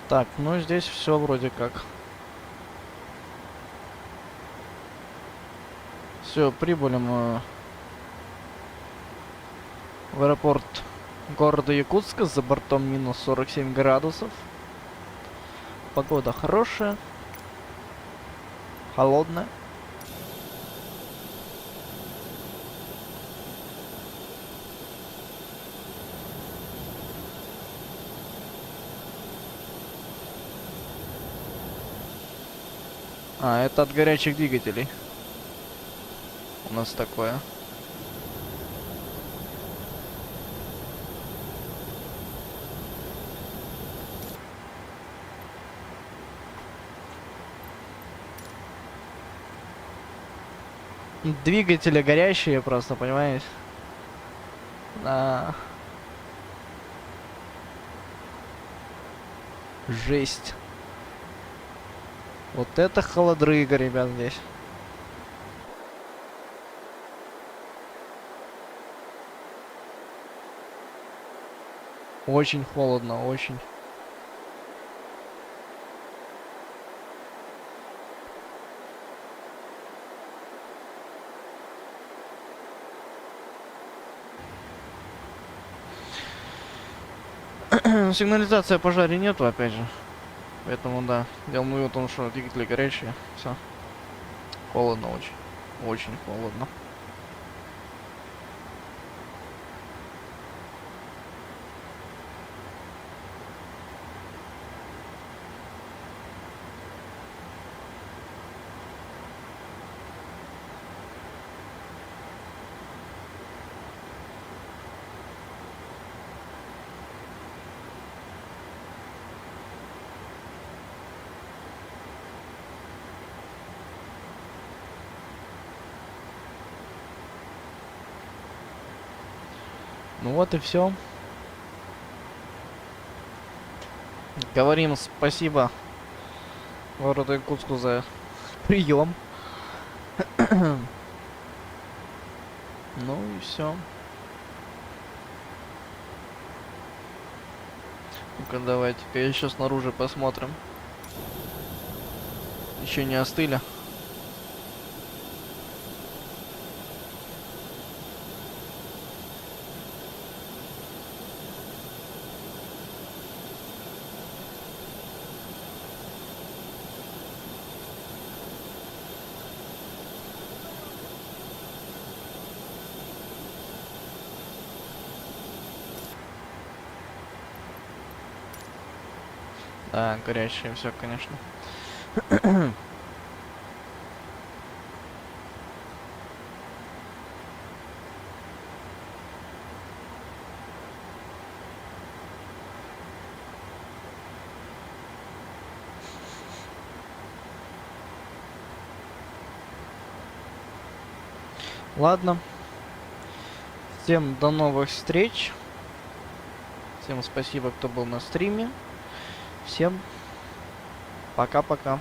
Так, ну здесь все вроде как. Все, прибыли мы в аэропорт города Якутска. За бортом минус 47 градусов. Погода хорошая. Холодная. А, это от горячих двигателей. У нас такое. Двигатели горящие просто, понимаешь? Да. Жесть. Вот это холодрыга, ребят, здесь. Очень холодно, очень. Сигнализации о пожаре нету, опять же. Поэтому да, дело в том, что двигатели горячие. Все. Холодно очень. Очень холодно. Ну вот и все. Говорим спасибо городу Якутску за прием. Ну и все. Ну-ка, давайте-ка еще снаружи посмотрим. Еще не остыли. Да, горячее все, конечно. Ладно. Всем до новых встреч. Всем спасибо, кто был на стриме. Всем пока-пока.